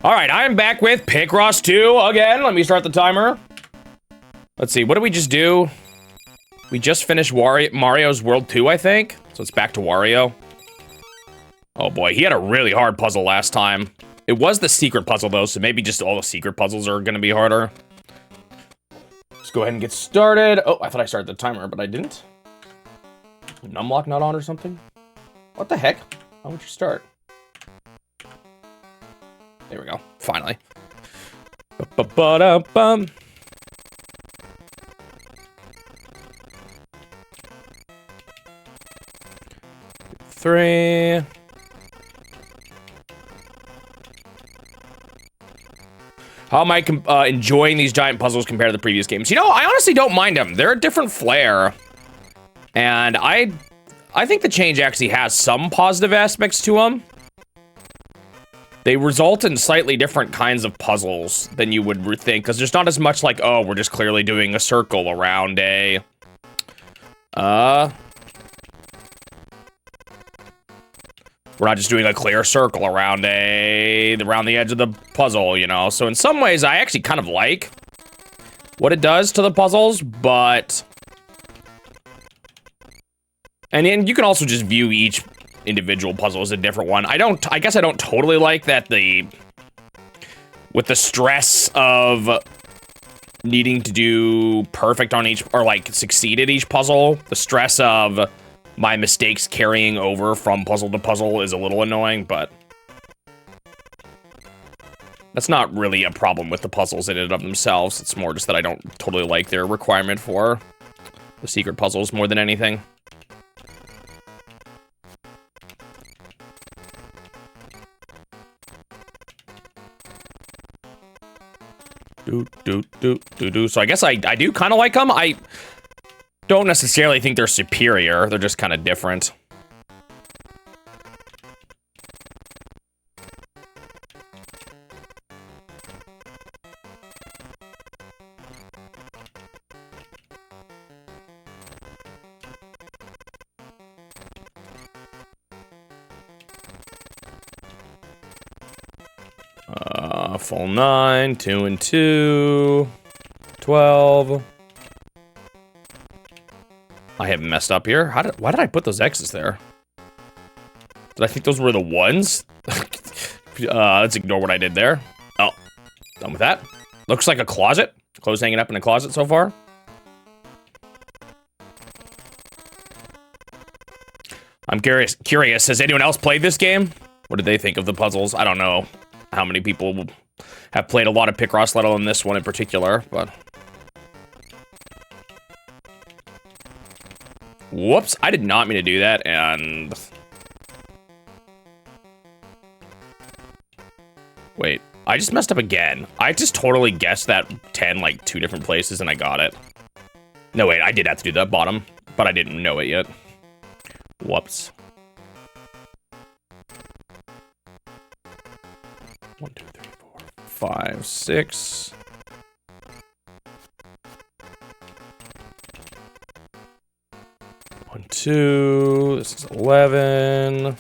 All right, I'm back with Picross 2 again. Let me start the timer. Let's see, what did we just do? We just finished Mario's World 2, I think. So it's back to Wario. Oh boy, he had a really hard puzzle last time. It was the secret puzzle though, so maybe just all the secret puzzles are gonna be harder. Let's go ahead and get started. Oh, I thought I started the timer, but I didn't. Numlock not on or something? What the heck? How would you start? There we go. Finally. Ba-ba-da-bum. Three. How am I enjoying these giant puzzles compared to the previous games? You know, I honestly don't mind them. They're a different flair. And I think the change actually has some positive aspects to them. They result in slightly different kinds of puzzles than you would think, because there's not as much like, oh, we're just clearly doing a circle around a... We're not just doing a clear circle around the edge of the puzzle, you know? So in some ways, I actually kind of like what it does to the puzzles, but... And you can also just view each individual puzzle as a different one. I guess I don't totally like that with the stress of needing to do perfect on each, or like succeed at each puzzle, the stress of my mistakes carrying over from puzzle to puzzle is a little annoying, but that's not really a problem with the puzzles in and of themselves. It's more just that I don't totally like their requirement for the secret puzzles more than anything. So I guess I do kind of like them. I don't necessarily think they're superior. They're just kind of different. Full 9, 2 and 2, 12. I haven't messed up here. Why did I put those X's there? Did I think those were the ones? Let's ignore what I did there. Oh, done with that. Looks like a closet. Clothes hanging up in a closet so far. I'm curious. Has anyone else played this game? What did they think of the puzzles? I don't know how many people have played a lot of Picross, let alone this one in particular, but... Whoops, I did not mean to do that, and... Wait, I just messed up again. I just totally guessed that 10, like, 2 different places, and I got it. No, wait, I did have to do the bottom, but I didn't know it yet. Whoops. 1, 2, 3, 4, 5, 6. One, 2. This is 11.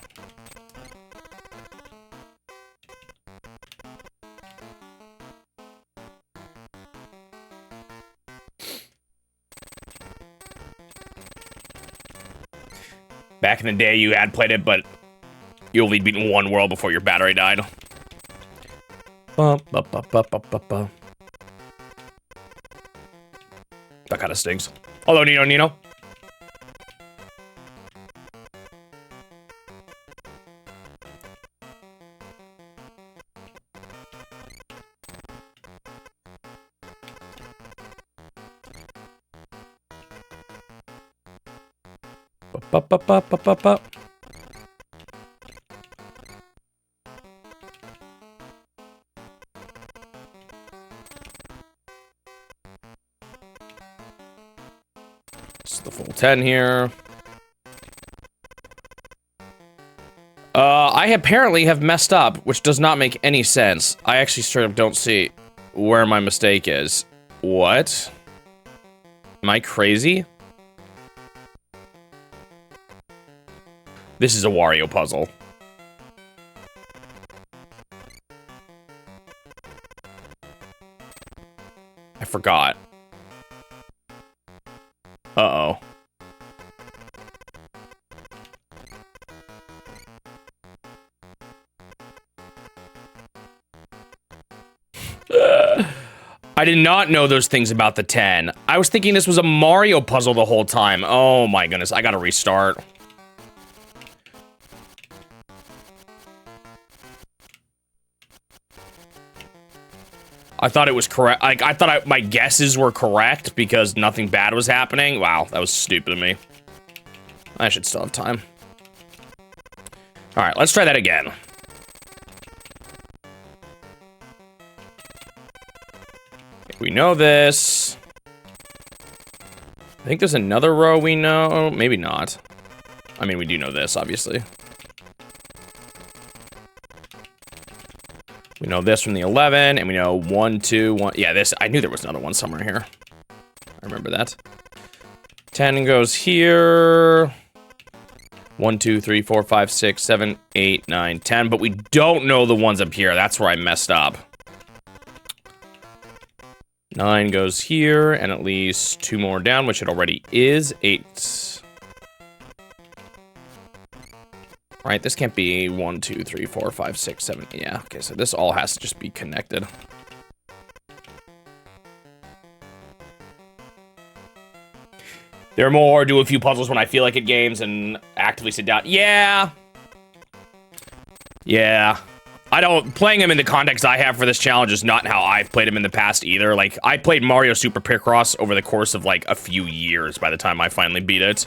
Back in the day, you had played it, but you only beaten one world before your battery died. That kind of stinks. Hello, Nino. It's the full 10 here. I apparently have messed up, which does not make any sense. I actually straight up don't see where my mistake is. What? Am I crazy? This is a Wario puzzle. I forgot. Uh-oh. I did not know those things about the 10. I was thinking this was a Mario puzzle the whole time. Oh my goodness, I gotta restart. I thought it was correct. Like, I thought my guesses were correct because nothing bad was happening. Wow, that was stupid of me. I should still have time. All right, let's try that again. We know this. I think there's another row we know. Maybe not. I mean, we do know this, obviously. We know this from the 11, and we know 1, 2, 1. Yeah, this. I knew there was another one somewhere here. I remember that. 10 goes here. 1, 2, 3, 4, 5, 6, 7, 8, 9, 10. But we don't know the ones up here. That's where I messed up. 9 goes here, and at least 2 more down, which it already is. 8. Right, this can't be 1, 2, 3, 4, 5, 6, 7. Yeah, okay, so this all has to just be connected. There are more do a few puzzles when I feel like it games and actively sit down. Yeah. Yeah. I don't, playing him in the context I have for this challenge is not how I've played him in the past either. Like, I played Mario Super Picross over the course of, like, a few years by the time I finally beat it.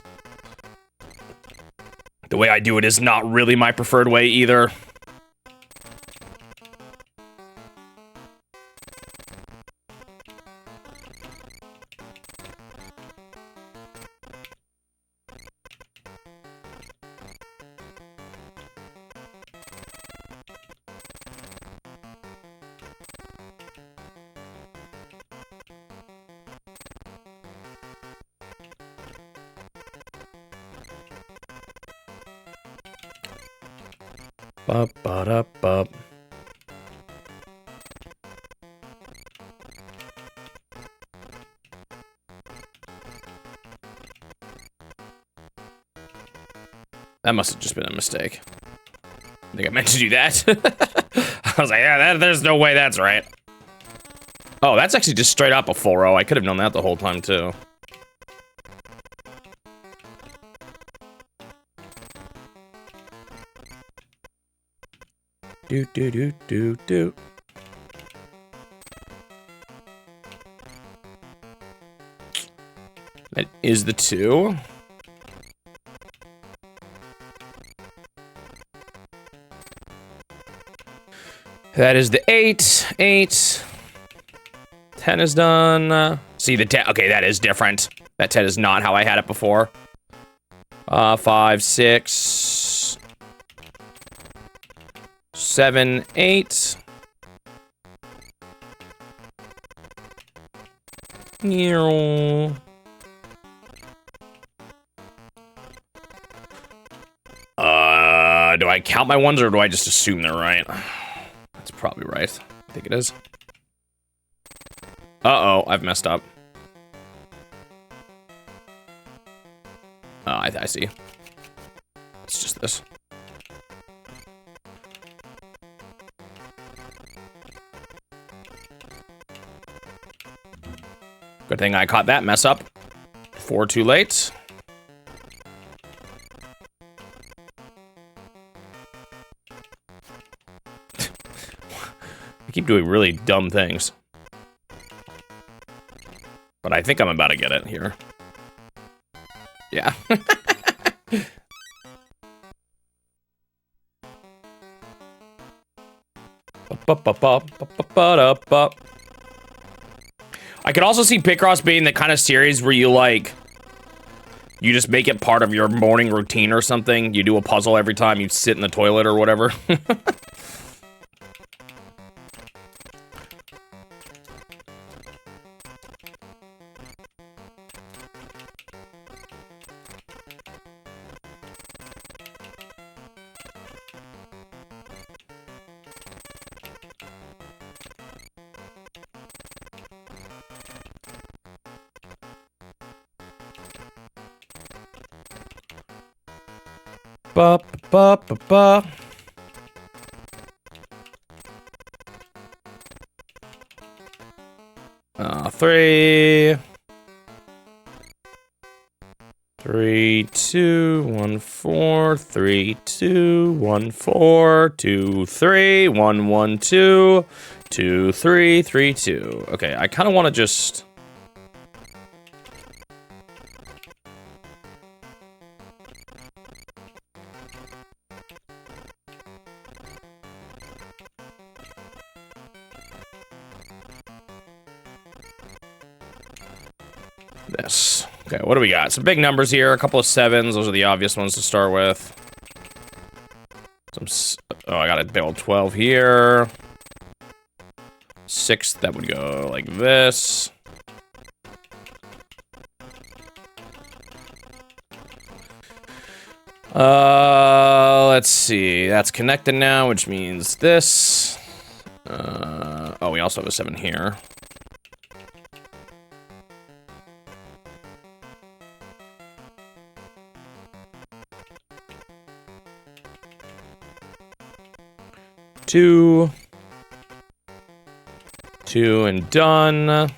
The way I do it is not really my preferred way either. Ba-ba-da-ba. That must have just been a mistake. I think I meant to do that. I was like, yeah, there's no way that's right. Oh, that's actually just straight up a full row. I could have known that the whole time, too. Do, do, do, do, do. That is the 2. That is the 8. 8. 10 is done. See, the 10. Okay, that is different. That 10 is not how I had it before. 5, 6, 7, 8. Do I count my ones or do I just assume they're right? That's probably right. I think it is. Uh-oh, I've messed up. Oh, I see. It's just this. Good thing I caught that mess up. 4 too late. I keep doing really dumb things. But I think I'm about to get it here. Yeah. I could also see Picross being the kind of series where you, like, you just make it part of your morning routine or something. You do a puzzle every time you sit in the toilet or whatever. Ba, ba, ba, ba. Three. 3, 2, 1, 4, 3, 2, 1, 4, 2, 3, 1, 1, 2, 2, 3, 3, 2. Okay, I kind of want to just... this. Okay, what do we got? Some big numbers here, a couple of 7s. Those are the obvious ones to start with. Oh, I got a big old 12 here. 6, that would go like this. Let's see. That's connected now, which means this. Oh, we also have a 7 here. Two and done.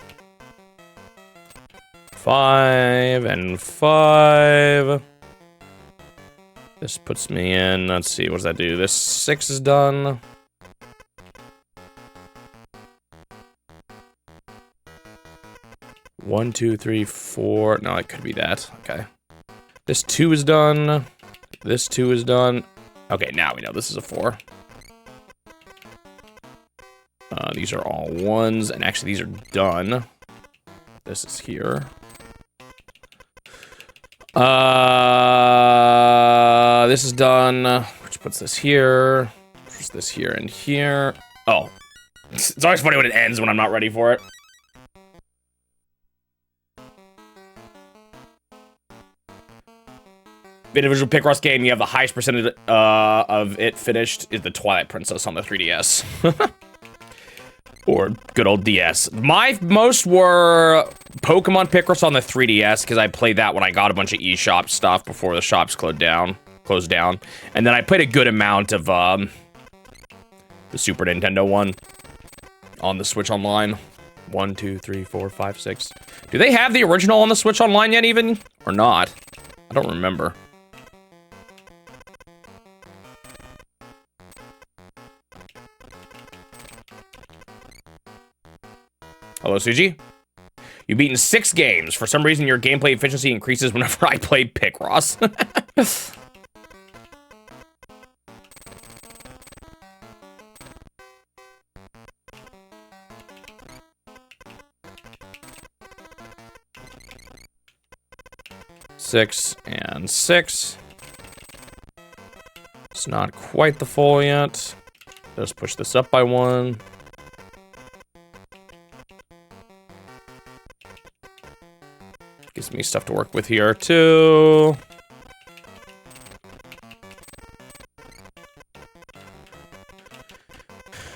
5 and 5. This puts me in, let's see, what does that do? This 6 is done. One, two, three, 4. No, it could be that. Okay. This 2 is done. This 2 is done. Okay, now we know this is a 4. These are all 1s, and actually these are done. This is here. This is done, which puts this here. Puts this here and here. Oh. It's always funny when it ends when I'm not ready for it. Individual Picross game, you have the highest percentage of it finished is the Twilight Princess on the 3DS. Or good old DS. My most were Pokemon Picross on the 3DS, because I played that when I got a bunch of eShop stuff before the shops closed down. And then I played a good amount of the Super Nintendo one on the Switch Online. 1, 2, 3, 4, 5, 6. Do they have the original on the Switch Online yet even? Or not? I don't remember. Hello, Suji. You've beaten 6 games. For some reason, your gameplay efficiency increases whenever I play Picross. 6 and 6. It's not quite the full yet. Let's push this up by 1. Gives me stuff to work with here, too.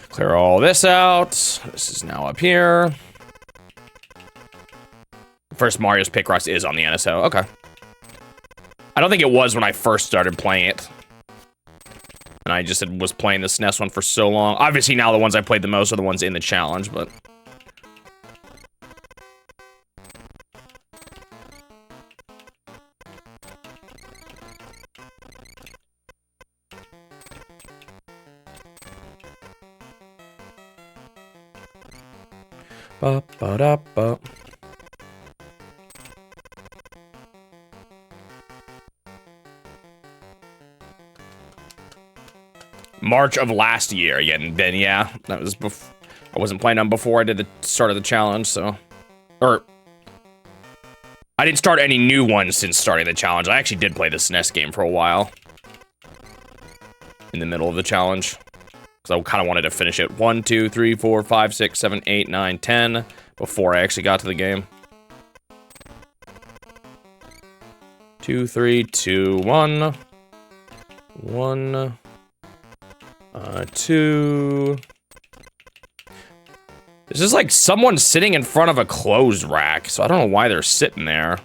Clear all this out. This is now up here. First Mario's Picross is on the NSO. Okay. I don't think it was when I first started playing it. And I just was playing the SNES one for so long. Obviously, now the ones I played the most are the ones in the challenge, but... Ba-ba-da-ba. March of last year, yeah, and then yeah, that was before. I wasn't playing them before I did the start of the challenge, so, or I didn't start any new ones since starting the challenge. I actually did play the SNES game for a while in the middle of the challenge. So I kind of wanted to finish it 1, 2, 3, 4, 5, 6, 7, 8, 9, 10 before I actually got to the game. 2, 3, 2, 1. 1. 2. This is like someone sitting in front of a clothes rack, so I don't know why they're sitting there.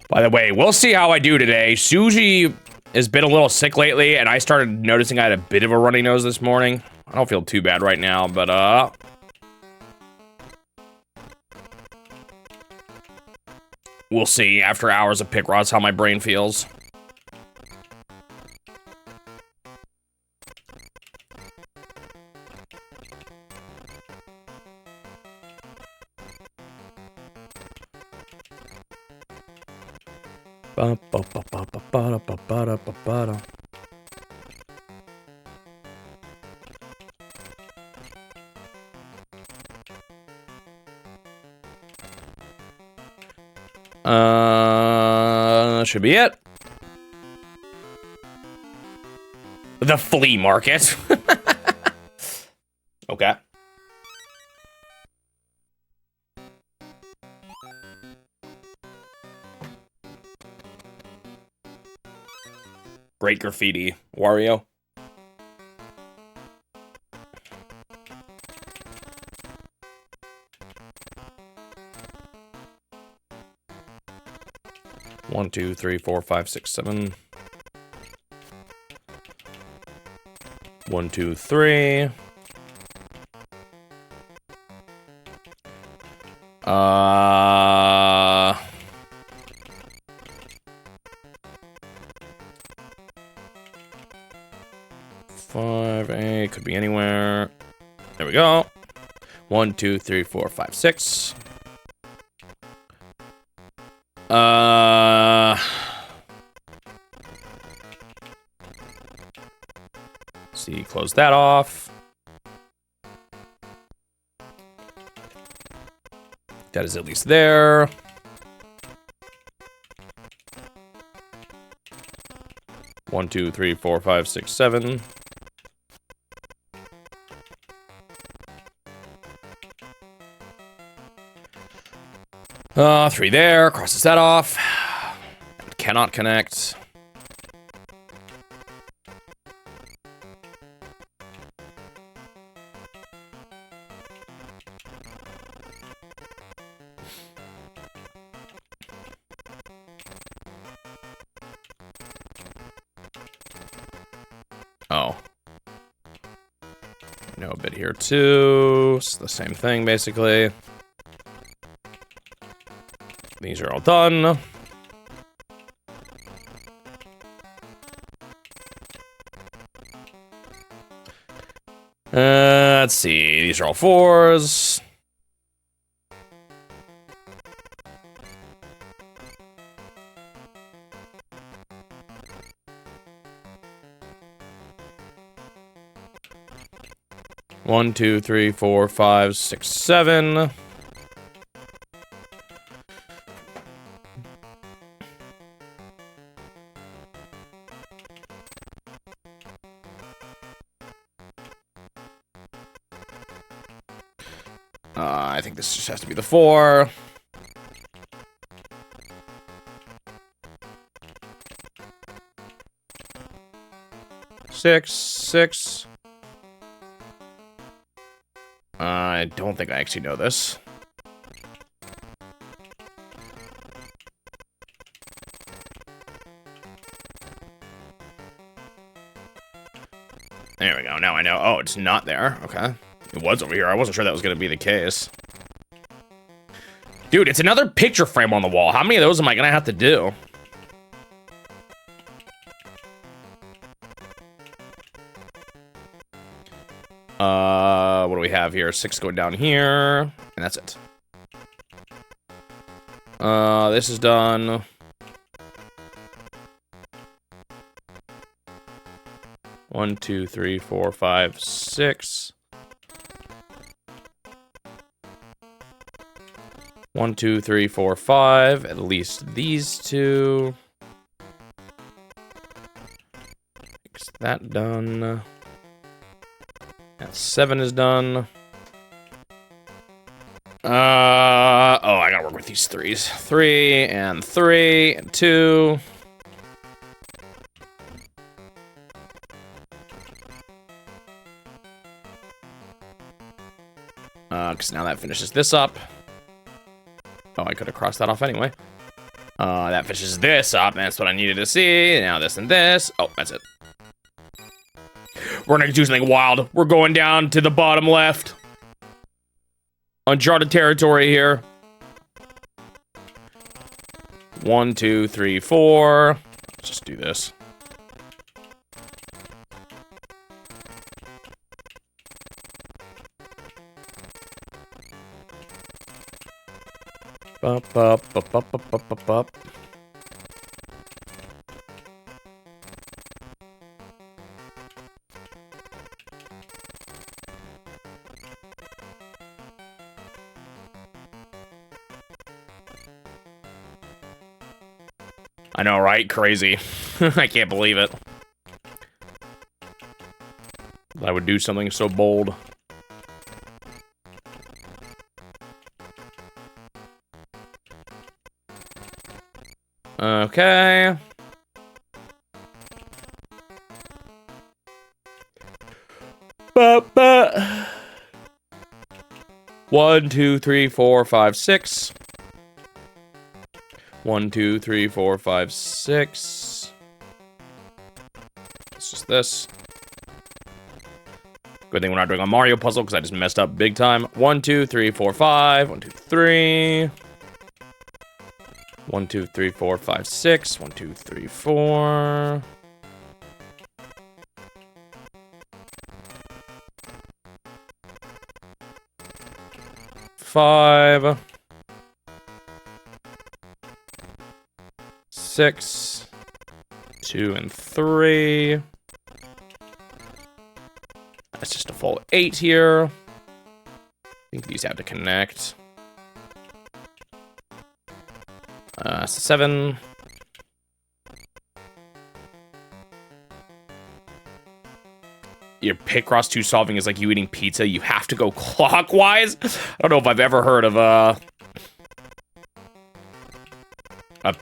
By the way, we'll see how I do today. Suji has been a little sick lately, and I started noticing I had a bit of a runny nose this morning. I don't feel too bad right now, but, we'll see after hours of Picross how my brain feels. Should be it. The flea market. Okay. Great graffiti, Wario. One, two, three, four, five, six, seven. 1, 2, 3. Five, A, could be anywhere. There we go. 1, 2, 3, 4, 5, 6. See, close that off. That is at least there. One, two, three, four, five, six, 7. Three there. Crosses that off. Cannot connect. Oh. No bit here too. It's the same thing basically. These are all done. Let's see. These are all 4s. One, two, three, four, 5, 6, 7. I think this just has to be the 4. Six, 6. I don't think I actually know this. There we go. Now I know. Oh, it's not there. Okay. It was over here. I wasn't sure that was going to be the case. Dude, it's another picture frame on the wall. How many of those am I going to have to do? What do we have here? 6 going down here. And that's it. This is done. One, two, three, four, 5, 6. 1, 2, 3, 4, 5. At least these 2. Fix that done. That 7 is done. Oh, I gotta work with these 3s. 3 and 3 and 2. Because now that finishes this up. Oh, I could have crossed that off anyway. That fishes this up. That's what I needed to see. Now this and this. Oh, that's it. We're gonna do something wild. We're going down to the bottom left. Uncharted territory here. 1, 2, 3, 4. Let's just do this. Up, up, up, up, up, up, up, up. I know, right? Crazy. I can't believe it. I would do something so bold. Okay. Ba-ba. 1, 2, 3, 4, 5, 6. 1, 2, 3, 4, 5, 6. It's just this. Good thing we're not doing a Mario puzzle because I just messed up big time. 1, 2, 3, 4, 5. 1, 2, 3. 1, 2, 3, 4, 5, 6. 1, 2, 3, 4. Five. 6. 2 and 3. That's just a full 8 here. I think these have to connect. 7. Your Picross 2 solving is like you eating pizza. You have to go clockwise. I don't know if I've ever heard of a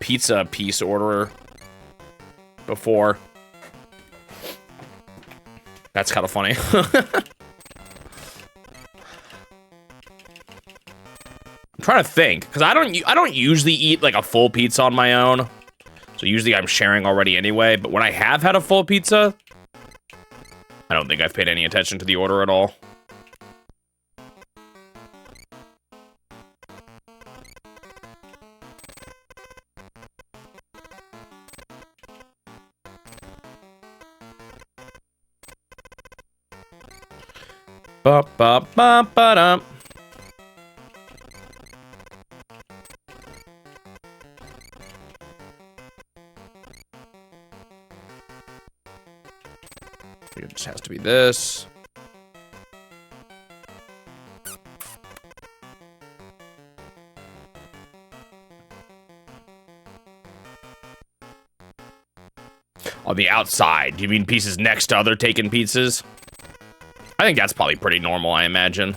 pizza piece order before. That's kind of funny. I'm trying to think, because I don't usually eat like a full pizza on my own. So usually I'm sharing already anyway. But when I have had a full pizza, I don't think I've paid any attention to the order at all. Ba ba ba ba dum. It just has to be this. On the outside, you mean pieces next to other taken pizzas? I think that's probably pretty normal, I imagine.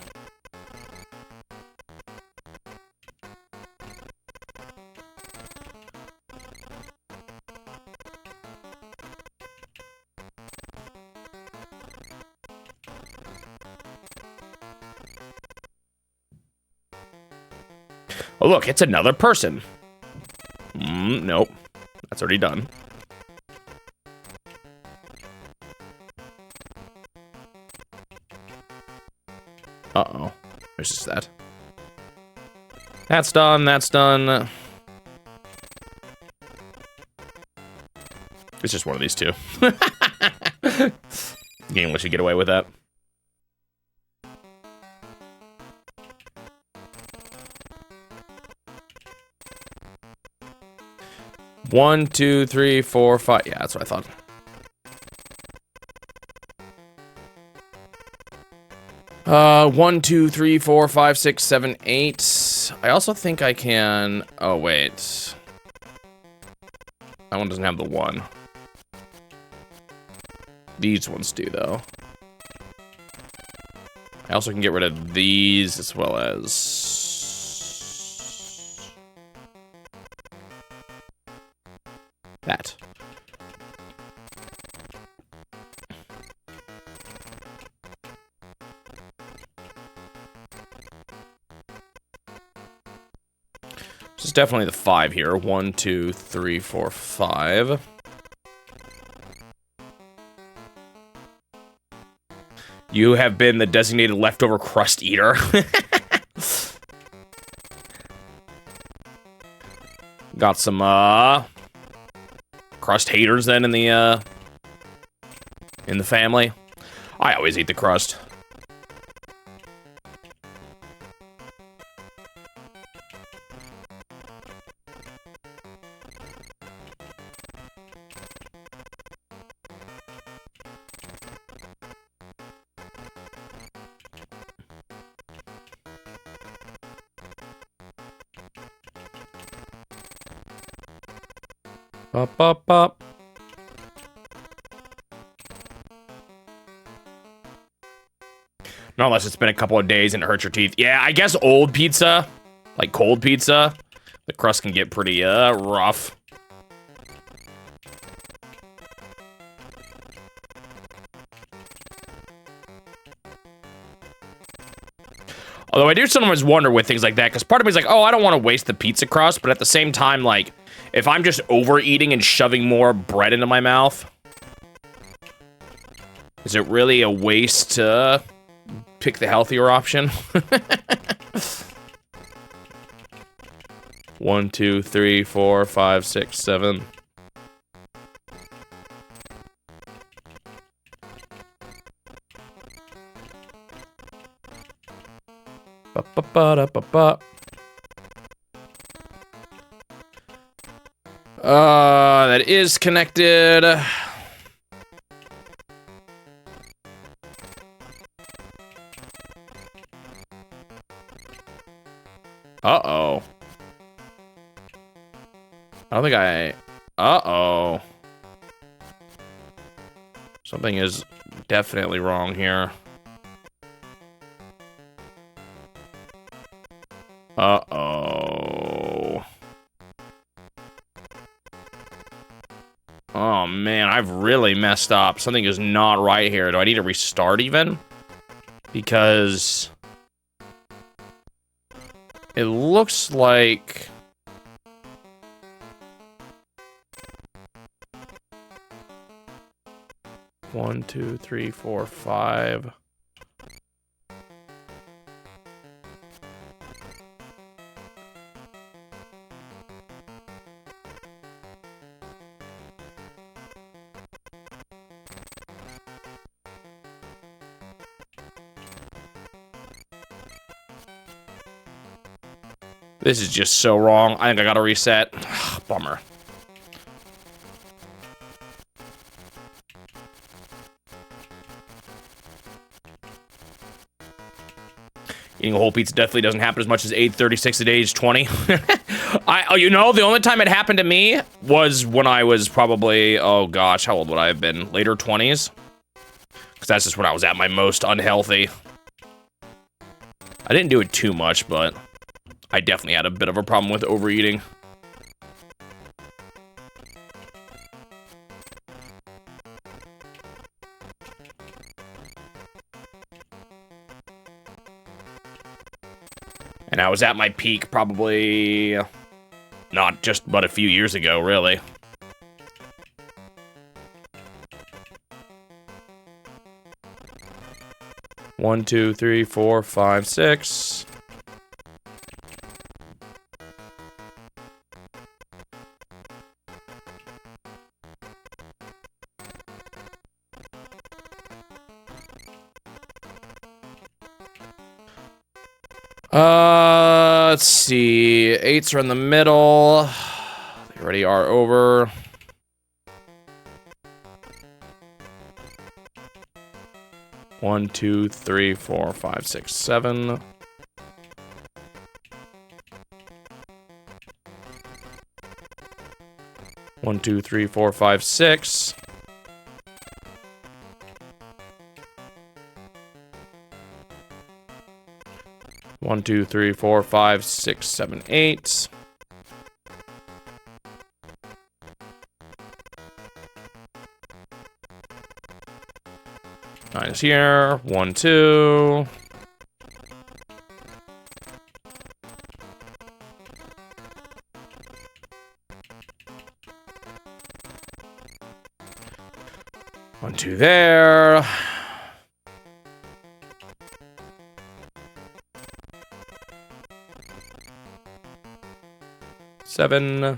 Oh, look, it's another person. Nope. That's already done. Uh-oh. There's just that. That's done. That's done. It's just one of these two. Game lets you get away with that. One, 2, 3, 4, 5. Yeah, that's what I thought. One, 2, 3, 4, 5, 6, 7, 8. I also think I can. Oh wait, that one doesn't have the 1. These ones do though. I also can get rid of these as well as that. This is definitely the 5 here. 1, 2, 3, 4, 5. You have been the designated leftover crust eater. Got some, crust haters then in the family. I always eat the crust. Up, up, up. Not unless it's been a couple of days and it hurts your teeth. Yeah, I guess old pizza, like cold pizza, the crust can get pretty, rough. Although I do sometimes wonder with things like that, because part of me is like, oh, I don't want to waste the pizza crust, but at the same time, like, if I'm just overeating and shoving more bread into my mouth, is it really a waste to pick the healthier option? 1, 2, 3, 4, 5, 6, 7. Ba-ba-ba-da-ba-ba. That is connected. Uh-oh. I don't think I... Uh-oh. Something is definitely wrong here. Uh-oh. Oh, man, I've really messed up. Something is not right here. Do I need to restart even? Because... it looks like... 1, 2, 3, 4, 5... This is just so wrong. I think I gotta reset. Bummer. Eating a whole pizza definitely doesn't happen as much as 8:36 at age 20. You know, the only time it happened to me was when I was probably, oh gosh, how old would I have been? Later 20s? Because that's just when I was at my most unhealthy. I didn't do it too much, but I definitely had a bit of a problem with overeating. And I was at my peak probably not just but a few years ago, really. One, 2, 3, 4, 5, 6. Let's see. 8s are in the middle. They already are over. One, 2, 3, 4, 5, 6, 7. One, 2, 3, 4, 5, 6. One, 2, 3, 4, 5, 6, 7, 8. Nine is here. 1, 2. 1, 2 there. Seven.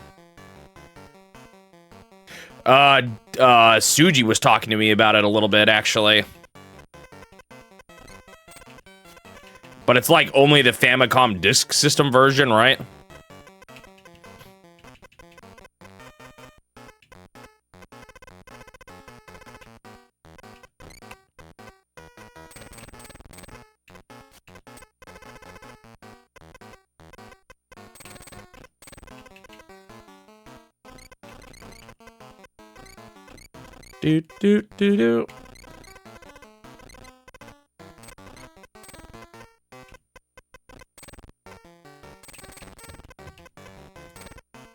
Suji was talking to me about it a little bit, actually. But it's like only the Famicom Disk System version, right? Do do do do.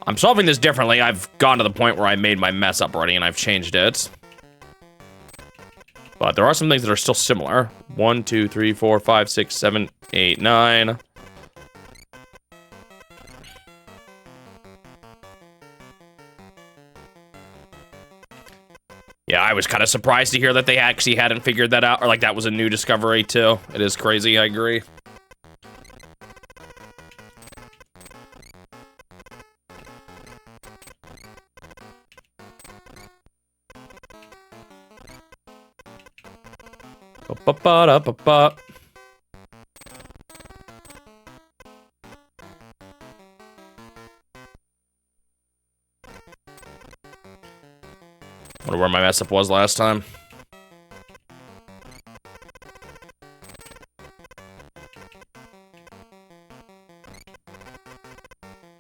I'm solving this differently. I've gone to the point where I made my mess up already and I've changed it. But there are some things that are still similar. 1, 2, 3, 4, 5, 6, 7, 8, 9. Yeah, I was kind of surprised to hear that they actually hadn't figured that out, or like that was a new discovery too. It is crazy, I agree. Ba-ba-da-ba-ba. Wonder where my mess up was last time.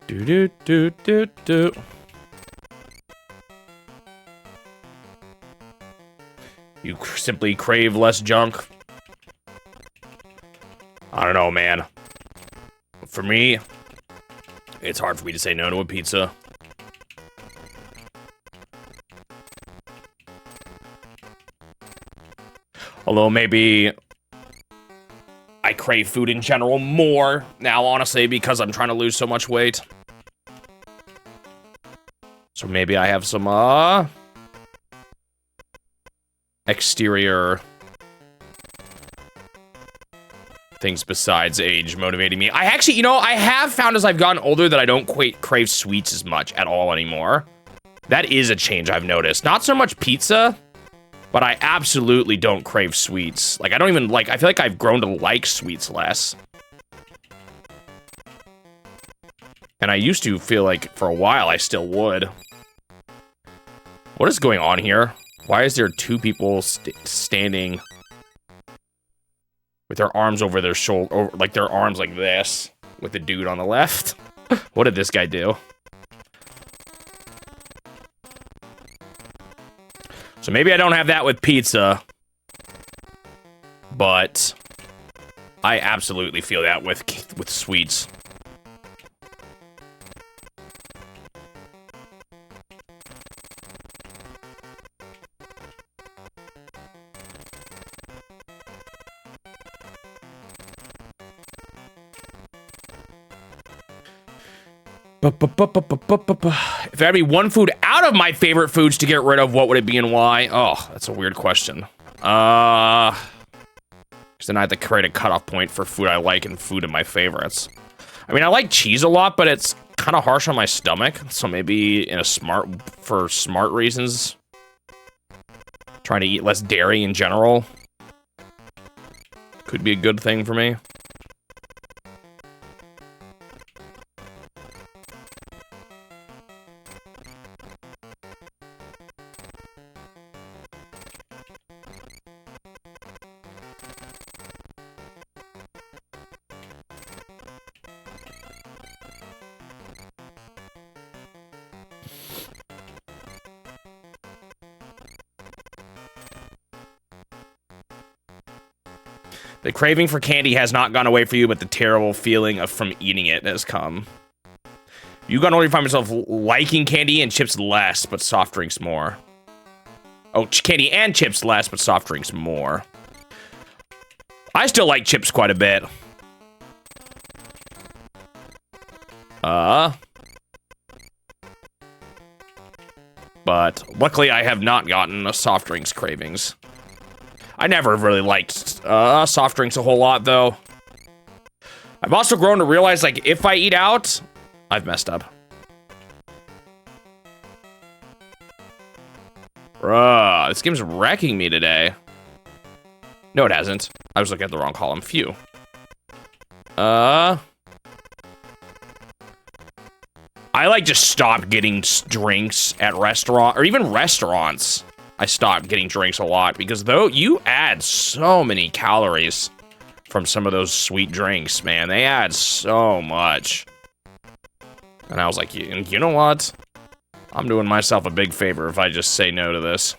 Do do do do do. You simply crave less junk. I don't know, man. For me, it's hard for me to say no to a pizza. Although maybe I crave food in general more now, honestly, because I'm trying to lose so much weight. So maybe I have some, exterior things besides age motivating me. I actually, you know, I have found as I've gotten older that I don't quite crave sweets as much at all anymore. That is a change I've noticed. Not so much pizza, but I absolutely don't crave sweets. Like, I don't even like, I feel like I've grown to like sweets less. And I used to feel like for a while I still would. What is going on here? Why is there two people standing with their arms over their shoulder, like their arms like this, with the dude on the left? What did this guy do? So maybe I don't have that with pizza, but I absolutely feel that with sweets. If I had to be one food out of my favorite foods to get rid of, what would it be and why? Oh, that's a weird question. Because then I have to create a cutoff point for food I like and food of my favorites. I mean, I like cheese a lot, but it's kind of harsh on my stomach. So maybe for smart reasons, trying to eat less dairy in general could be a good thing for me. The craving for candy has not gone away for you, but the terrible feeling from eating it has come. You gonna only find myself liking candy and chips less, but soft drinks more. Oh, candy and chips less, but soft drinks more. I still like chips quite a bit. But luckily, I have not gotten a soft drinks cravings. I never really liked soft drinks a whole lot, though. I've also grown to realize, like, if I eat out, I've messed up. Bruh, this game's wrecking me today. No, it hasn't. I was looking at the wrong column. Phew. I, like, just stopped getting drinks at restaurant, or even restaurants. I stopped getting drinks a lot, because, though, you add so many calories from some of those sweet drinks, man. They add so much. And I was like, you know what? I'm doing myself a big favor if I just say no to this.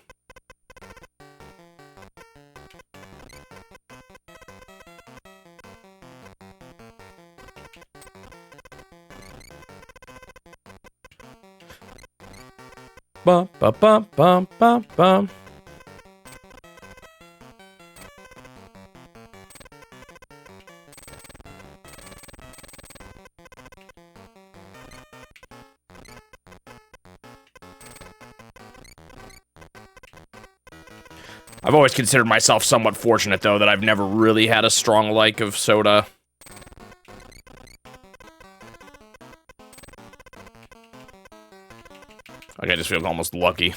Bum, bum, bum, bum, bum, bum. I've always considered myself somewhat fortunate, though, that I've never really had a strong like of soda. Like, I just feel almost lucky.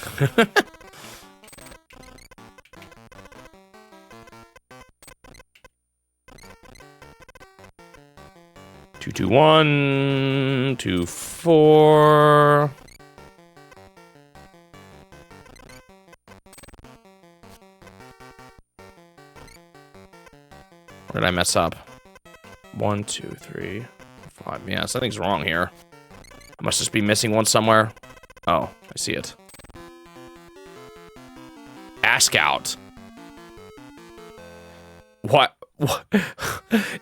221, 24. Where did I mess up? 1, 2, 3, 5. Yeah, something's wrong here. I must just be missing one somewhere. Oh, I see it. Ask out. What?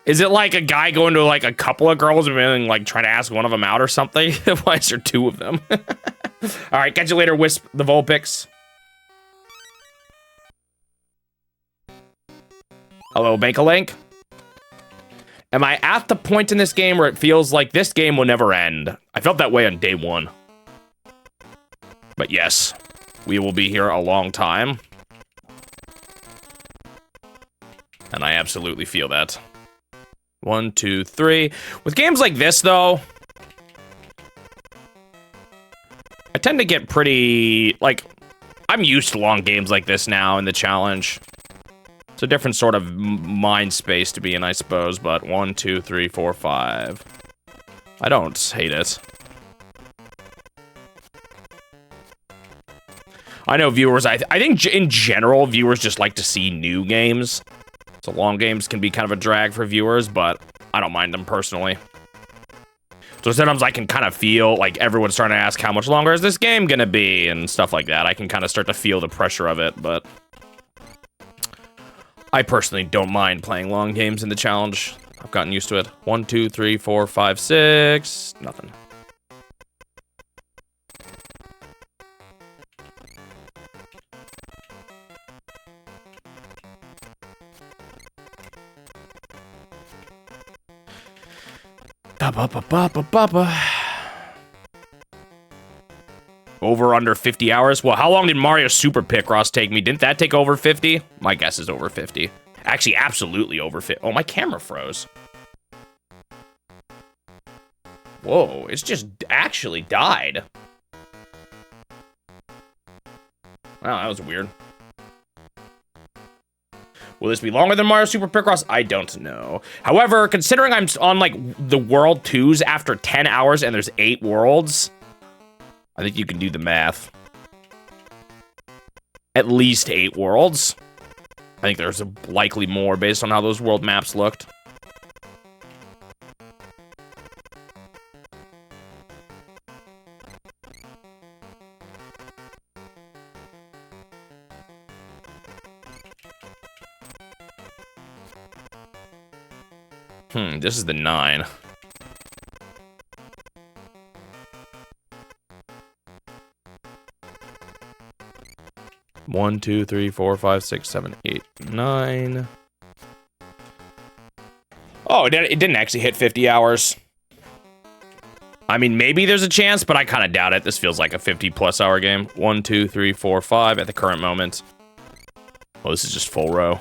Is it like a guy going to like a couple of girls and then like trying to ask one of them out or something? Why is there 2 of them? All right, catch you later, Wisp the Vulpix. Hello, Bankalink. Am I at the point in this game where it feels like this game will never end? I felt that way on day 1. But yes, we will be here a long time. And I absolutely feel that. 1, 2, 3. With games like this, though, I tend to get pretty, like, I'm used to long games like this now in the challenge. It's a different sort of mind space to be in, I suppose, but 1, 2, 3, 4, 5. I don't hate it. I know viewers, I think in general, viewers just like to see new games. So long games can be kind of a drag for viewers, but I don't mind them personally. So sometimes I can kind of feel like everyone's starting to ask how much longer is this game gonna be and stuff like that. I can kind of start to feel the pressure of it, but I personally don't mind playing long games in the challenge. I've gotten used to it. 1, 2, 3, 4, 5, 6. Nothing. Over under 50 hours? Well, how long did Mario Super Picross take me? Didn't that take over 50? My guess is over 50. Actually, absolutely over 50. Oh, my camera froze. Whoa, it's just actually died. Wow, that was weird. Will this be longer than Mario Super Picross? I don't know. However, considering I'm on, like, the World 2s after 10 hours and there's 8 worlds, I think you can do the math. At least 8 worlds. I think there's likely more based on how those world maps looked. This is the 9. One, 2, 3, 4, 5, 6, 7, 8, 9. Oh, it didn't actually hit 50 hours. I mean, maybe there's a chance, but I kind of doubt it. This feels like a 50+ hour game. 1, 2, 3, 4, 5 at the current moment. Oh, this is just full row.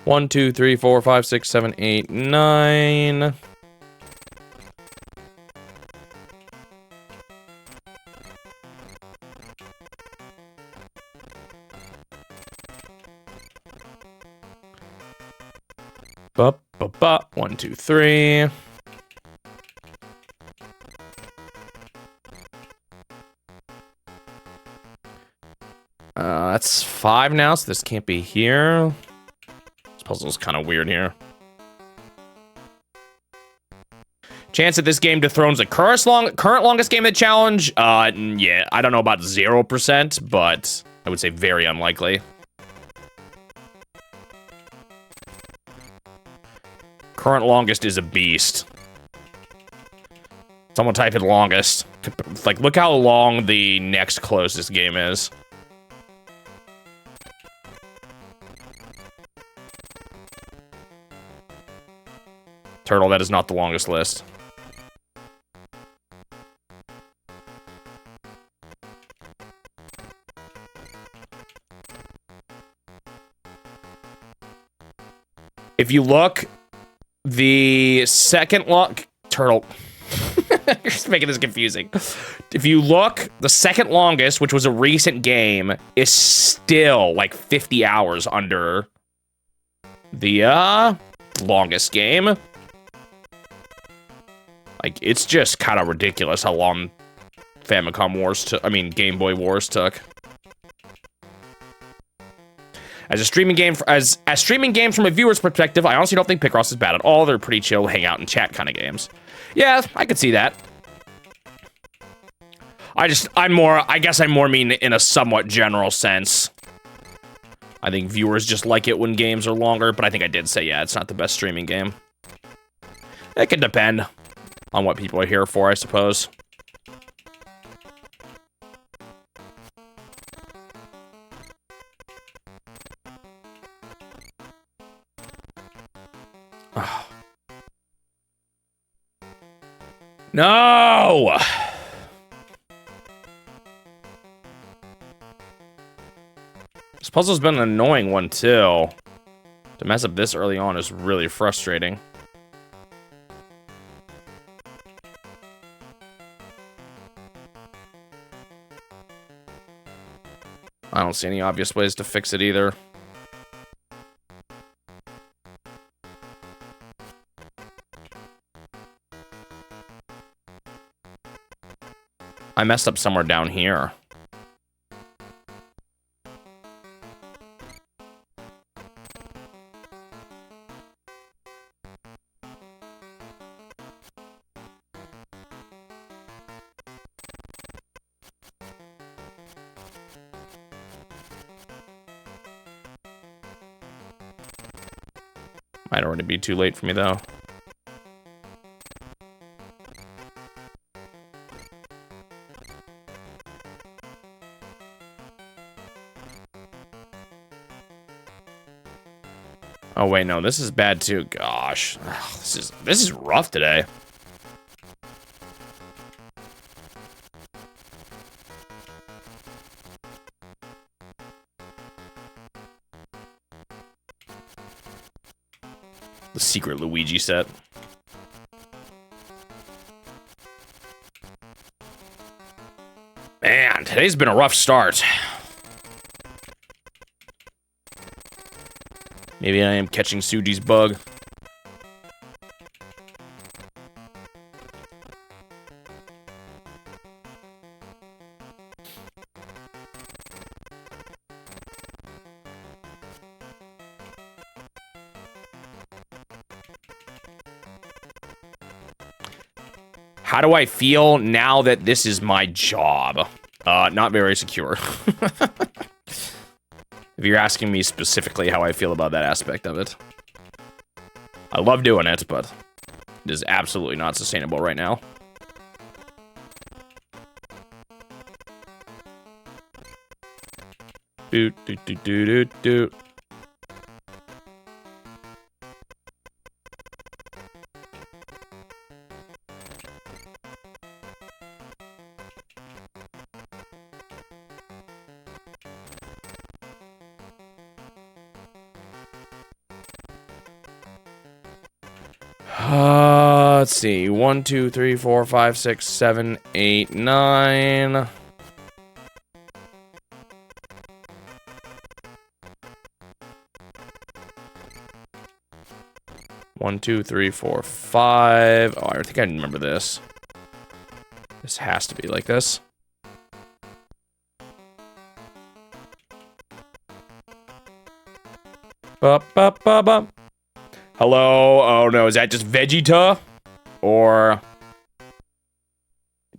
One, two, three, four, five, 6, 7, 8, 9. Bup, bup, bup. 1, 2, 3. That's 5 now, so this can't be here. This puzzle's kind of weird here. Chance that this game dethrones the current longest game of the challenge? Yeah, I don't know about 0%, but I would say very unlikely. Current longest is a beast. Someone type in longest. Like, look how long the next closest game is. Turtle, that is not the longest list. If you look, the second long... Turtle. You're just making this confusing. If you look, the second longest, which was a recent game, is still like 50 hours under the longest game. Like, it's just kind of ridiculous how long Famicom Wars took. I mean, Game Boy Wars took. As a streaming game, as streaming games from a viewer's perspective, I honestly don't think Picross is bad at all. They're pretty chill, hang out and chat kind of games. Yeah, I could see that. I guess I'm more mean in a somewhat general sense. I think viewers just like it when games are longer, but I think I did say, yeah, it's not the best streaming game. It could depend on what people are here for, I suppose. No! This puzzle's been an annoying one, too. To mess up this early on is really frustrating. I don't see any obvious ways to fix it either. I messed up somewhere down here. Might already be too late for me, though. Oh wait, no, this is bad too. Gosh, ugh, this is rough today. The secret Luigi set. Man, today's been a rough start. Maybe I am catching Suji's bug. How do I feel now that this is my job? Not very secure. If you're asking me specifically how I feel about that aspect of it. I love doing it, but it is absolutely not sustainable right now. Do do do do do do. Let's see. 1, 2, 3, 4, 5, 6, 7, 8, 9. One, two, three, four, five. Oh, I think I remember this. This has to be like this. Ba, ba, ba, ba. Hello? Oh no, is that just Vegeta? Or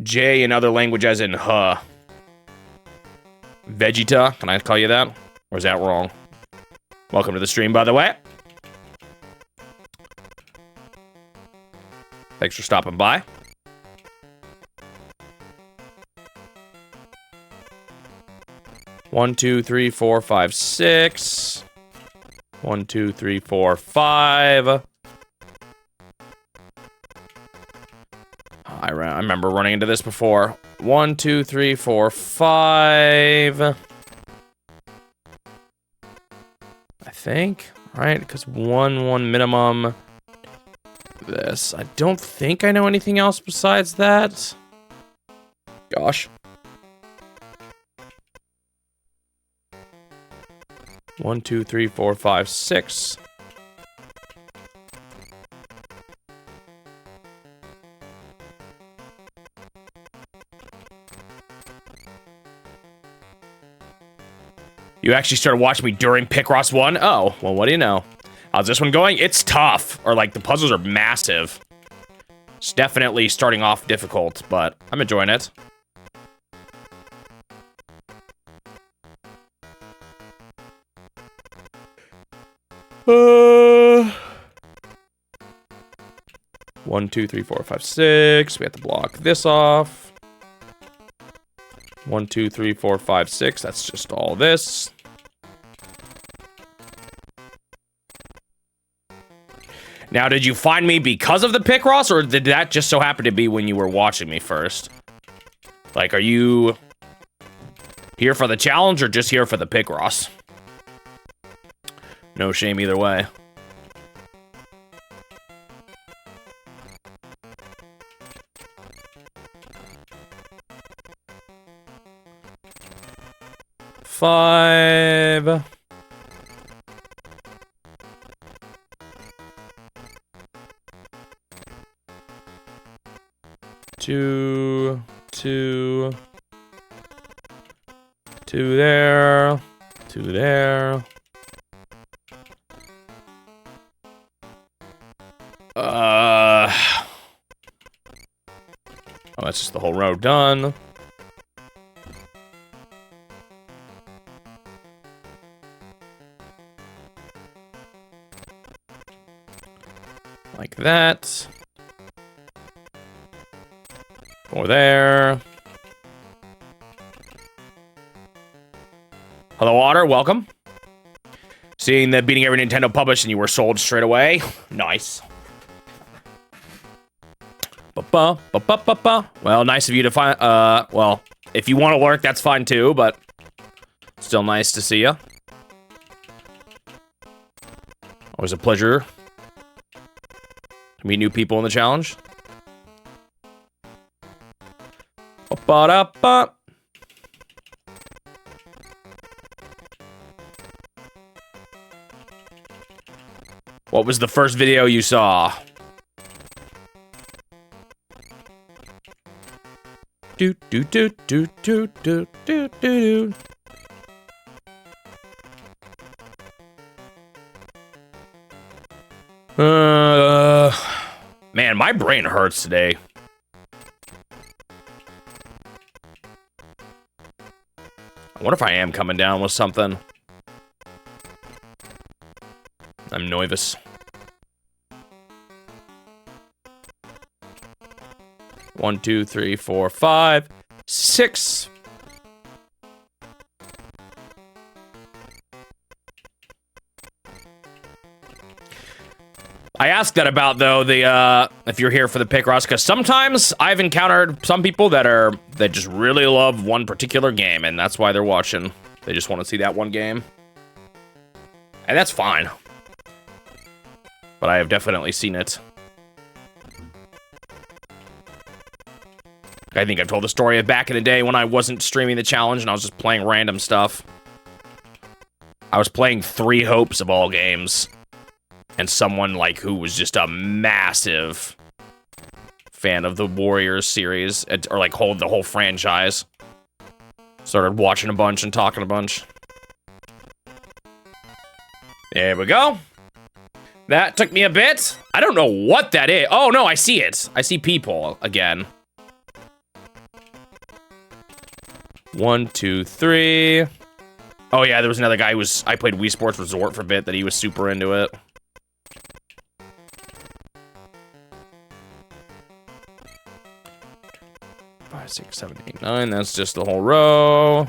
J in other language as in huh? Vegeta? Can I call you that? Or is that wrong? Welcome to the stream, by the way. Thanks for stopping by. One, two, three, four, five, six. 1, 2, 3, 4, 5. I remember running into this before. 1, 2, 3, 4, 5. I think, right? Because 1 minimum. This. I don't think I know anything else besides that. Gosh. 1, 2, 3, 4, 5, 6. You actually started watching me during Picross 1? Oh, well, what do you know? How's this one going? It's tough. Or, like, the puzzles are massive. It's definitely starting off difficult, but I'm enjoying it. One, 2, 3, 4, 5, 6. We have to block this off. 1, 2, 3, 4, 5, 6. That's just all this. Now, did you find me because of the Picross, or did that just so happen to be when you were watching me first? Like, are you here for the challenge or just here for the Picross? No shame either way. Five. Two there. 2 there. Oh, that's just the whole row done. Like that. Or there. Hello, Otter. Welcome. Seeing that beating every Nintendo published and you were sold straight away. Nice. Ba-ba, ba-ba-ba-ba. Well, nice of you to find. Well, if you want to lurk, that's fine too, but still nice to see you. Always a pleasure to meet new people in the challenge. Ba-da-ba. What was the first video you saw? Do do do do do do do do. Man, my brain hurts today. I wonder if I am coming down with something. I'm nervous. One, 2, 3, 4, 5, 6. I asked that about, though, the, if you're here for the Picross, because sometimes I've encountered some people that just really love one particular game, and that's why they're watching. They just want to see that one game. And that's fine. But I have definitely seen it. I think I've told the story of back in the day when I wasn't streaming the challenge and I was just playing random stuff. I was playing Three Hopes of all games. And someone, like, who was just a massive fan of the Warriors series, or, like, the whole franchise, started watching a bunch and talking a bunch. There we go. That took me a bit. I don't know what that is. Oh, no, I see it. I see people again. 1, 2, 3. Oh, yeah, there was another guy I played Wii Sports Resort for a bit that he was super into it. Five, 6, 7, 8, 9. That's just the whole row.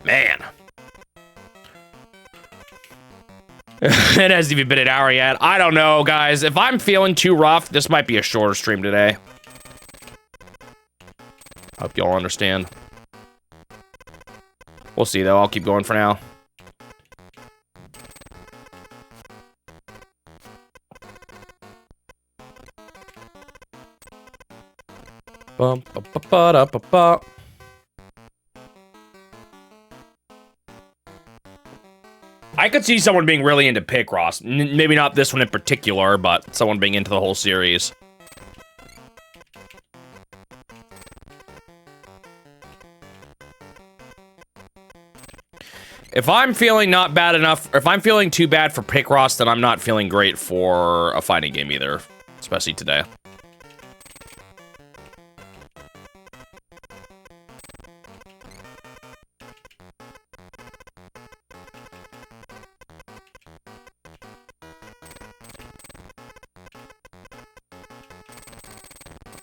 Man. It hasn't even been an hour yet. I don't know, guys. If I'm feeling too rough, this might be a shorter stream today. Hope y'all understand. We'll see, though. I'll keep going for now. Bum, ba, ba, ba, da, ba, ba. I could see someone being really into Picross. Maybe not this one in particular, but someone being into the whole series. If I'm feeling not bad enough, or if I'm feeling too bad for Picross, then I'm not feeling great for a fighting game either, especially today.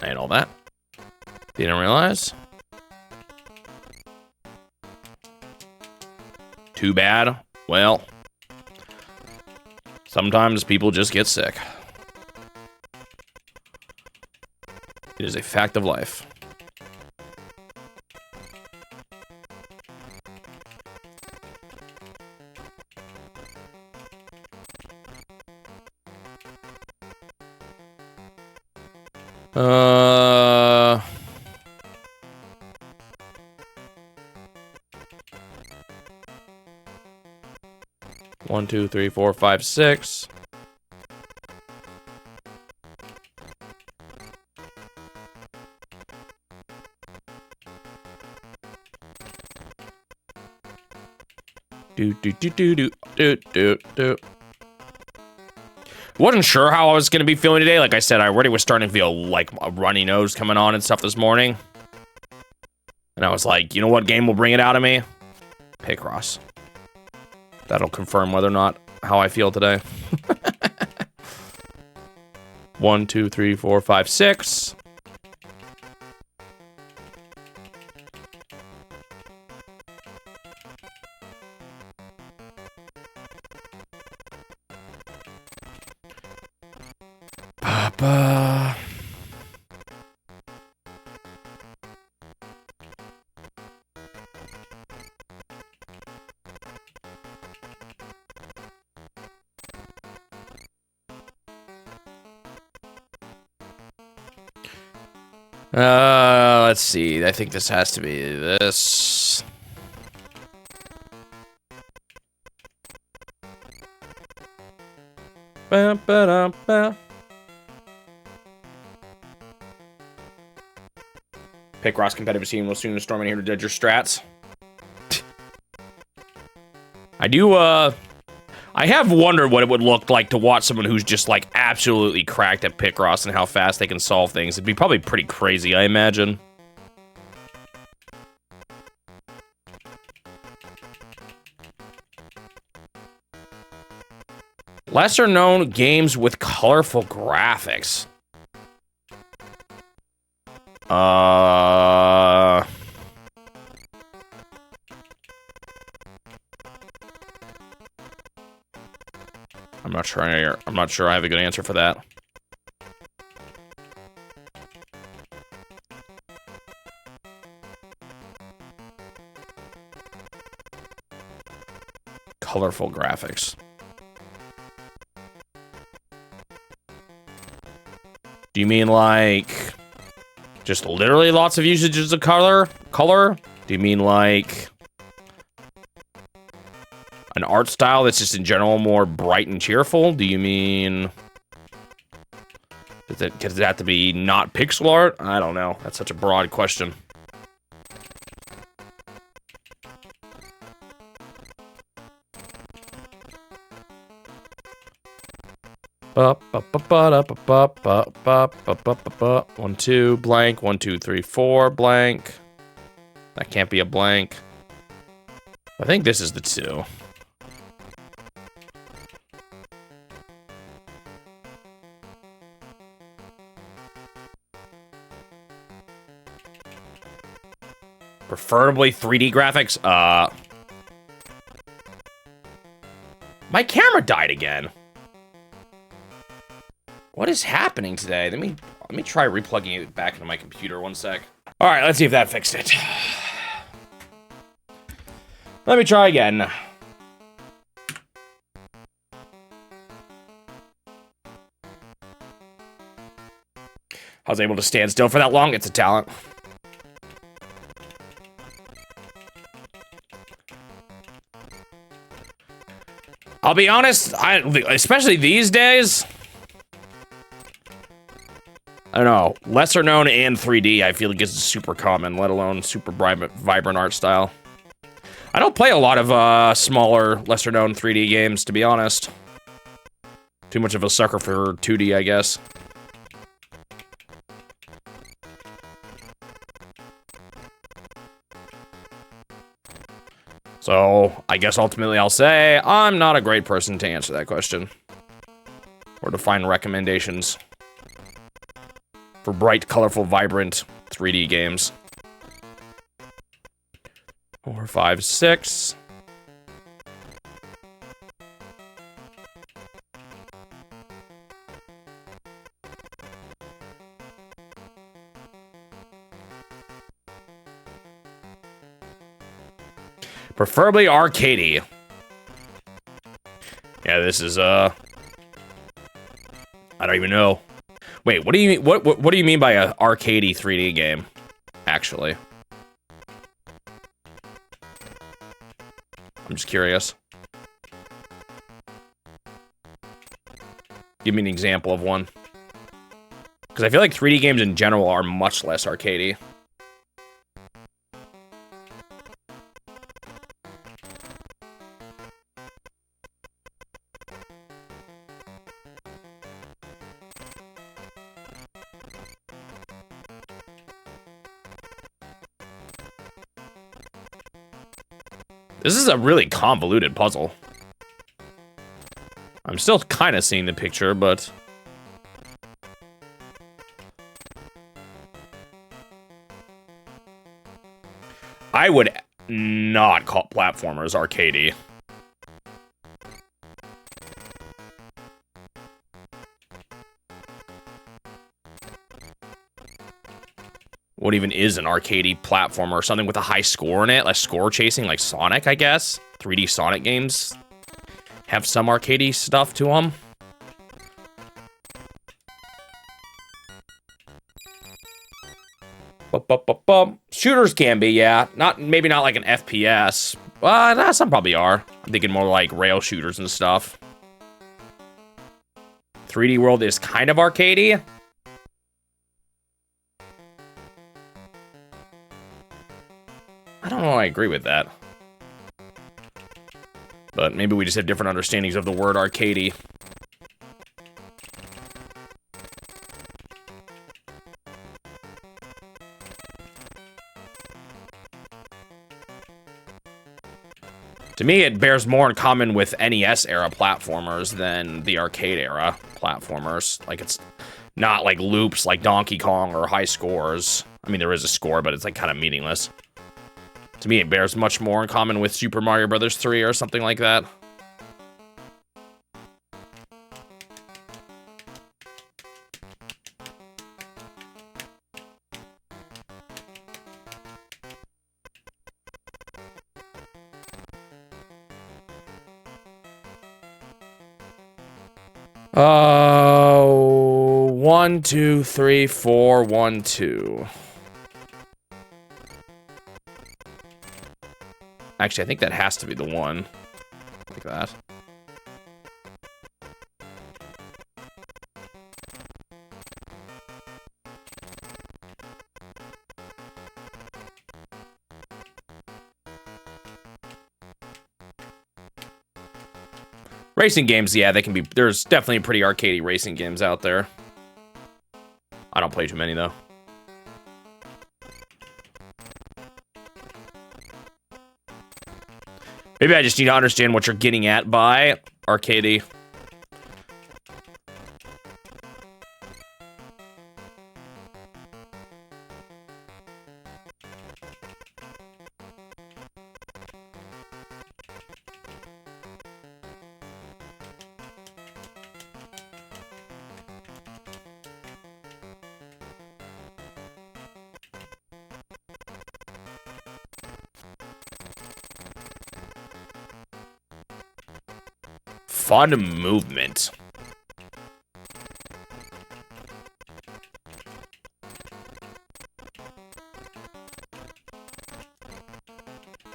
And all that. Didn't realize. Too bad. Well, sometimes people just get sick. It is a fact of life. One, 2, 3, 4, 5, 6. Do. Wasn't sure how I was gonna be feeling today. Like I said, I already was starting to feel like a runny nose coming on and stuff this morning. And I was like, you know what game will bring it out of me? Picross. That'll confirm whether or not how I feel today. 1, 2, 3, 4, 5, 6. Papa. Let's see. I think this has to be this. Ba-ba-da-ba. Picross competitive scene will soon storm in here to judge your strats. I have wondered what it would look like to watch someone who's just like absolutely cracked at Picross and how fast they can solve things. It'd be probably pretty crazy, I imagine. Lesser known games with colorful graphics. I'm not sure I have a good answer for that. Colorful graphics. Do you mean like just literally lots of usages of color? Do you mean like an art style that's just in general more bright and cheerful? Do you mean does it have to be not pixel art? I don't know. That's such a broad question. One, two, blank. 1, 2, 3, 4, blank. That can't be a blank. I think this is the 2. Preferably 3D graphics. My camera died again. What is happening today? Let me try replugging it back into my computer 1 sec. All right, let's see if that fixed it. Let me try again. I was able to stand still for that long. It's a talent. I'll be honest, especially these days, I don't know, lesser known and 3D, I feel like it's super common, let alone super vibrant art style. I don't play a lot of smaller, lesser known 3D games, to be honest. Too much of a sucker for 2D, I guess. So, I guess ultimately I'll say, I'm not a great person to answer that question. Or to find recommendations for bright, colorful, vibrant 3D games. 4, 5, 6. Preferably arcadey. Yeah, this is I don't even know. Wait, what do you mean? What do you mean by a arcadey 3D game? Actually, I'm just curious. Give me an example of one, because I feel like 3D games in general are much less arcadey. This is a really convoluted puzzle. I'm still kind of seeing the picture, but... I would not call platformers arcadey. What even is an arcadey platformer? Something with a high score in it, like score chasing, like Sonic, I guess. 3D Sonic games have some arcadey stuff to them. Shooters can be, yeah. Maybe not like an FPS. Some probably are. I'm thinking more like rail shooters and stuff. 3D World is kind of arcadey. I don't know, I agree with that. But maybe we just have different understandings of the word arcadey. To me, it bears more in common with NES-era platformers than the arcade-era platformers. Like, it's not like loops like Donkey Kong or high scores. I mean, there is a score, but it's like kind of meaningless. To me, it bears much more in common with Super Mario Bros. 3 or something like that. 1, 2, 3, 4, 1, 2. Actually, I think that has to be the one. Like that. Racing games, yeah, they can be. There's definitely pretty arcadey racing games out there. I don't play too many, though. Maybe I just need to understand what you're getting at by arcadey. Fun movement.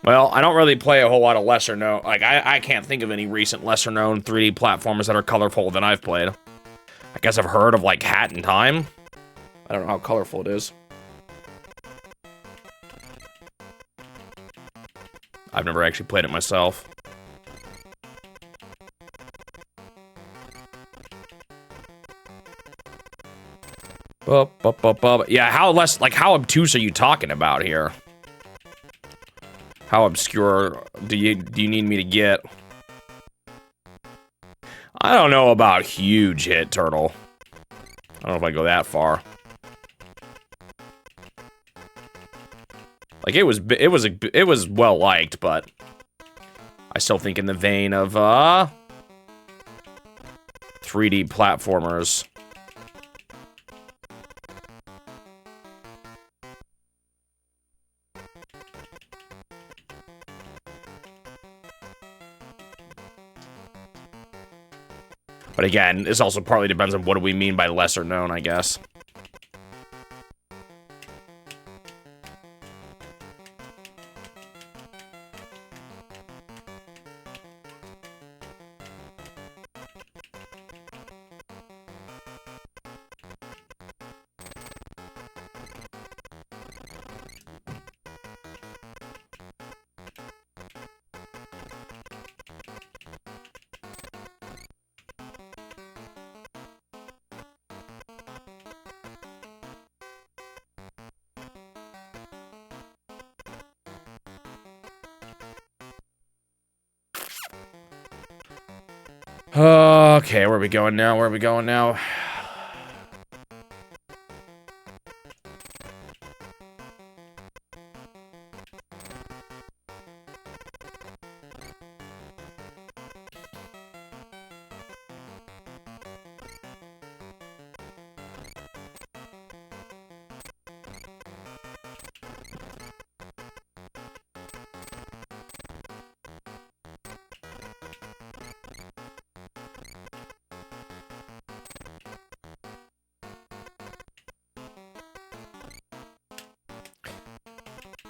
Well, I don't really play a whole lot of lesser known. Like, I can't think of any recent lesser known 3D platformers that are colorful that I've played. I guess I've heard of, like, Hat in Time. I don't know how colorful it is. I've never actually played it myself. Yeah, how obtuse are you talking about here? How obscure do you need me to get? I don't know about huge hit, Turtle. I don't know if I go that far. Like, it was well liked, but I still think in the vein of 3D platformers. But again, this also partly depends on what do we mean by lesser known, I guess. Okay, where are we going now? Where are we going now?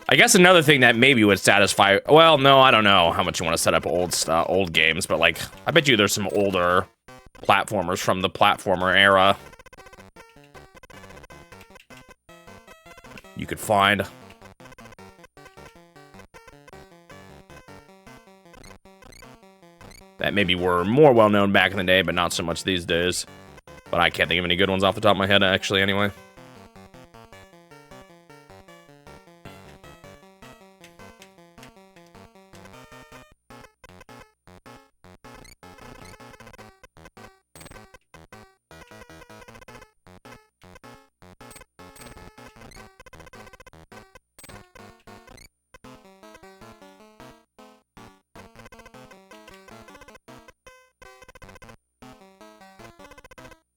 I guess another thing that maybe would satisfy. Well, no, I don't know how much you want to set up old games, but like, I bet you there's some older platformers from the platformer era you could find. That maybe were more well known back in the day, but not so much these days. But I can't think of any good ones off the top of my head, actually, anyway.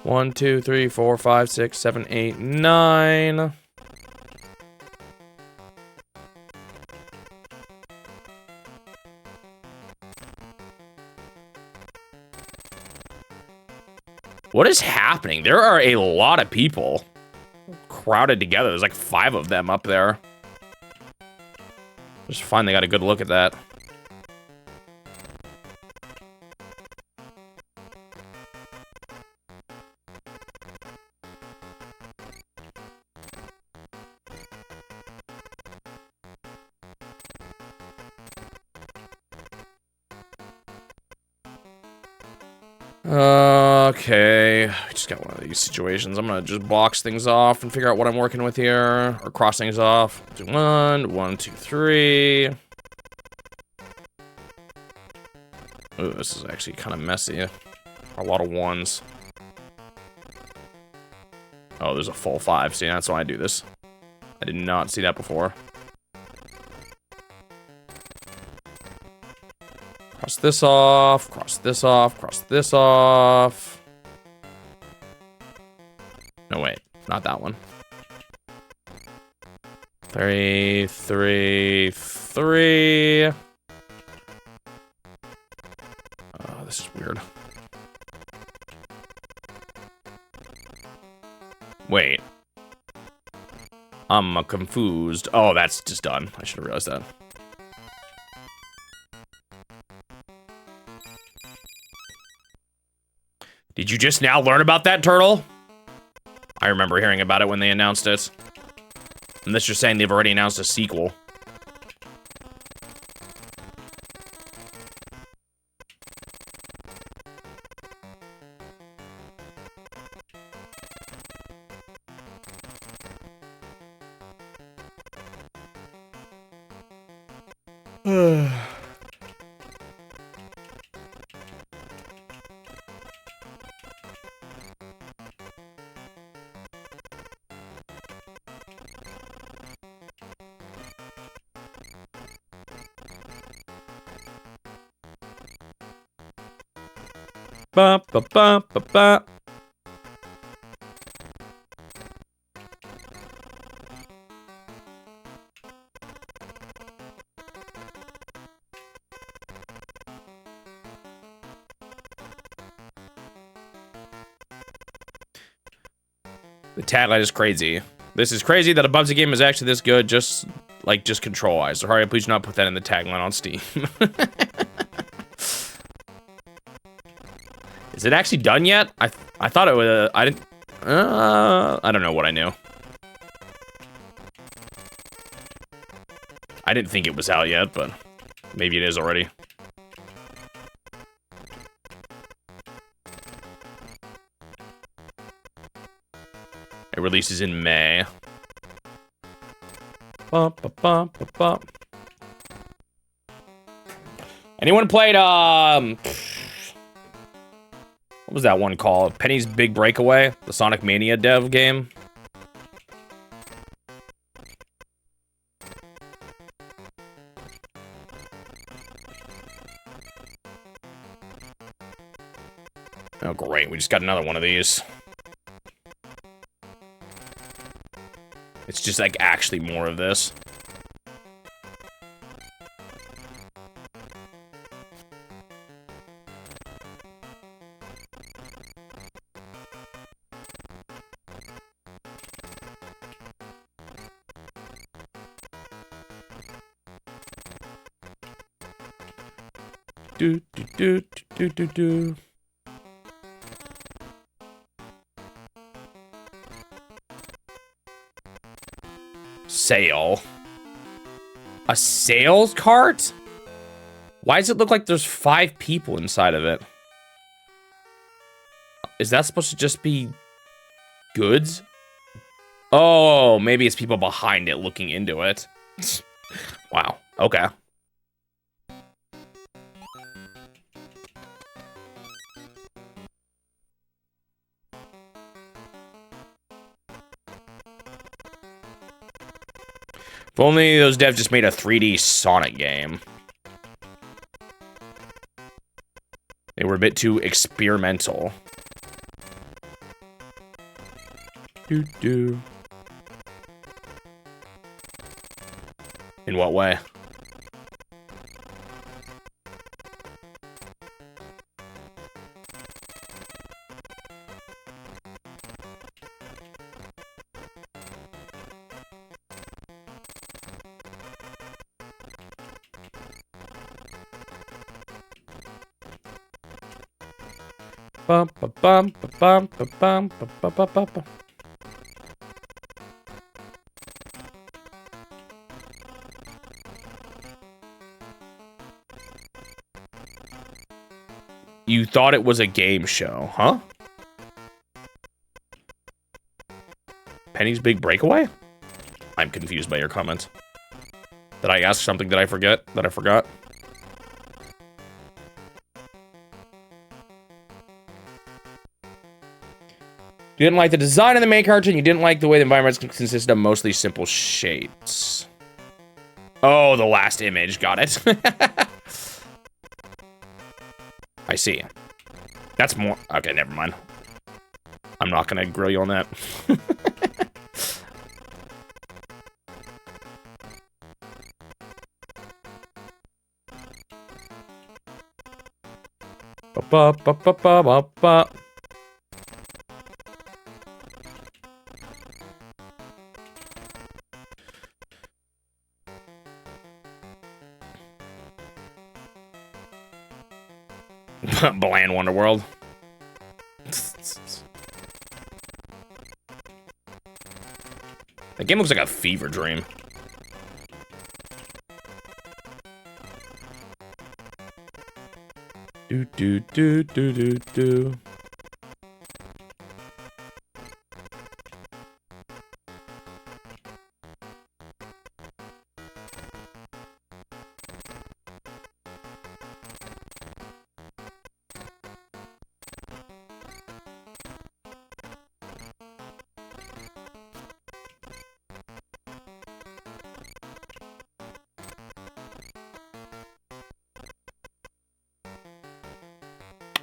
One, two, three, four, five, six, seven, eight, 9. What is happening? There are a lot of people crowded together. There's like 5 of them up there. Just finally got a good look at that. Okay, I just got one of these situations. I'm gonna just box things off and figure out what I'm working with here, or cross things off. Do 1, 1, 2, 3. Ooh, this is actually kind of messy. A lot of 1s. Oh, there's a full 5. See, that's why I do this. I did not see that before. Cross this off, cross this off, cross this off. No, wait, not that one. 3, 3, 3. Oh, this is weird. Wait. I'm confused. Oh, that's just done. I should have realized that. Did you just now learn about that, Turtle? I remember hearing about it when they announced it. Unless you're saying they've already announced a sequel. Ba, ba, ba, ba, ba. The tagline is crazy. This is crazy that a Bubsy game is actually this good, just control-wise. So hurry up, please do not put that in the tagline on Steam. Is it actually done yet? I thought it was. I didn't. I don't know what I knew. I didn't think it was out yet, but maybe it is already. It releases in May. Bump, bump, bump, bump, bump. Anyone played what was that one called? Penny's Big Breakaway, the Sonic Mania dev game. Oh, great. We just got another one of these. It's just like actually more of this. Do do do do do do. Sale. A sales cart? Why does it look like there's 5 people inside of it? Is that supposed to just be goods? Oh, maybe it's people behind it looking into it. Wow. Okay. If only those devs just made a 3D Sonic game. They were a bit too experimental. Do. In what way? Bum, ba, bum, ba, bum, ba, bum, ba, ba, ba, ba, ba. You thought it was a game show, huh? Penny's Big Breakaway? I'm confused by your comments. Did I ask something that I forget? That I forgot? You didn't like the design of the main cartoon. You didn't like the way the environments consist of mostly simple shapes. Oh, the last image. Got it. I see. That's more... Okay, never mind. I'm not gonna grill you on that. Ba, ba, ba, ba, ba, ba. Bland Wonderworld. That game looks like a fever dream. Do do do do do do.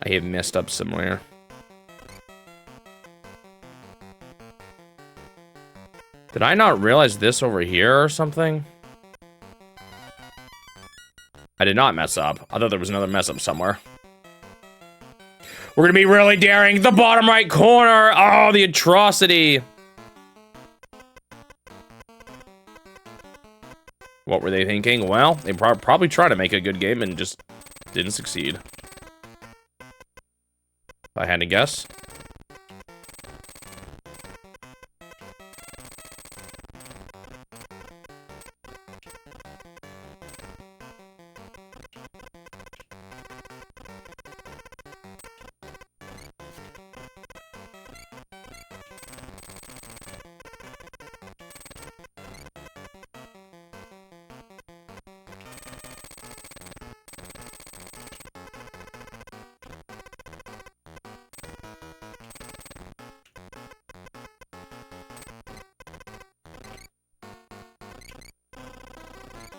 I have messed up somewhere. Did I not realize this over here or something? I did not mess up. I thought there was another mess up somewhere. We're gonna be really daring. The bottom right corner. Oh, the atrocity. What were they thinking? Well, they probably tried to make a good game and just didn't succeed. If I had to guess.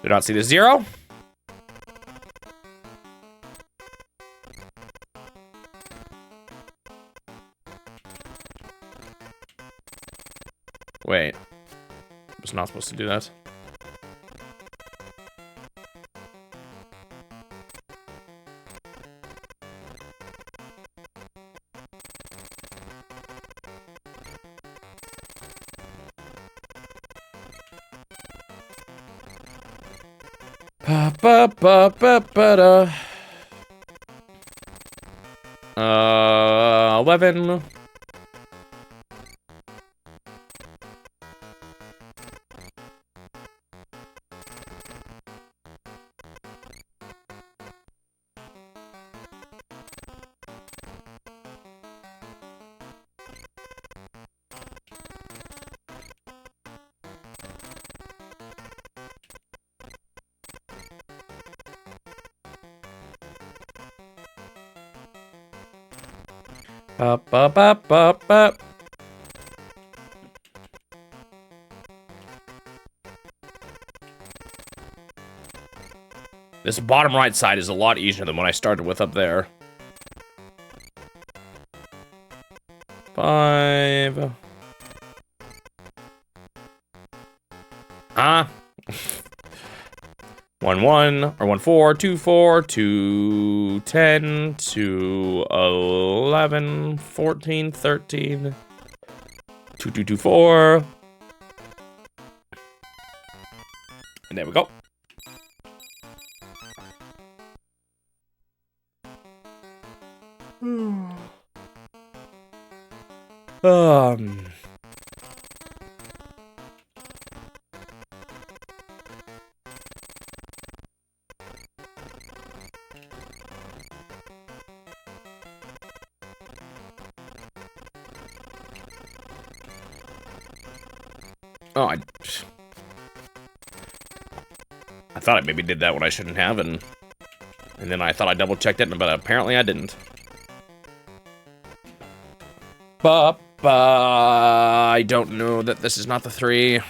Do not see the 0. Wait. I was not supposed to do that. Ba ba ba ba ba da. 11. Ba ba ba ba ba. This bottom right side is a lot easier than what I started with up there. 5. Ah. 1 1 or 1 4 2 4 2 10 2 11 14 13 2 2 2 4. And there we go. Um. Oh, I thought I maybe did that when I shouldn't have, and then I thought I double-checked it, but apparently I didn't. I don't know that this is not the 3.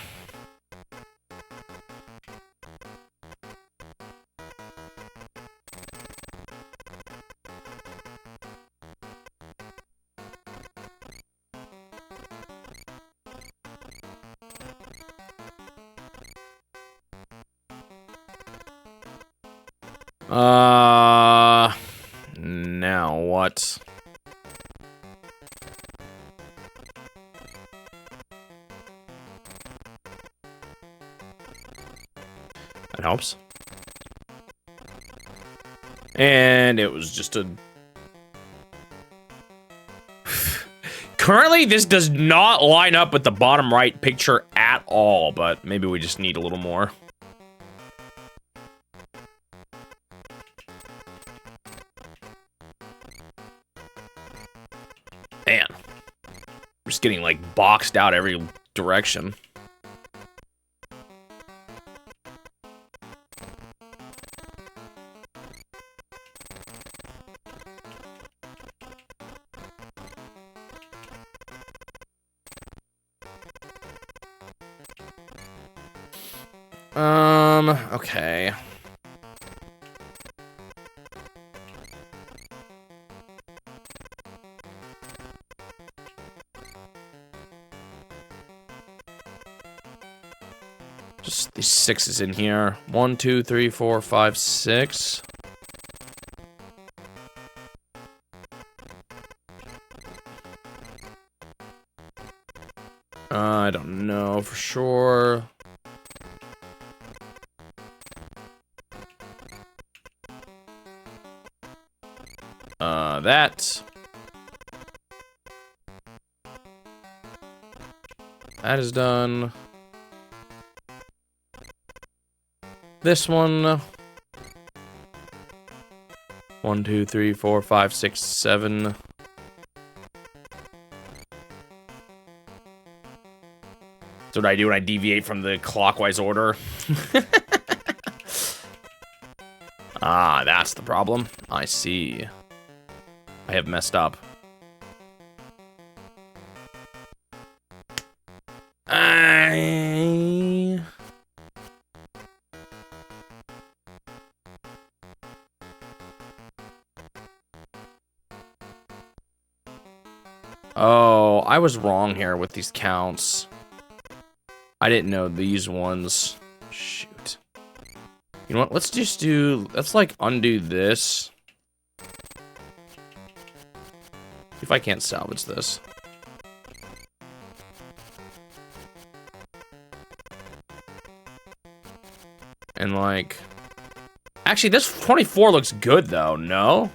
Now what? That helps. And it was just a... Currently, this does not line up with the bottom right picture at all, but maybe we just need a little more. Man. I'm just getting, like, boxed out every direction. Okay. Just these 6s in here. 1, 2, 3, 4, 5, 6. I don't know for sure. That. That is done. This one. 1, 2, 3, 4, 5, 6, 7. That's what I do when I deviate from the clockwise order. Ah, that's the problem. I see. I have messed up. Oh, I was wrong here with these counts. I didn't know these ones. Shoot. You know what? Let's just do... Let's, like, undo this. If I can't salvage this. And, like... Actually, this 24 looks good, though. No?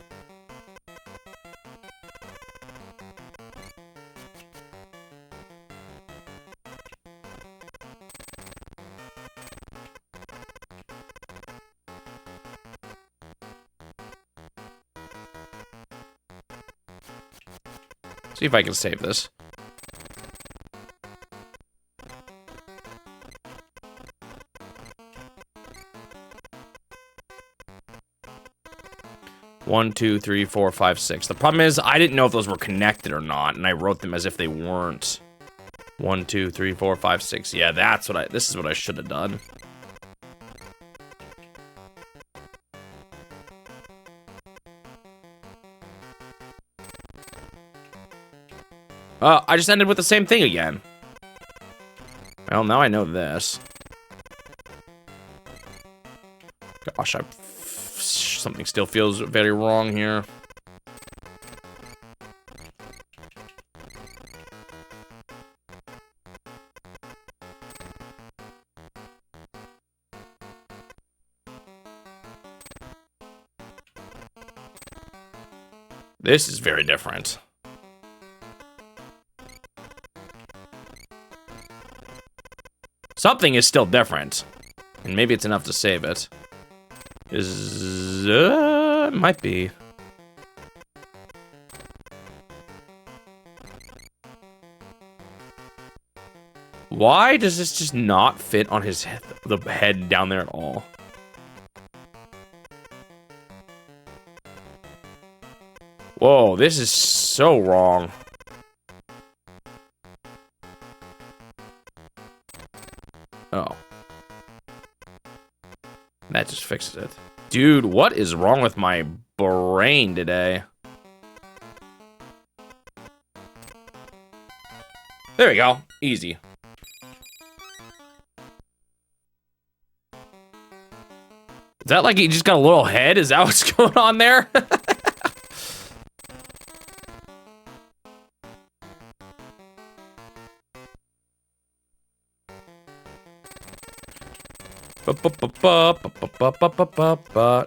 See if I can save this. One, two, three, four, five, six. The problem is I didn't know if those were connected or not, and I wrote them as if they weren't. 1, 2, 3, 4, 5, 6. Yeah, that's what this is what I should have done. I just ended with the same thing again. Well, now I know this. Gosh, something still feels very wrong here. This is very different. Something is still different. And maybe it's enough to save it. Might be. Why does this just not fit on his head, the head down there at all? Whoa, this is so wrong. Oh. That just fixes it. Dude, what is wrong with my brain today? There we go. Easy. Is that like he just got a little head? Is that what's going on there?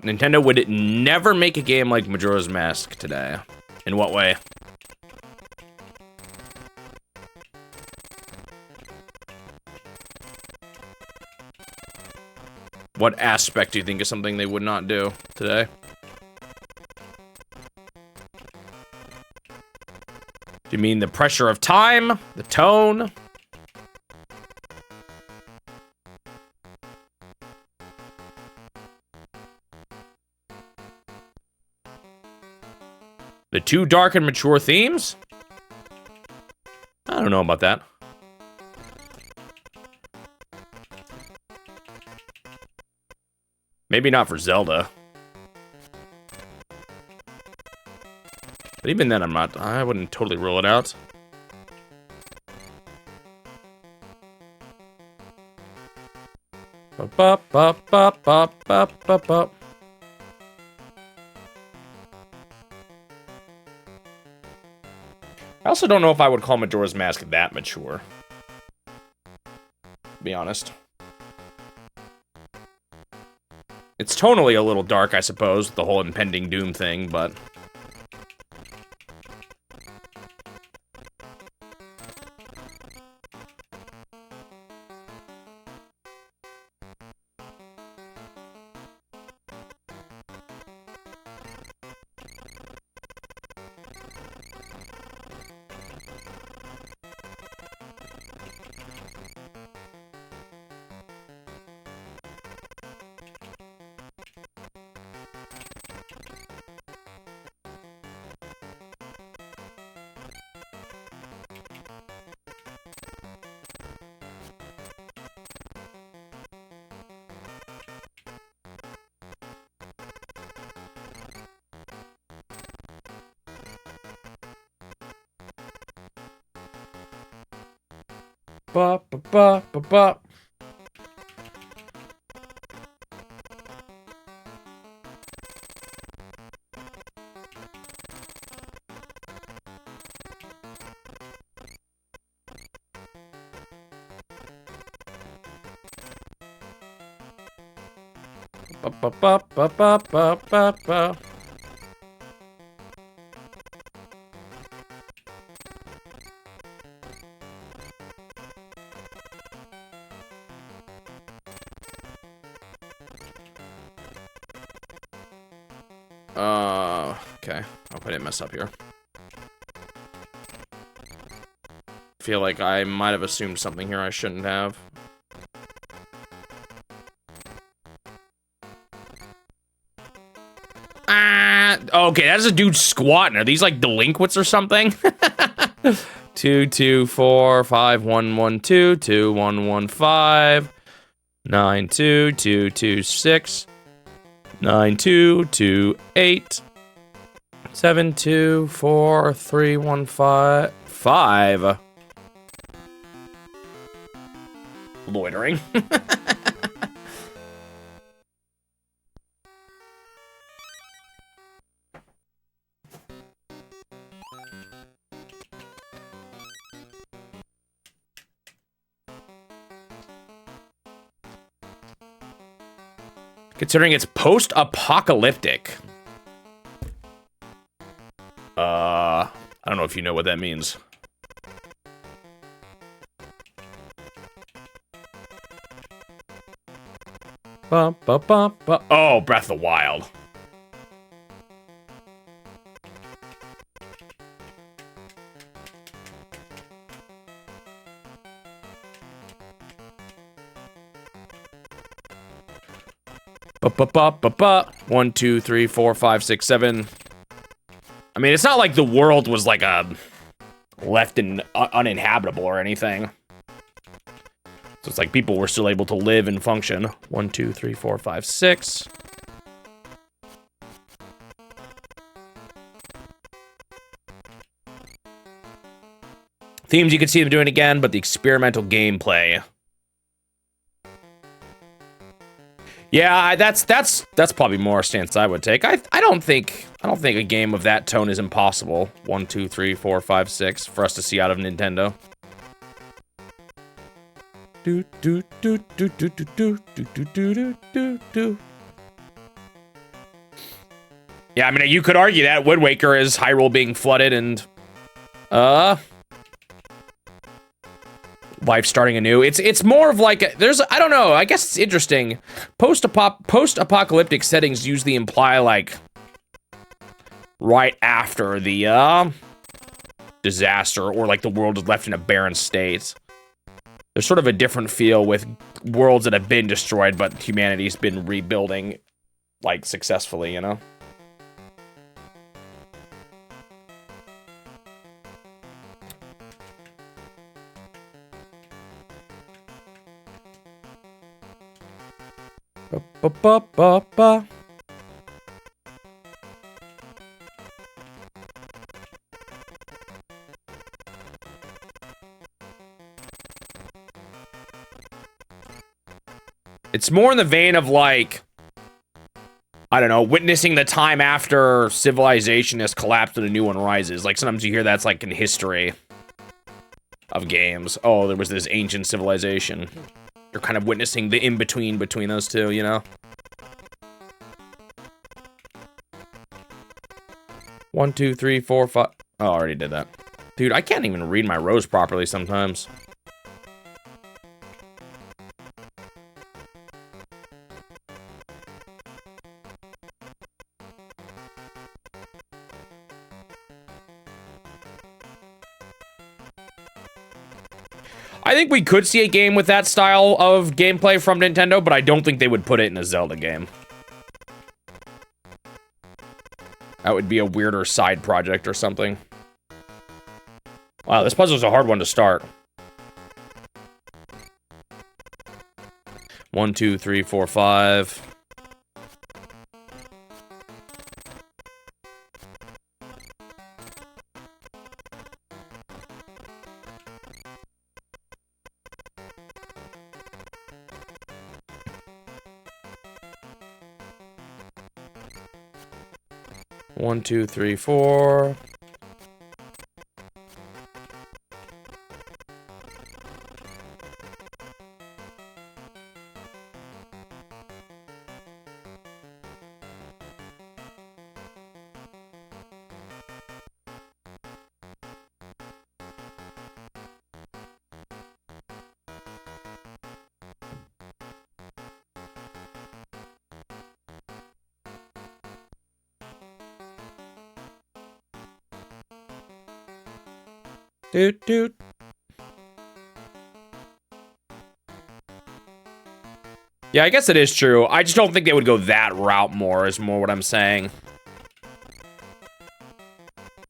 Nintendo would never make a game like Majora's Mask today. In what way? What aspect do you think is something they would not do today? Do you mean the pressure of time? The tone? The too dark and mature themes? I don't know about that. Maybe not for Zelda. But even then, I wouldn't totally rule it out. I also don't know if I would call Majora's Mask that mature. To be honest. It's tonally a little dark, I suppose, with the whole impending doom thing, but... Ba ba ba ba ba. Ba ba ba ba ba ba ba ba. Okay. I hope I didn't mess up here. Feel like I might have assumed something here I shouldn't have. Okay, that's a dude squatting. Are these like delinquents or something? 2 2 4 5 1 1 2 2 1 1 5 9 2 2 2 6 9 2 2 8 7 2 4 3 1 5 5. Loitering. Considering it's post-apocalyptic. I don't know if you know what that means. Oh, Breath of the Wild. Ba-ba-ba-ba-ba. 1, 2, 3, 4, 5, 6, 7. I mean, it's not like the world was like a left in uninhabitable or anything. So it's like people were still able to live and function. 1, 2, 3, 4, 5, 6. Themes, you can see them doing again, but the experimental gameplay. Yeah, that's probably more a stance I would take. I don't think a game of that tone is impossible. 1, 2, 3, 4, 5, 6 for us to see out of Nintendo. Do do do do do do do do do do do do. Yeah, I mean, you could argue that Wind Waker is Hyrule being flooded and life starting anew. It's more of like I don't know. I guess it's interesting. Post-apocalyptic settings usually imply like right after the disaster or like the world is left in a barren state. There's sort of a different feel with worlds that have been destroyed, but humanity's been rebuilding like successfully, you know? Ba-ba-ba-ba-ba. It's more in the vein of like, I don't know, witnessing the time after civilization has collapsed and a new one rises. Like sometimes you hear that's like in history of games. Oh, there was this ancient civilization. You're kind of witnessing the in-between between those two, you know? 1, 2, 3, 4, 5. Oh, I already did that. Dude, I can't even read my rows properly sometimes. I think we could see a game with that style of gameplay from Nintendo, but I don't think they would put it in a Zelda game. That would be a weirder side project or something. Wow, this puzzle's a hard one to start. 1, 2, 3, 4, 5. 1, 2, 3, 4. Doot doot. Yeah, I guess it is true. I just don't think they would go that route more, is more what I'm saying.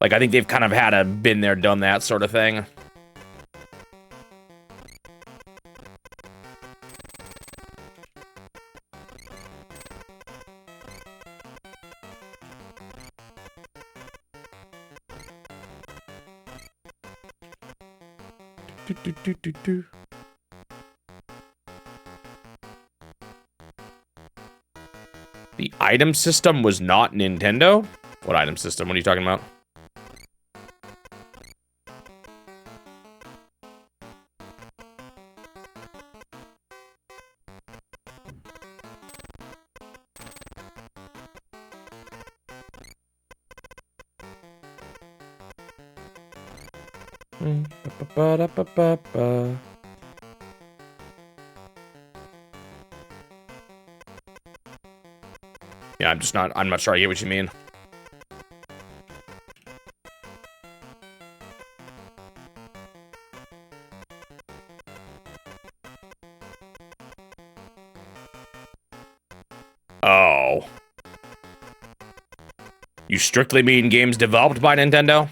Like, I think they've kind of had a been there, done that sort of thing. Do, do, do, do, do. The item system was not Nintendo? What item system? What are you talking about? Ba-ba-ba-da-ba-ba-ba. Yeah, I'm not sure I get what you mean. Oh. You strictly mean games developed by Nintendo?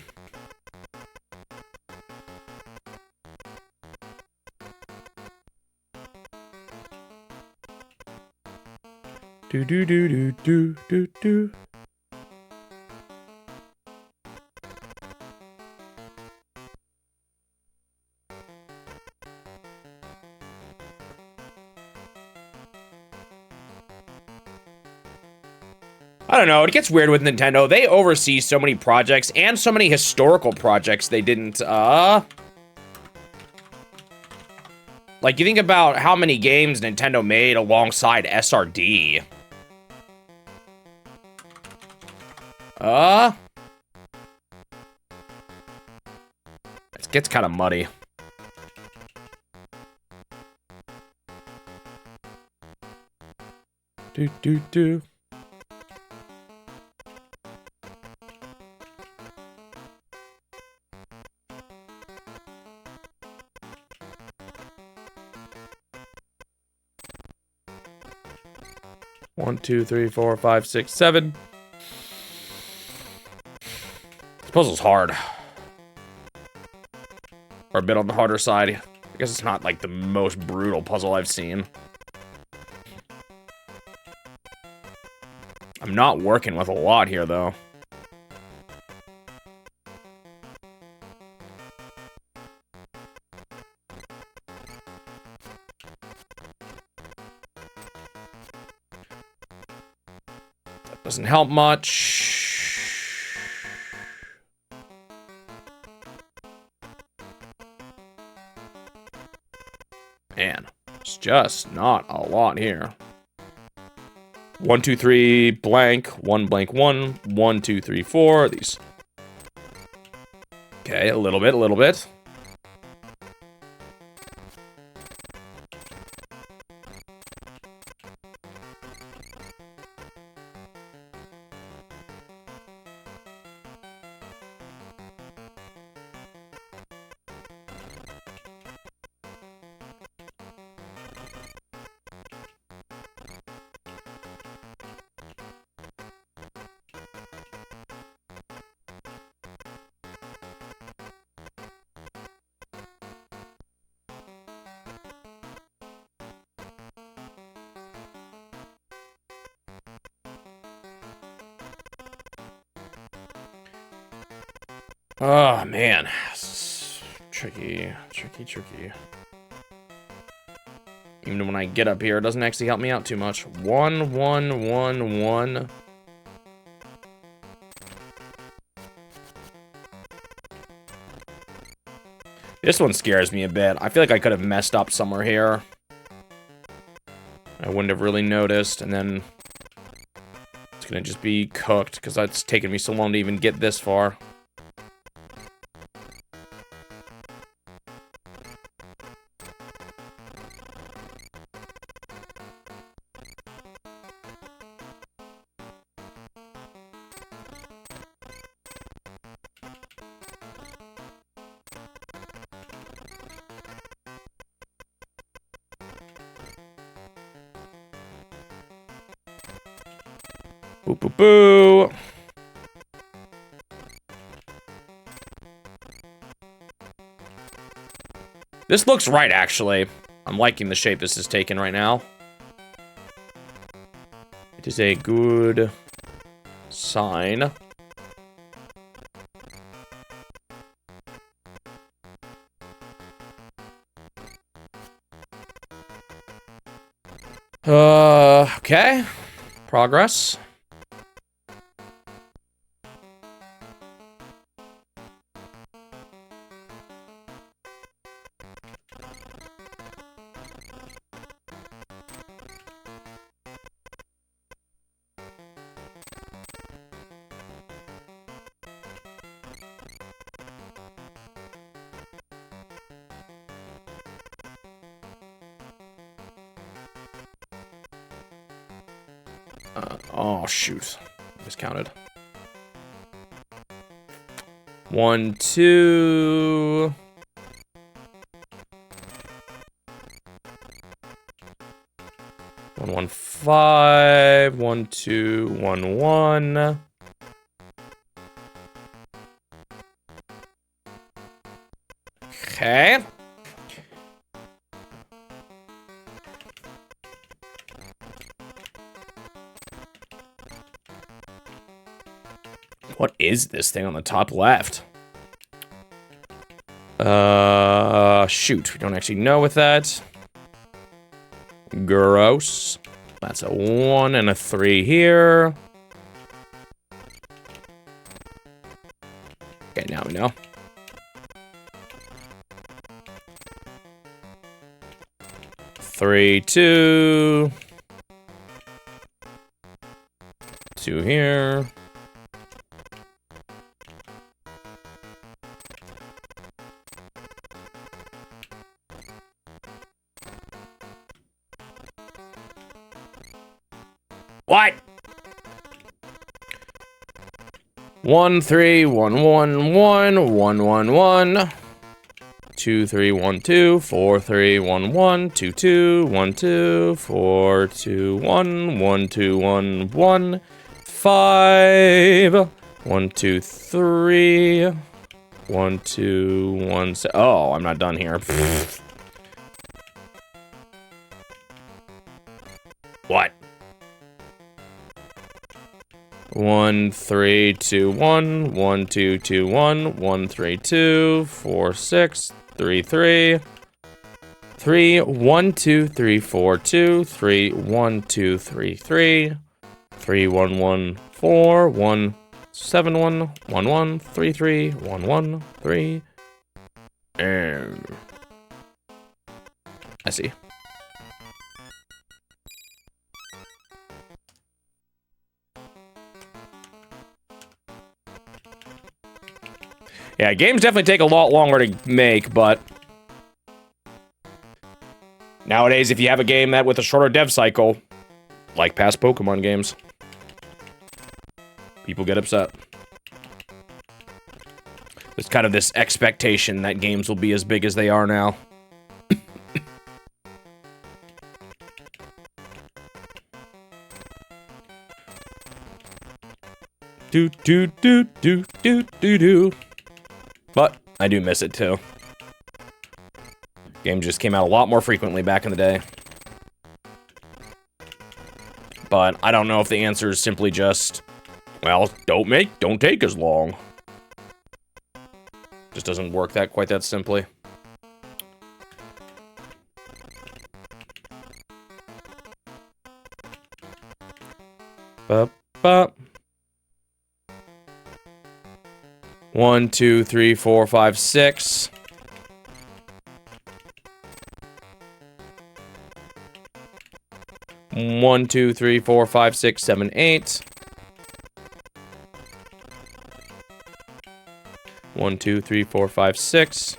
Do do do do do do do. I don't know, it gets weird with Nintendo. They oversee so many projects and so many historical projects they didn't, like, you think about how many games Nintendo made alongside SRD. It gets kind of muddy. Do do do. One, two, three, four, five, six, seven. This puzzle's hard. Or a bit on the harder side. I guess it's not like the most brutal puzzle I've seen. I'm not working with a lot here, though. That doesn't help much. Man, it's just not a lot here. 1, 2, 3, blank, 1, blank, 1, 1, 2, 3, 4. These. Okay, a little bit, a little bit. Oh, man. Tricky, tricky, tricky. Even when I get up here, it doesn't actually help me out too much. 1, 1, 1, 1. This one scares me a bit. I feel like I could have messed up somewhere here. I wouldn't have really noticed, and then it's gonna just be cooked, because it's taken me so long to even get this far. Boo, boo, boo. This looks right, actually. I'm liking the shape this is taking right now. It is a good sign. Okay. Progress. Oh, shoot. Miscounted. 1, 2... 1, 1, 5, 1, 2, 1, 1. Okay. What is this thing on the top left? Shoot. We don't actually know with that. Gross. That's a 1 and a 3 here. Okay, now we know. Three, 2. 2 here. What? 1, 3, 1, 1, 1, 1, 1, 1. 2, 3, 1, 2, 4, 3, 1, 1, 2, 2, 1, 2, 4, 2, 1, 1, 2, 1, 1, 5, 1, 2, 3, 1, 2, 1, oh, I'm not done here. What? 1, 3, 2, 1, 1, 2, 2, 1, 1, 3, 2, 4, 6, 3, 3, 3, 1, 2, 3, 4, 2, 3, 1, 2, 3, 3, 3, 1, 1, 4, 1, 7, 1, 1, 1, 3, 3, 1, 1, 3. I see. Yeah, games definitely take a lot longer to make, but nowadays, if you have a game that with a shorter dev cycle, like past Pokemon games, people get upset. There's kind of this expectation that games will be as big as they are now. Do do do do do do do. But I do miss it too. Games just came out a lot more frequently back in the day. But I don't know if the answer is simply just, well, don't take as long. Just doesn't work that quite that simply. Bup, bup. 1, 2, 3, 4, 5, 6. One, 2, 3, 4, 5, 6, 7, 8. 1, 2, 3, 4, 5, 6.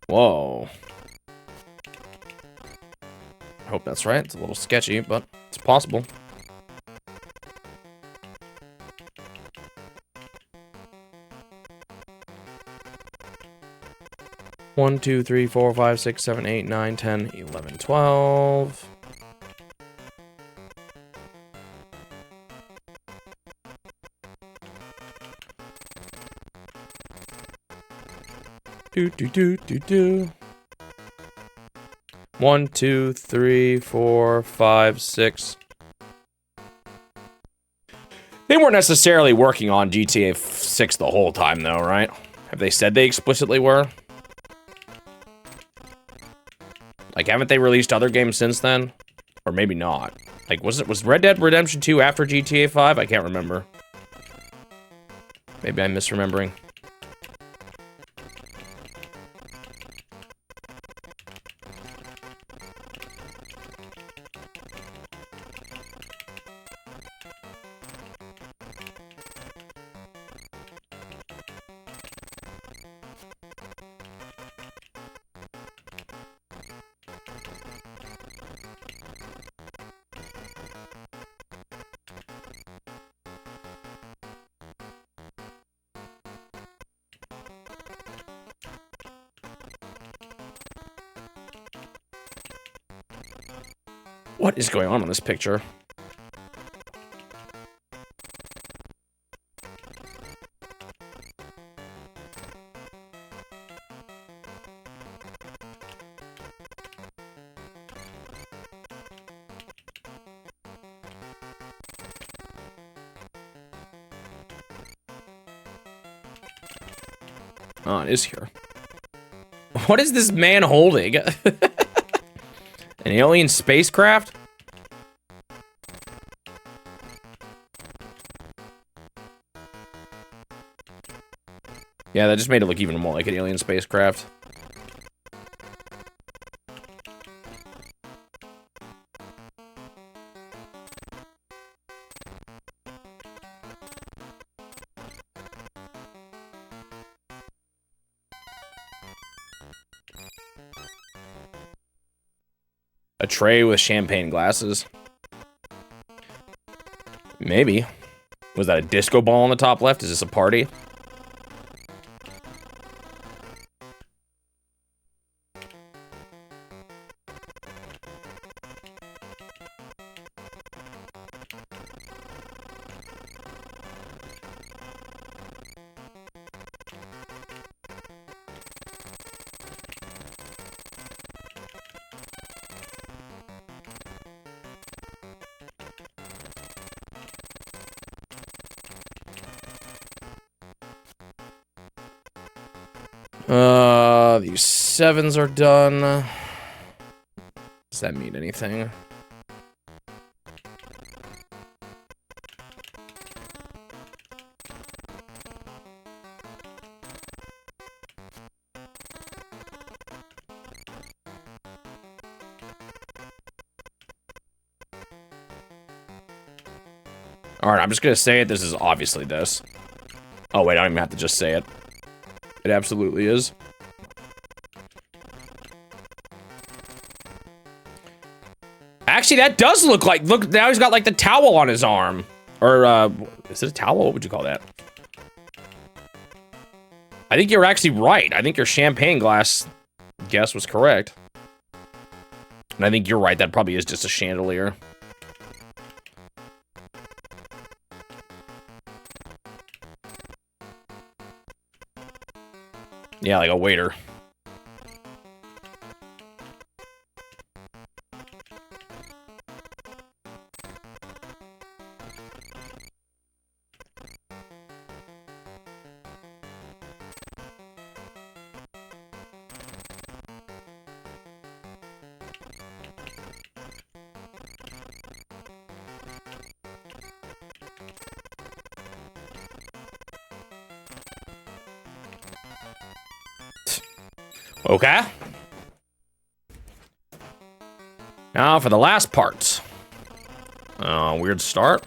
Whoa. I hope that's right. It's a little sketchy, but it's possible. One, 2, 3, 4, 5, 6, 7, 8, 9, 10, 11, 12. Do do do do do. 1, 2, 3, 4, 5, 6. They weren't necessarily working on GTA 6 the whole time, though, right? Have they said they explicitly were? Like, haven't they released other games since then? Or maybe not. Like, was Red Dead Redemption 2 after GTA 5? I can't remember. Maybe I'm misremembering. What is going on in this picture? Oh, it is here. What is this man holding? An alien spacecraft? Yeah, that just made it look even more like an alien spacecraft. A tray with champagne glasses. Maybe. Was that a disco ball on the top left? Is this a party? These 7s are done. Does that mean anything? Alright, I'm just gonna say it. This is obviously this. Oh, wait, I don't even have to just say it. It absolutely is. Actually, that does look like... Look, now he's got, like, the towel on his arm. Or, is it a towel? What would you call that? I think you're actually right. I think your champagne glass guess was correct. And I think you're right. That probably is just a chandelier. Yeah, like a waiter. Okay. Now for the last part. Weird start.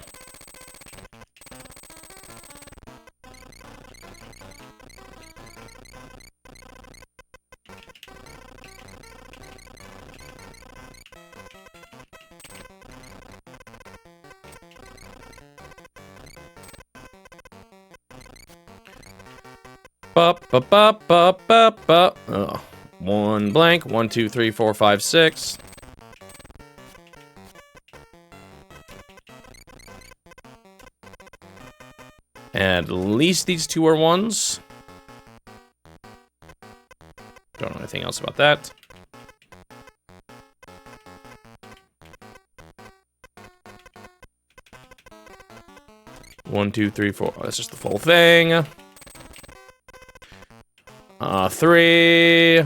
Oh. 1 blank. 1, 2, 3, 4, 5, 6. At least these 2 are 1s. Don't know anything else about that. One, 2, 3, 4. Oh, that's just the full thing. 3.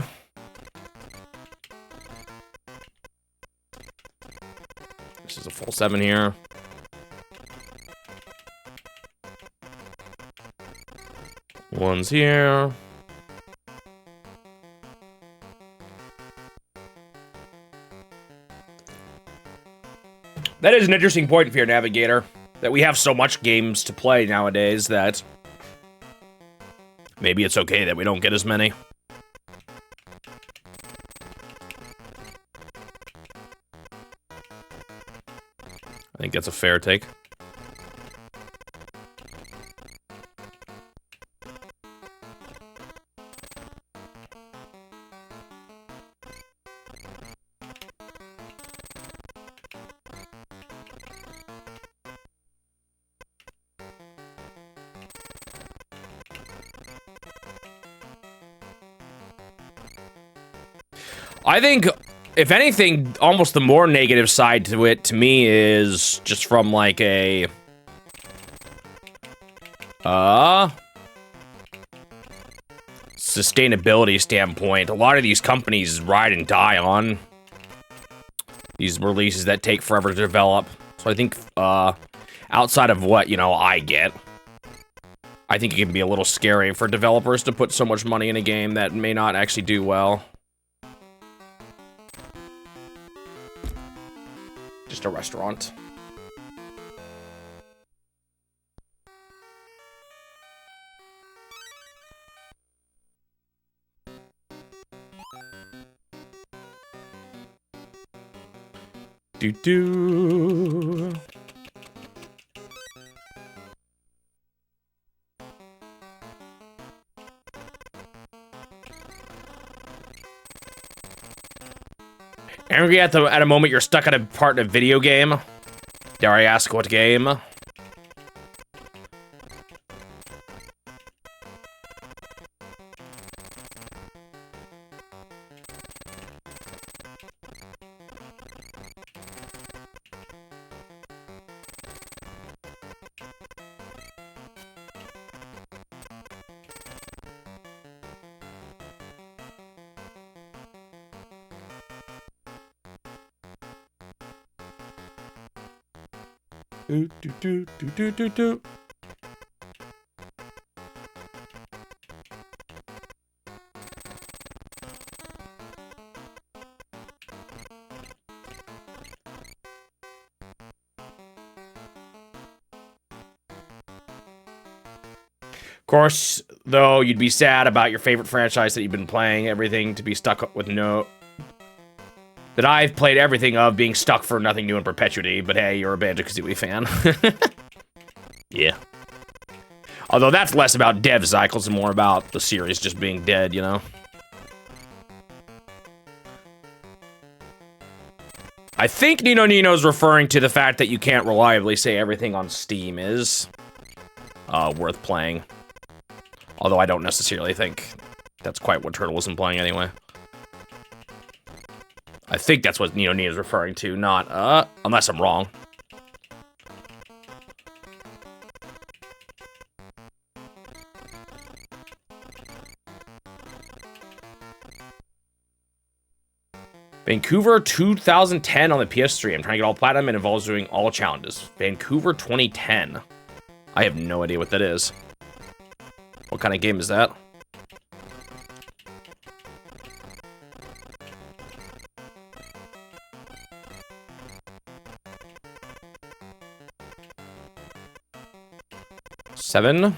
This is a full 7 here. One's here. That is an interesting point for your navigator, that we have so much games to play nowadays that maybe it's okay that we don't get as many. I think that's a fair take. I think, if anything, almost the more negative side to it, to me, is just from, like, a... sustainability standpoint. A lot of these companies ride and die on these releases that take forever to develop. So I think, outside of what, you know, I get, I think it can be a little scary for developers to put so much money in a game that may not actually do well. Just a restaurant. Do-do. Angry at a moment you're stuck at a part in a video game? Dare I ask what game? Do. Of course, though, you'd be sad about your favorite franchise that you've been playing, everything to be stuck with no... That I've played everything of being stuck for nothing new in perpetuity, but hey, you're a Banjo-Kazooie fan. Yeah. Although that's less about dev cycles and more about the series just being dead, you know? I think Nino's referring to the fact that you can't reliably say everything on Steam is worth playing. Although I don't necessarily think that's quite what Turtle was implying anyway. I think that's what Nino is referring to, not, unless I'm wrong. Vancouver 2010 on the PS3. I'm trying to get all platinum and involves doing all challenges. Vancouver 2010. I have no idea what that is. What kind of game is that? Seven.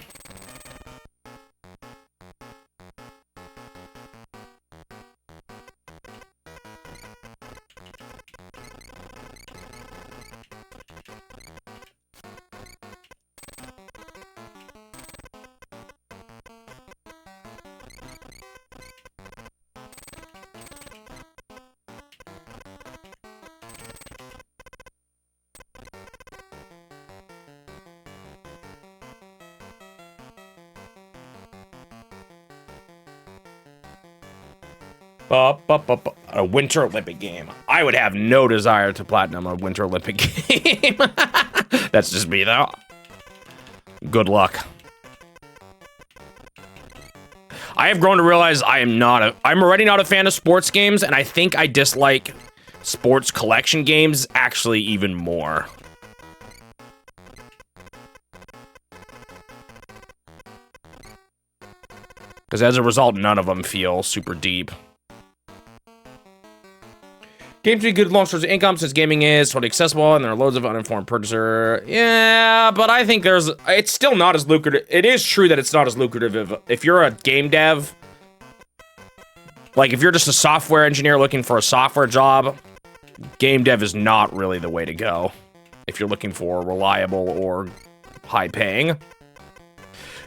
A Winter Olympic game. I would have no desire to platinum a Winter Olympic game. That's just me, though. Good luck. I have grown to realize I'm already not a fan of sports games, and I think I dislike sports collection games actually even more. Because as a result, none of them feel super deep. Games to be good long source of income since gaming is totally accessible and there are loads of uninformed purchaser. Yeah, but I think it's still not as lucrative. It is true that it's not as lucrative if you're a game dev. Like, if you're just a software engineer looking for a software job, game dev is not really the way to go. If you're looking for reliable or high paying.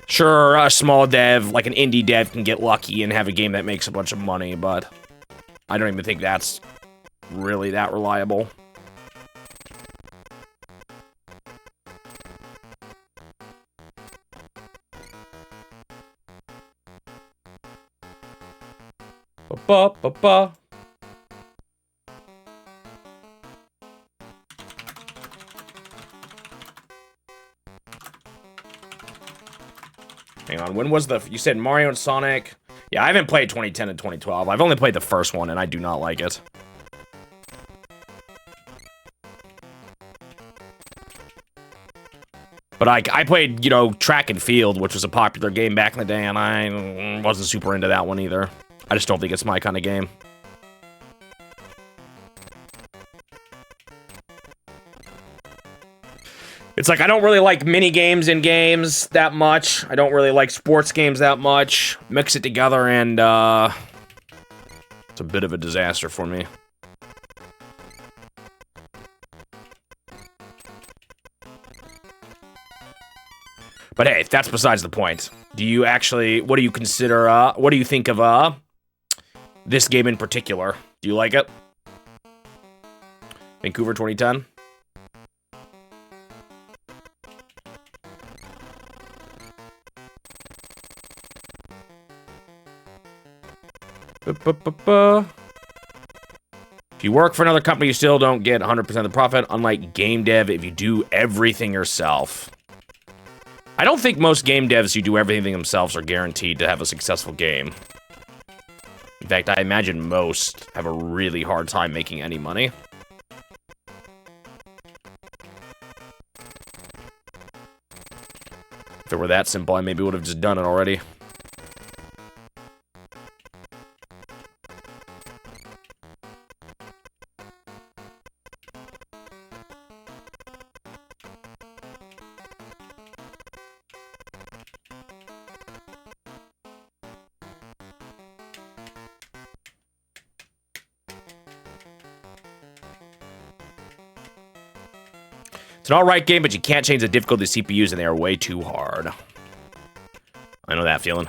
Sure, a small dev, like an indie dev, can get lucky and have a game that makes a bunch of money, but I don't even think that's really that reliable. Ba-ba-ba-ba. Hang on, when was you said Mario and Sonic? Yeah, I haven't played 2010 and 2012. I've only played the first one, and I do not like it. But I played, you know, Track and Field, which was a popular game back in the day, and I wasn't super into that one either. I just don't think it's my kind of game. It's like, I don't really like mini games in games that much. I don't really like sports games that much. Mix it together and, it's a bit of a disaster for me. But hey, that's besides the point. Do you actually, what do you consider, what do you think of, this game in particular? Do you like it? Vancouver 2010? If you work for another company, you still don't get 100% of the profit, unlike game dev if you do everything yourself. I don't think most game devs who do everything themselves are guaranteed to have a successful game. In fact, I imagine most have a really hard time making any money. If it were that simple, I maybe would have just done it already. It's an alright game, but you can't change the difficulty of CPUs, and they are way too hard. I know that feeling.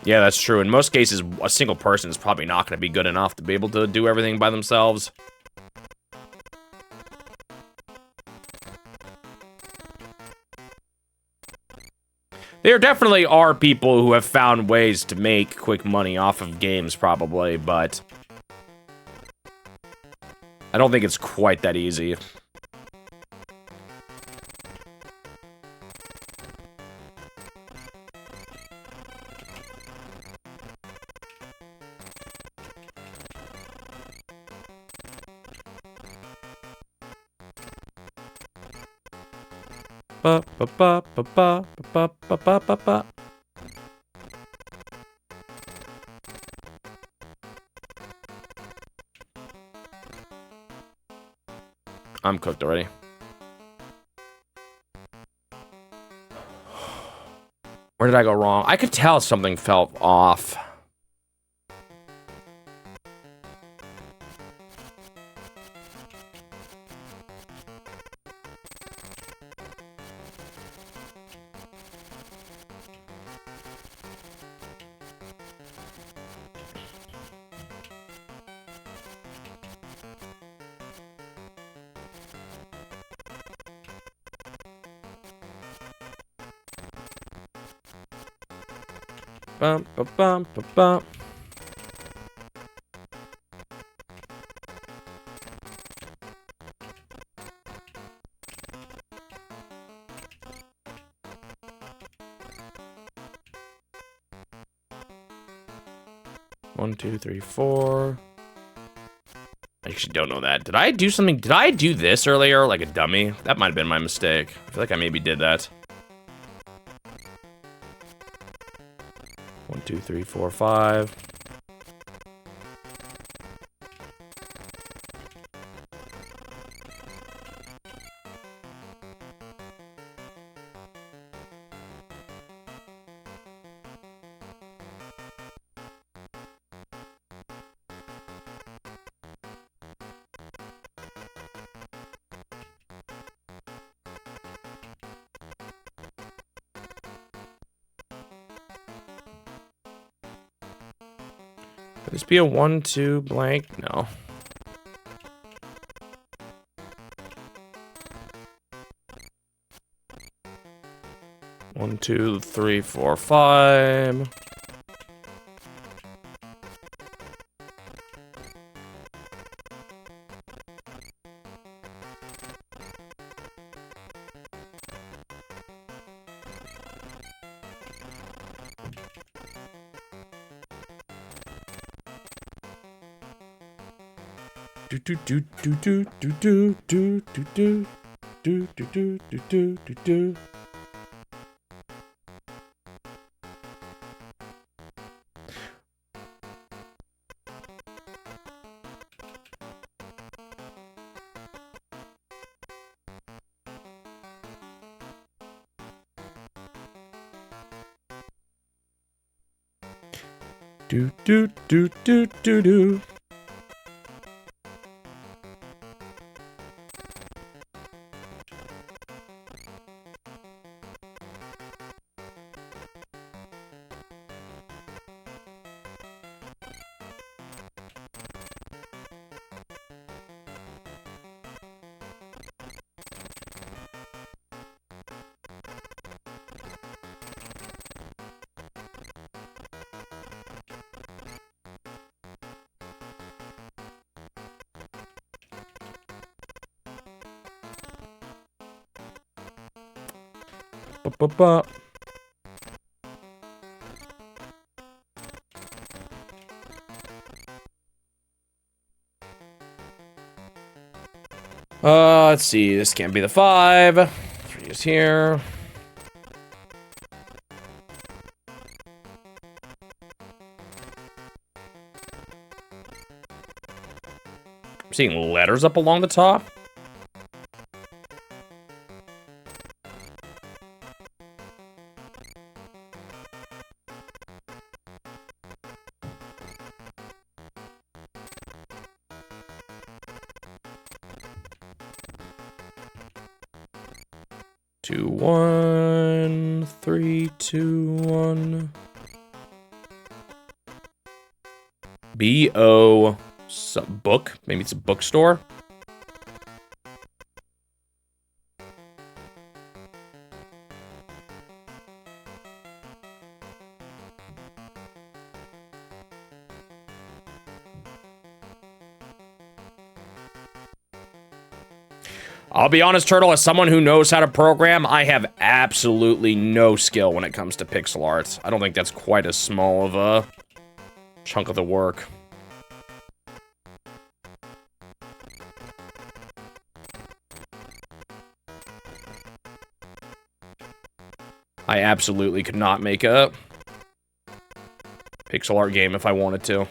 Yeah, that's true. In most cases, a single person is probably not going to be good enough to be able to do everything by themselves. There definitely are people who have found ways to make quick money off of games, probably, but I don't think it's quite that easy. Ba ba ba ba ba ba ba ba ba ba. I'm cooked already. Where did I go wrong? I could tell something felt off. Bum, ba, bum, ba, bum. 1, 2, 3, 4. I actually don't know that. Did I do something? Did I do this earlier, like a dummy? That might have been my mistake. I feel like I maybe did that. 1, 2, 3, 4, 5. Could this be a 1, 2 blank? No. One, 2, 3, 4, 5. Do do do do do do do do do do do do do do do do. Do do do do do do. Ba-ba-ba. Let's see. This can't be the 5. 3 is here. I'm seeing letters up along the top. Two, 1, 3, 2, 1. B-O book. Maybe it's a bookstore. I'll be honest, Turtle, as someone who knows how to program, I have absolutely no skill when it comes to pixel art. I don't think that's quite as small of a chunk of the work. I absolutely could not make a pixel art game if I wanted to.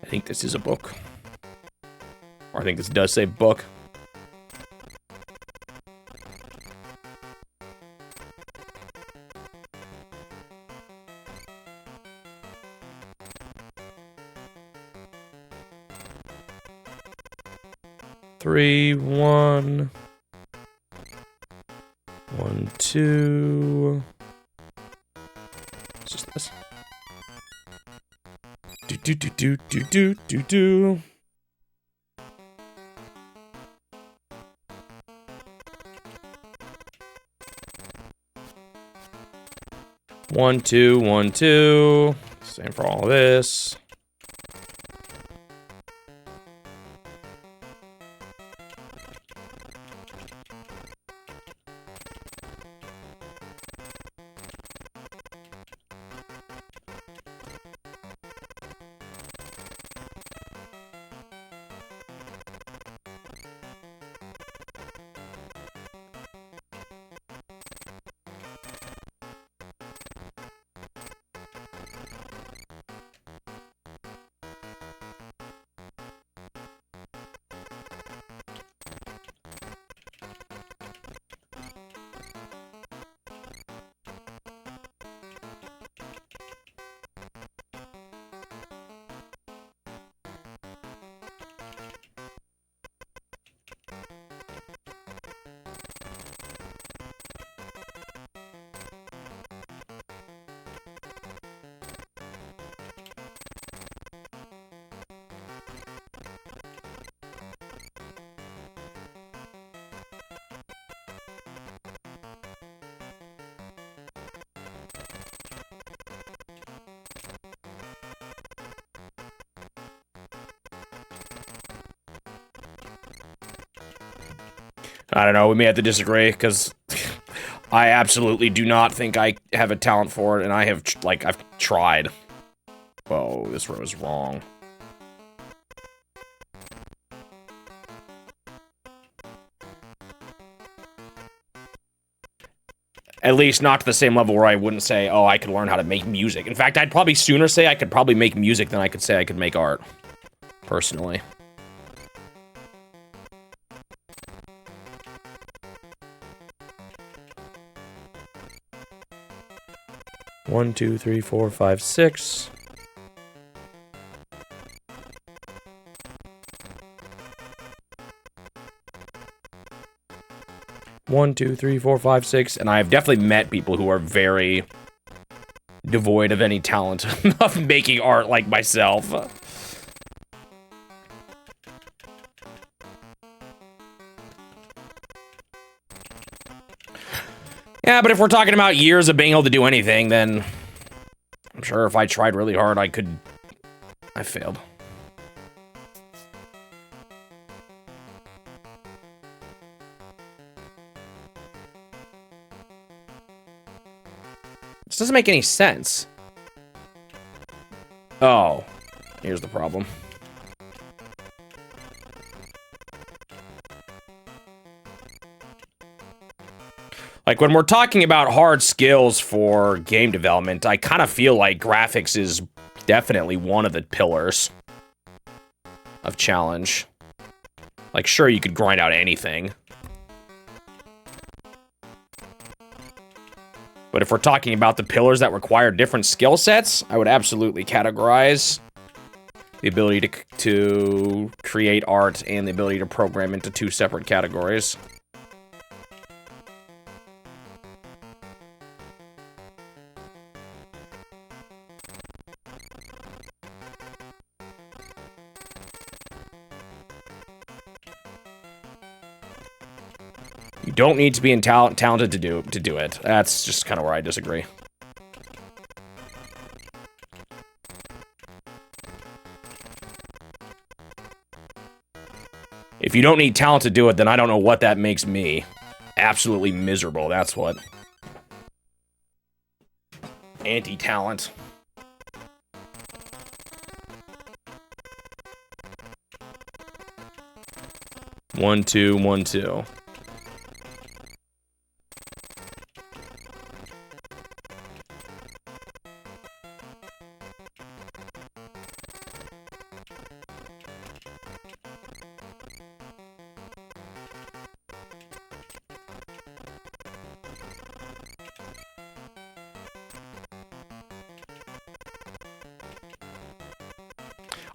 I think this is a book. Or I think this does say book. Three, 1. 1, 2. It's just this. Do do do do do do do do. One, 2, 1, 2. Same for all of this. I don't know, we may have to disagree, because I absolutely do not think I have a talent for it, and I have, like, I've tried. Whoa, this row is wrong. At least not to the same level where I wouldn't say, oh, I could learn how to make music. In fact, I'd probably sooner say I could probably make music than I could say I could make art. Personally. One, two, three, four, five, six. One, two, three, four, five, six. And I've definitely met people who are very devoid of any talent of making art like myself. Yeah, but if we're talking about years of being able to do anything, then I'm sure if I tried really hard, I could... I failed. This doesn't make any sense. Oh, here's the problem. Like, when we're talking about hard skills for game development, I kind of feel like graphics is definitely one of the pillars of challenge. Like, sure, you could grind out anything. But if we're talking about the pillars that require different skill sets, I would absolutely categorize the ability to create art and the ability to program into two separate categories. You don't need to be talented to do it. That's just kind of where I disagree. If you don't need talent to do it, then I don't know what that makes me. Absolutely miserable, that's what. Anti-talent. One, two, one, two.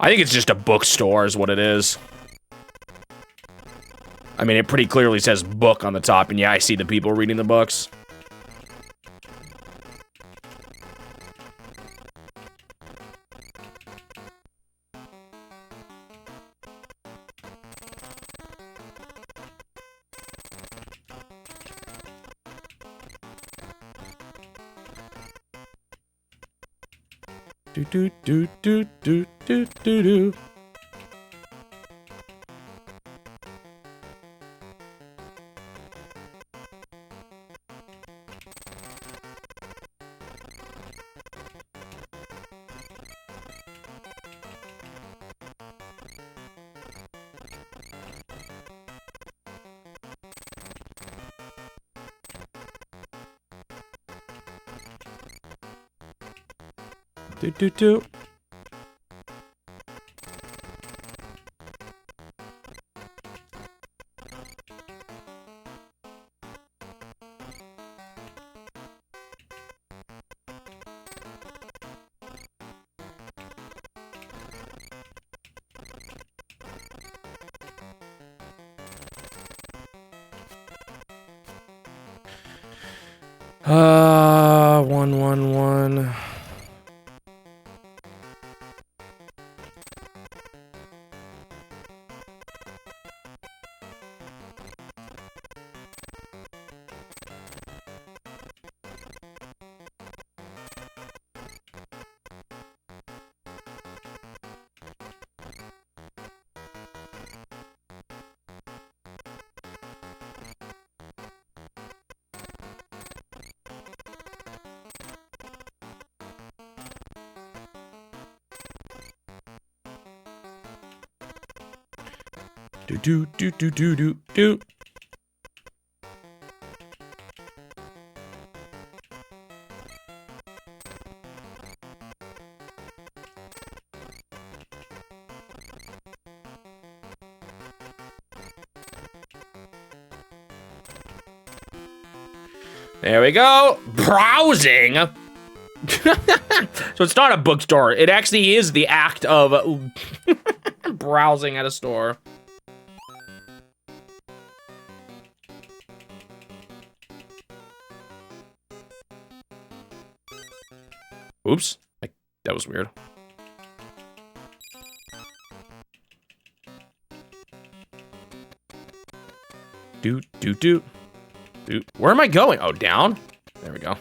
I think it's just a bookstore is what it is. I mean, it pretty clearly says book on the top, and yeah, I see the people reading the books. Do do do do do do do do. Do do do. One, one, one. Do do do do do do do. There we go. Browsing. So it's not a bookstore. It actually is the act of browsing at a store. Oops. That was weird. Do, do, do. Do. Where am I going? Oh, down? There we go.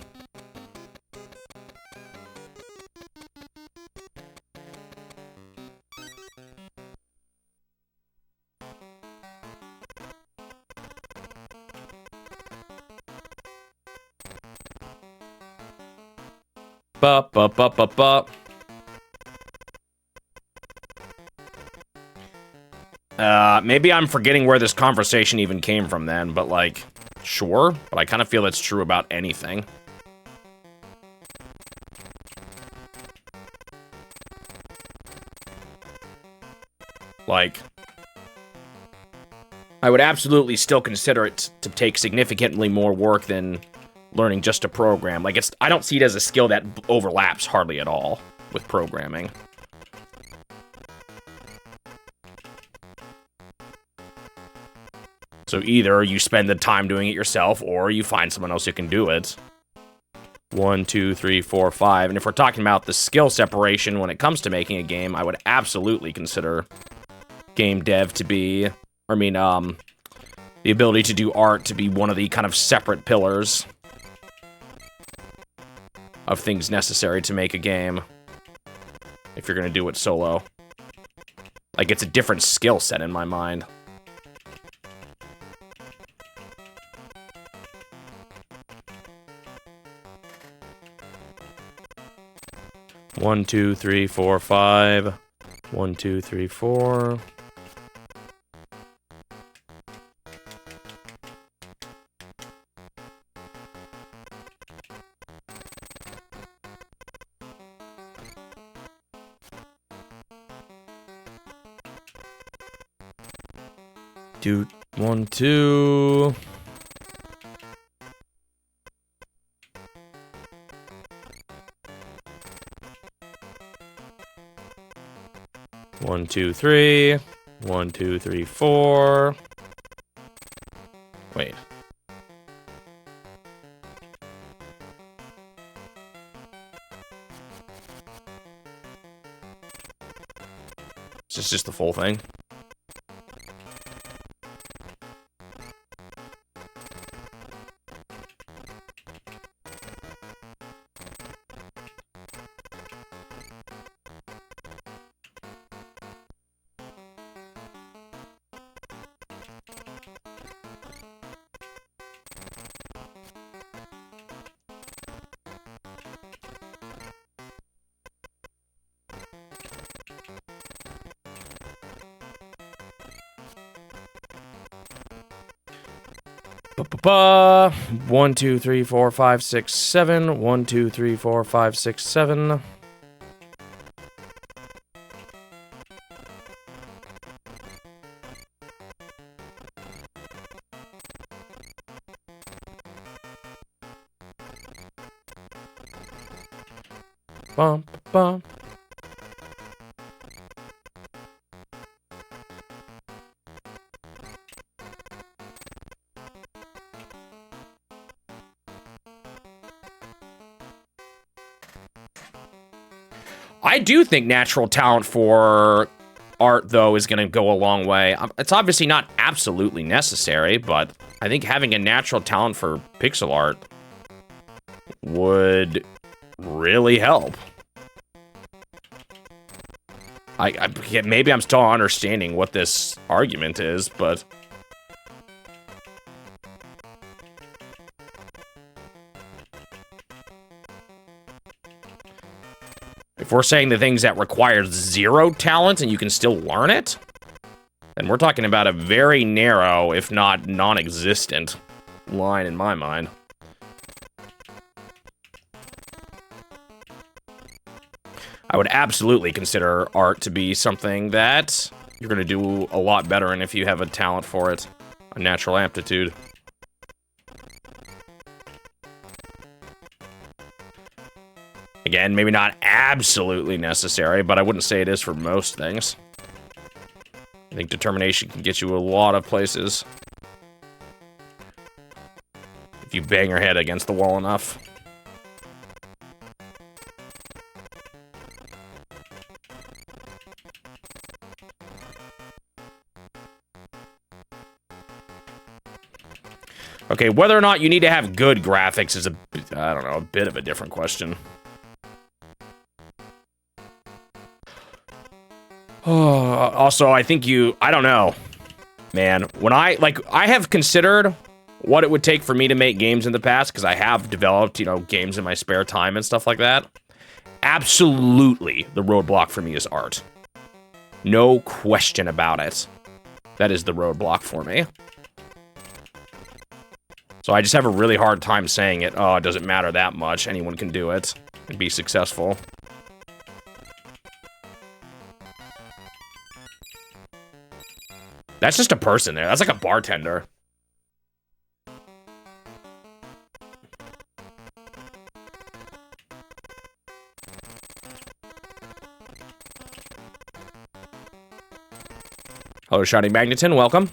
Ba, ba, ba, ba, ba. Maybe I'm forgetting where this conversation even came from then, but like, sure. But I kind of feel that's true about anything. Like, I would absolutely still consider it to take significantly more work than learning just to program. Like, I don't see it as a skill that overlaps hardly at all with programming. So either you spend the time doing it yourself, or you find someone else who can do it. 1, 2, 3, 4, 5. And if we're talking about the skill separation when it comes to making a game, I would absolutely consider game dev to be, the ability to do art to be one of the kind of separate pillars of things necessary to make a game. If you're gonna do it solo. Like, it's a different skill set in my mind. One, 2, 3, 4, 5. 1, 2, 3, 4. Dude, 1, 2. One, 2, 3. 1, 2, 3, 4. Wait. Is this just the full thing? Ba-ba-ba. 1, 2, 3, 4, 5, 6, 7. 1, 2, 3, 4, 5, 6, 7. Bump, bump. I do think natural talent for art, though, is going to go a long way. It's obviously not absolutely necessary, but I think having a natural talent for pixel art would really help. Maybe I'm still understanding what this argument is, but... If we're saying the things that require 0 talent and you can still learn it, And we're talking about a very narrow, if not non-existent, line in my mind. I would absolutely consider art to be something that you're going to do a lot better in if you have a talent for it, a natural aptitude. Again, maybe not absolutely necessary, but I wouldn't say it is for most things. I think determination can get you a lot of places if you bang your head against the wall enough. Okay, whether or not you need to have good graphics is I don't know, a bit of a different question. Also, I think I don't know, man. When I have considered what it would take for me to make games in the past, because I have developed, games in my spare time and stuff like that. Absolutely, the roadblock for me is art. No question about it. That is the roadblock for me. So I just have a really hard time saying it. Oh, it doesn't matter that much. Anyone can do it and be successful. That's just a person there. That's like a bartender. Hello, Shining Magneton. Welcome.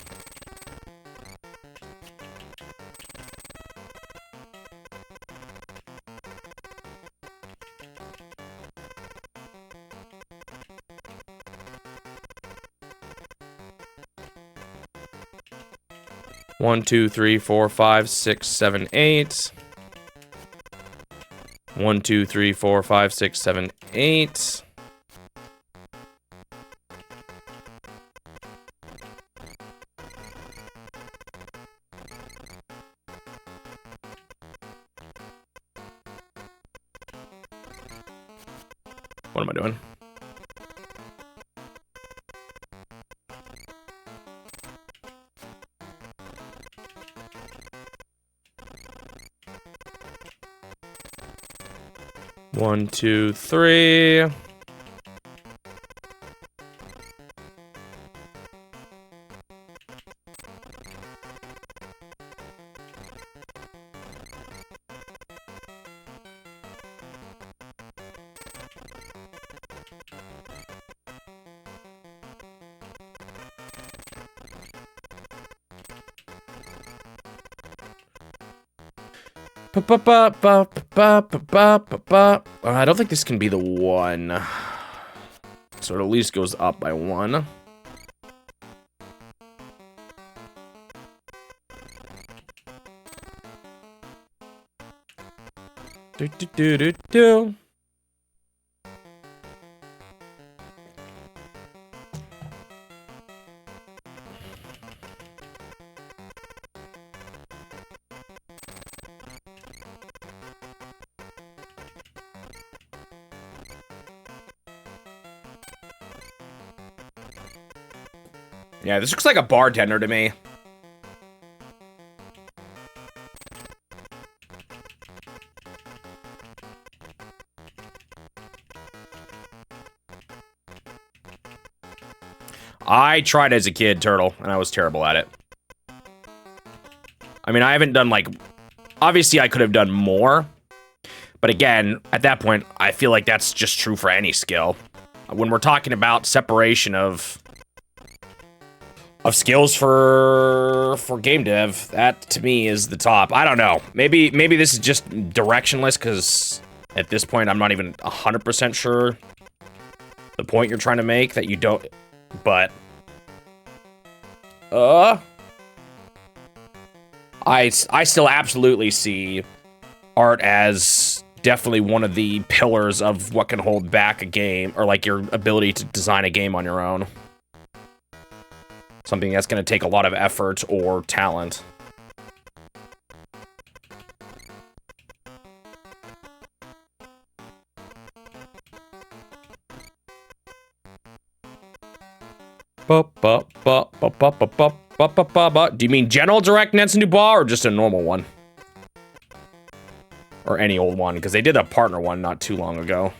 One, two, three, four, five, six, seven, eight. 1, 2, 3, 4, 5, 6, 7, 8. What am I doing? One, two, three. I don't think this can be the one. So it at least goes up by 1. Do do do do do. Yeah, this looks like a bartender to me. I tried as a kid, Turtle, and I was terrible at it. I mean, I haven't done, like... Obviously, I could have done more. But again, at that point, I feel like that's just true for any skill. When we're talking about separation of skills for game dev, that to me is the top. I don't know. Maybe this is just directionless, because at this point I'm not even 100% sure the point you're trying to make, that you don't, but I still absolutely see art as definitely one of the pillars of what can hold back a game, or like your ability to design a game on your own. Something that's going to take a lot of effort or talent. Do you mean General Direct Nansen Dubois or just a normal one? Or any old one? Because they did a partner one not too long ago.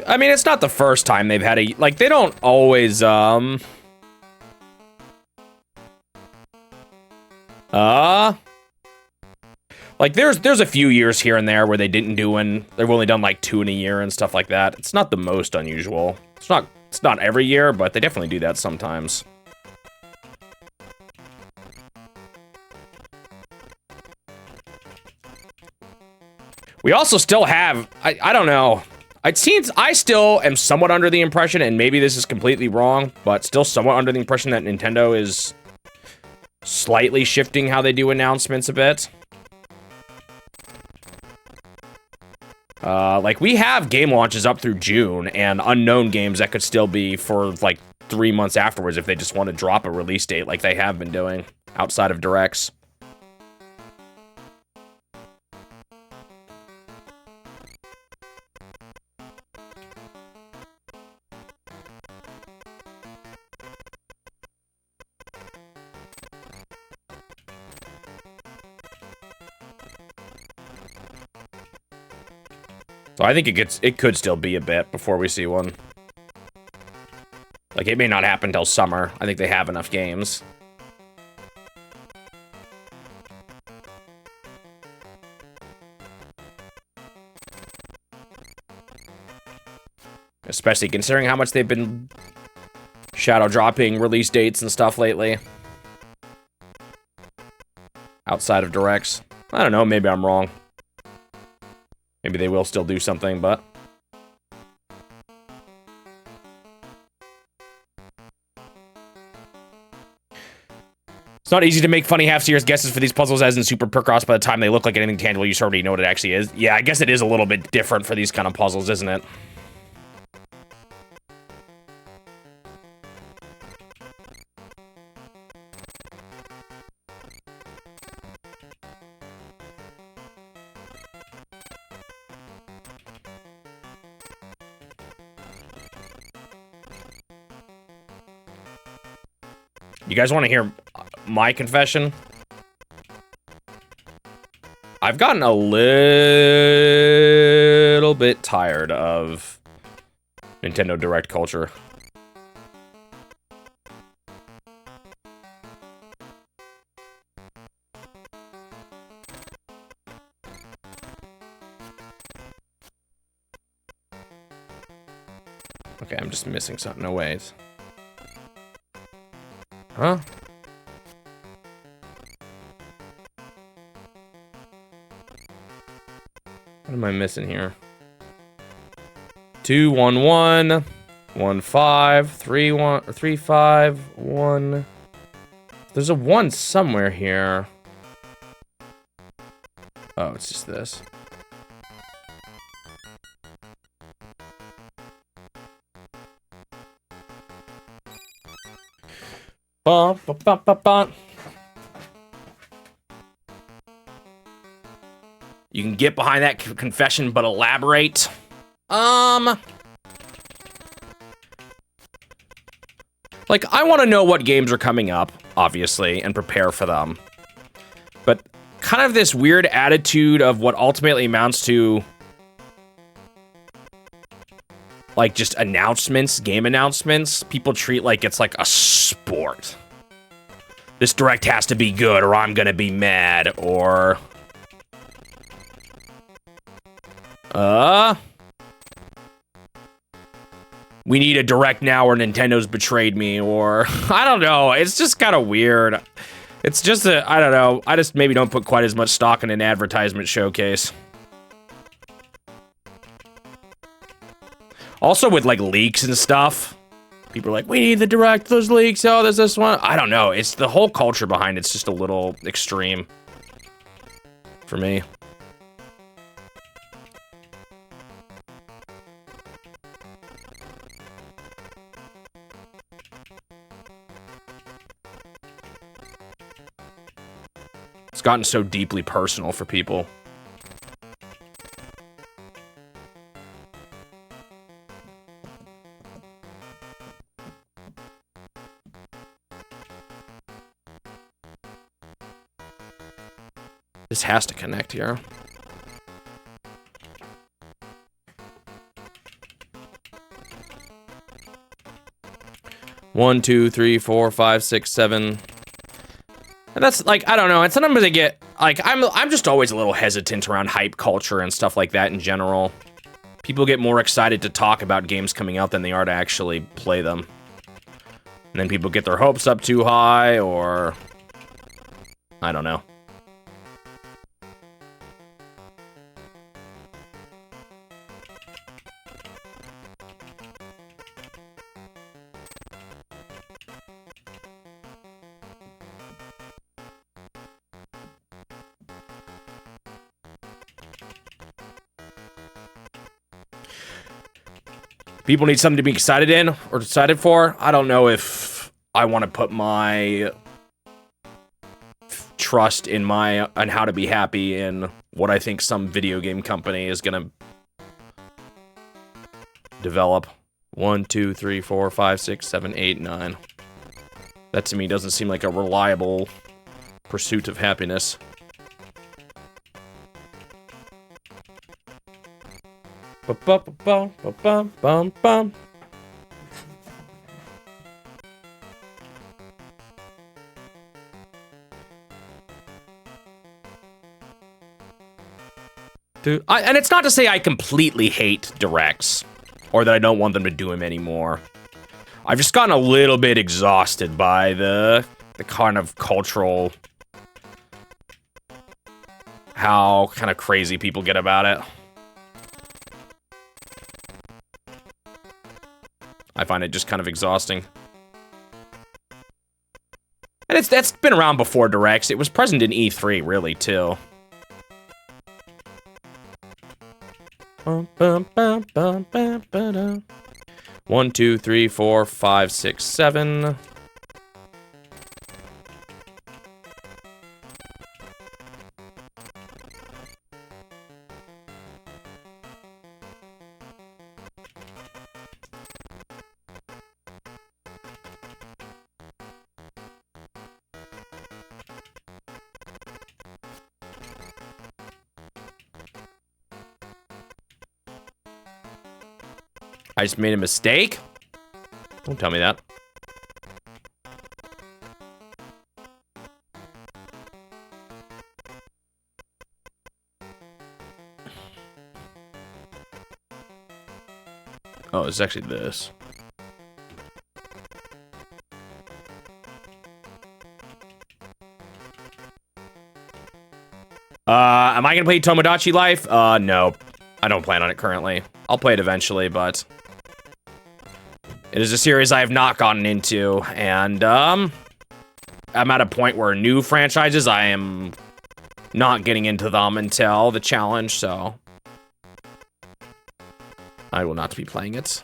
I mean, it's not the first time they've had a, like, they don't always, like, there's a few years here and there where they didn't do one. They've only done, like, 2 in a year and stuff like that. It's not the most unusual. It's not every year, but they definitely do that sometimes. We also still have, I don't know. It seems, I still am somewhat under the impression, and maybe this is completely wrong, but still somewhat under the impression that Nintendo is slightly shifting how they do announcements a bit. Like, we have game launches up through June, and unknown games that could still be for, like, 3 months afterwards if they just want to drop a release date like they have been doing outside of Directs. So I think it could still be a bit before we see one. Like, it may not happen till summer. I think they have enough games. Especially considering how much they've been shadow dropping release dates and stuff lately. Outside of Directs. I don't know, maybe I'm wrong. Maybe they will still do something, but... It's not easy to make funny half-serious guesses for these puzzles, as in Super Picross. By the time they look like anything tangible, you already know what it actually is. Yeah, I guess it is a little bit different for these kind of puzzles, isn't it? You guys want to hear my confession? I've gotten a little bit tired of Nintendo Direct culture. Okay, I'm just missing something. No ways. Huh? What am I missing here? 2 1 1 1 5 3 1 or 3 5 1. There's a 1 somewhere here. Oh, it's just this. Bum, bum, bum, bum, bum. You can get behind that confession, but elaborate. Like, I want to know what games are coming up, obviously, and prepare for them. But kind of this weird attitude of what ultimately amounts to, like, just announcements, game announcements, people treat like it's like a sport. This Direct has to be good or I'm gonna be mad, or... we need a Direct now or Nintendo's betrayed me, or... I don't know, it's just kind of weird. It's just a, I don't know, I just maybe don't put quite as much stock in an advertisement showcase. Also with, like, leaks and stuff, People are like, we need the direct, those leaks, oh, there's this one. I don't know, it's the whole culture behind it's just a little extreme for me. It's gotten so deeply personal for people. This has to connect here. One, two, three, four, five, six, seven. And that's like, I don't know. And sometimes I get like, I'm just always a little hesitant around hype culture and stuff like that in general. People get more excited to talk about games coming out than they are to actually play them. And then people get their hopes up too high, or I don't know. People need something to be excited in or excited for. I don't know if I want to put my trust in on how to be happy in what I think some video game company is gonna develop. 1, 2, 3, 4, 5, 6, 7, 8, 9. That to me doesn't seem like a reliable pursuit of happiness. Ba-ba-ba-ba-ba-bum-bum. Dude, and it's not to say I completely hate directs, or that I don't want them to do them anymore. I've just gotten a little bit exhausted by the kind of cultural, how kind of crazy people get about it. I find it just kind of exhausting. And that's been around before directs. It was present in E3, really, too. Bum, bum, bum, bum, bum, ba-da. 1, 2, 3, 4, 5, 6, 7. I just made a mistake? Don't tell me that. Oh, it's actually this. Am I gonna play Tomodachi Life? No. I don't plan on it currently. I'll play it eventually, but it is a series I have not gotten into, and I'm at a point where new franchises, I am not getting into them until the challenge, so I will not be playing it.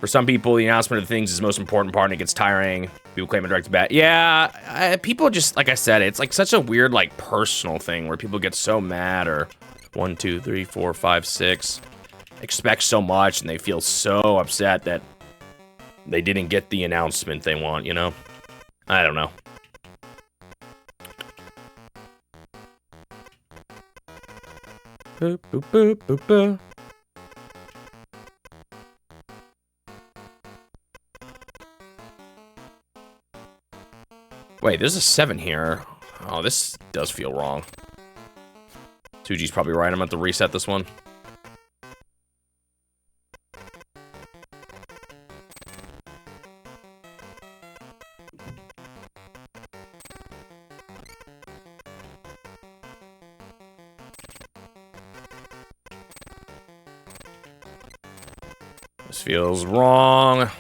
For some people, the announcement of things is the most important part, and it gets tiring. People claim a direct bet. Yeah, people just, like I said, it's like such a weird, like, personal thing where people get so mad, or 1, 2, 3, 4, 5, 6, expect so much, and they feel so upset that they didn't get the announcement they want, you know? I don't know. Boop, boop, boop, boop, boop. Wait, there's a 7 here. Oh, this does feel wrong. 2G's probably right. I'm going to have to reset this one. This feels wrong.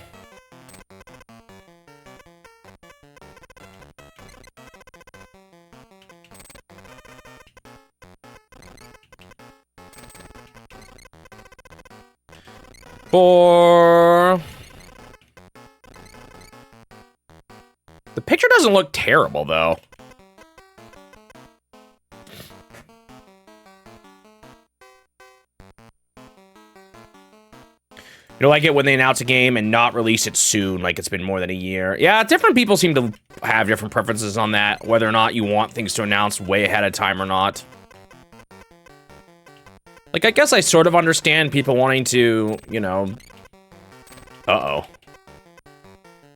The picture doesn't look terrible, though. You know, like it when they announce a game and not release it soon, like it's been more than a year. Yeah, different people seem to have different preferences on that, whether or not you want things to announce way ahead of time or not. Like, I guess I sort of understand people wanting to, you know... Uh-oh.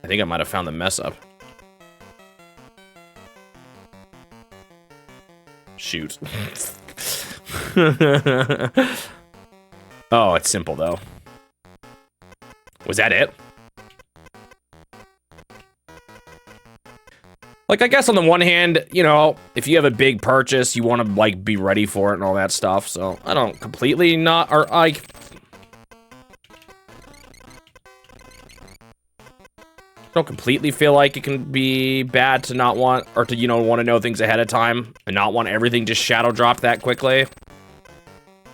I think I might have found the mess up. Shoot. Oh, it's simple, though. Was that it? Like, I guess on the one hand, you know, if you have a big purchase, you want to, like, be ready for it and all that stuff. So, I don't completely not, or, like... don't completely feel like it can be bad to not want, or to, you know, want to know things ahead of time and not want everything just shadow dropped that quickly.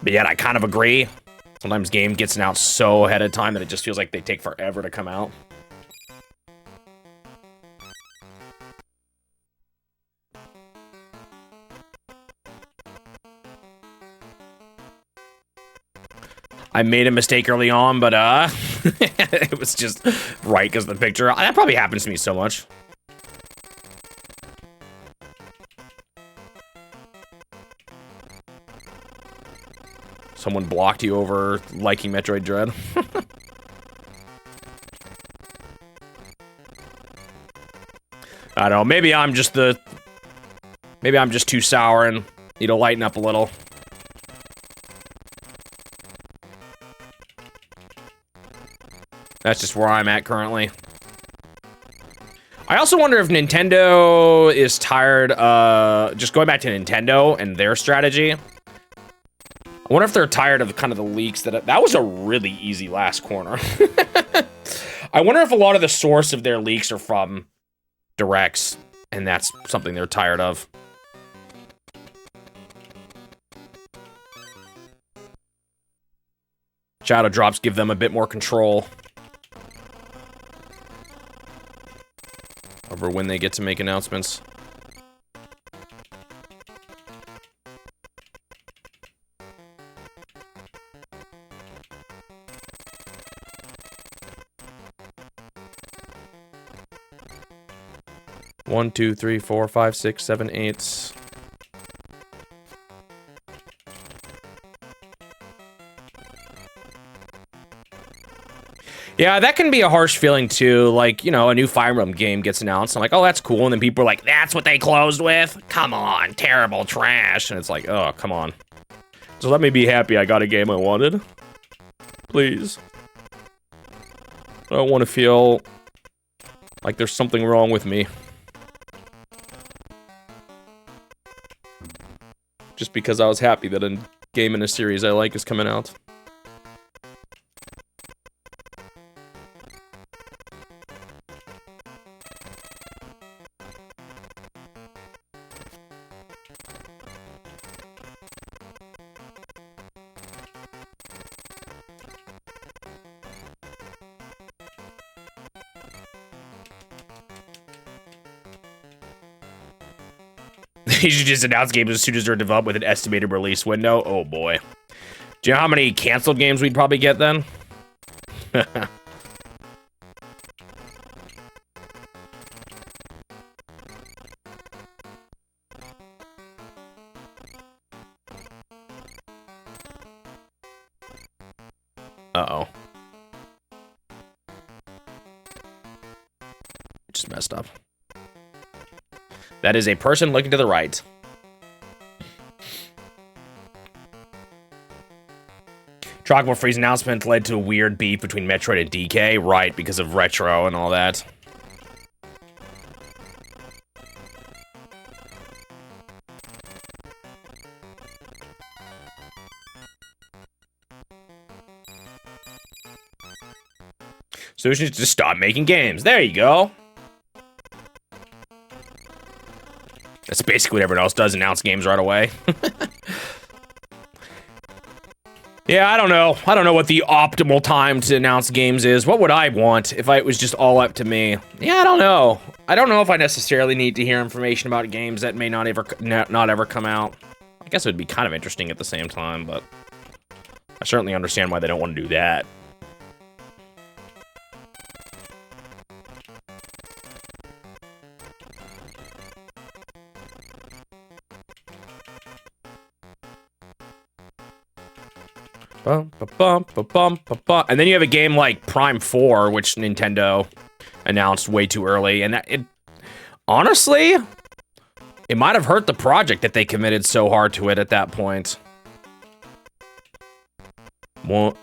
But yet, I kind of agree. Sometimes game gets announced so ahead of time that it just feels like they take forever to come out. I made a mistake early on, but it was just right because the picture. That probably happens to me so much. Someone blocked you over liking Metroid Dread. I don't know, maybe I'm just too sour and need to lighten up a little. That's just where I'm at currently. I also wonder if Nintendo is tired, just going back to Nintendo and their strategy. I wonder if they're tired of kind of the leaks that was a really easy last corner. I wonder if a lot of the source of their leaks are from directs, and that's something they're tired of. Shadow drops give them a bit more control over when they get to make announcements. One, two, three, four, five, six, seven, eight. Yeah, that can be a harsh feeling too. Like, you know, a new Fire Emblem game gets announced. I'm like, oh, that's cool. And then people are like, that's what they closed with? Come on, terrible trash. And it's like, oh, come on. So let me be happy I got a game I wanted. Please. I don't want to feel like there's something wrong with me. Just because I was happy that a game in a series I like is coming out. You should just announce games as soon as they're developed with an estimated release window. Oh boy. Do you know how many canceled games we'd probably get then? Uh-oh. Just messed up. That is a person looking to the right. Tropical Freeze announcement led to a weird beef between Metroid and DK. Right, because of retro and all that. Solution is just stop making games. There you go. That's basically what everyone else does, announce games right away. Yeah, I don't know. I don't know what the optimal time to announce games is. What would I want if it was just all up to me? Yeah, I don't know. I don't know if I necessarily need to hear information about games that may not ever come out. I guess it would be kind of interesting at the same time, but I certainly understand why they don't want to do that. And then you have a game like Prime 4, which Nintendo announced way too early, and honestly, it might have hurt the project that they committed so hard to it at that point. Well,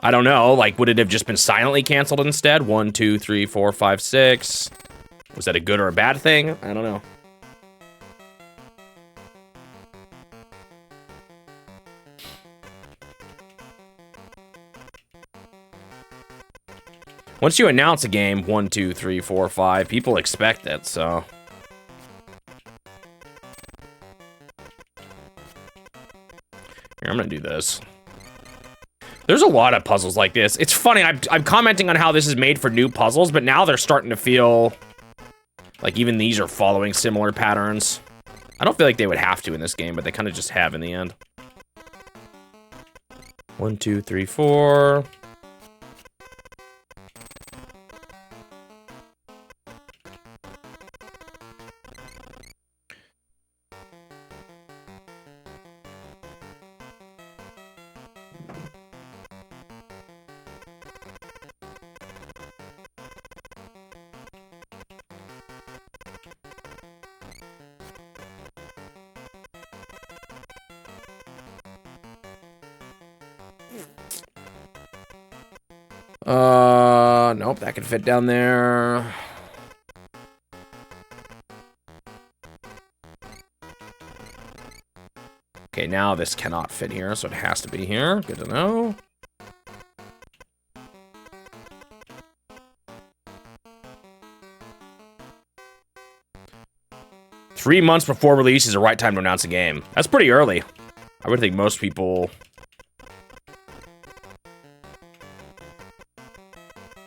I don't know, like, would it have just been silently canceled instead? 1, 2, 3, 4, 5, 6. Was that a good or a bad thing? I don't know. Once you announce a game, 1, 2, 3, 4, 5, people expect it, so. Here, I'm gonna do this. There's a lot of puzzles like this. It's funny, I'm commenting on how this is made for new puzzles, but now they're starting to feel like even these are following similar patterns. I don't feel like they would have to in this game, but they kind of just have in the end. 1, 2, 3, 4. Nope, that can fit down there. Okay, now this cannot fit here, so it has to be here. Good to know. Three months before release is the right time to announce a game. That's pretty early. I would think most people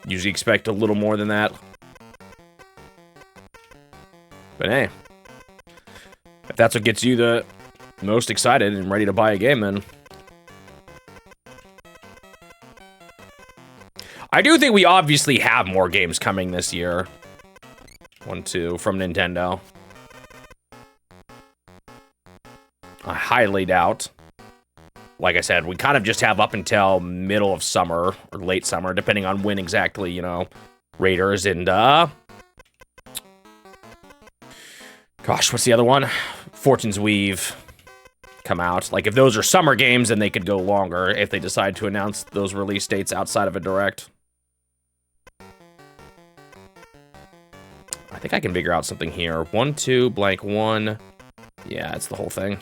usually expect a little more than that. But hey, if that's what gets you the most excited and ready to buy a game, then I do think we obviously have more games coming this year. 1, 2 from Nintendo. I highly doubt. Like I said, we kind of just have up until middle of summer or late summer, depending on when exactly, you know, Raiders and, gosh, what's the other one? Fortune's Weave come out. Like, if those are summer games, then they could go longer if they decide to announce those release dates outside of a direct. I think I can figure out something here. 1, 2, blank 1. Yeah, it's the whole thing.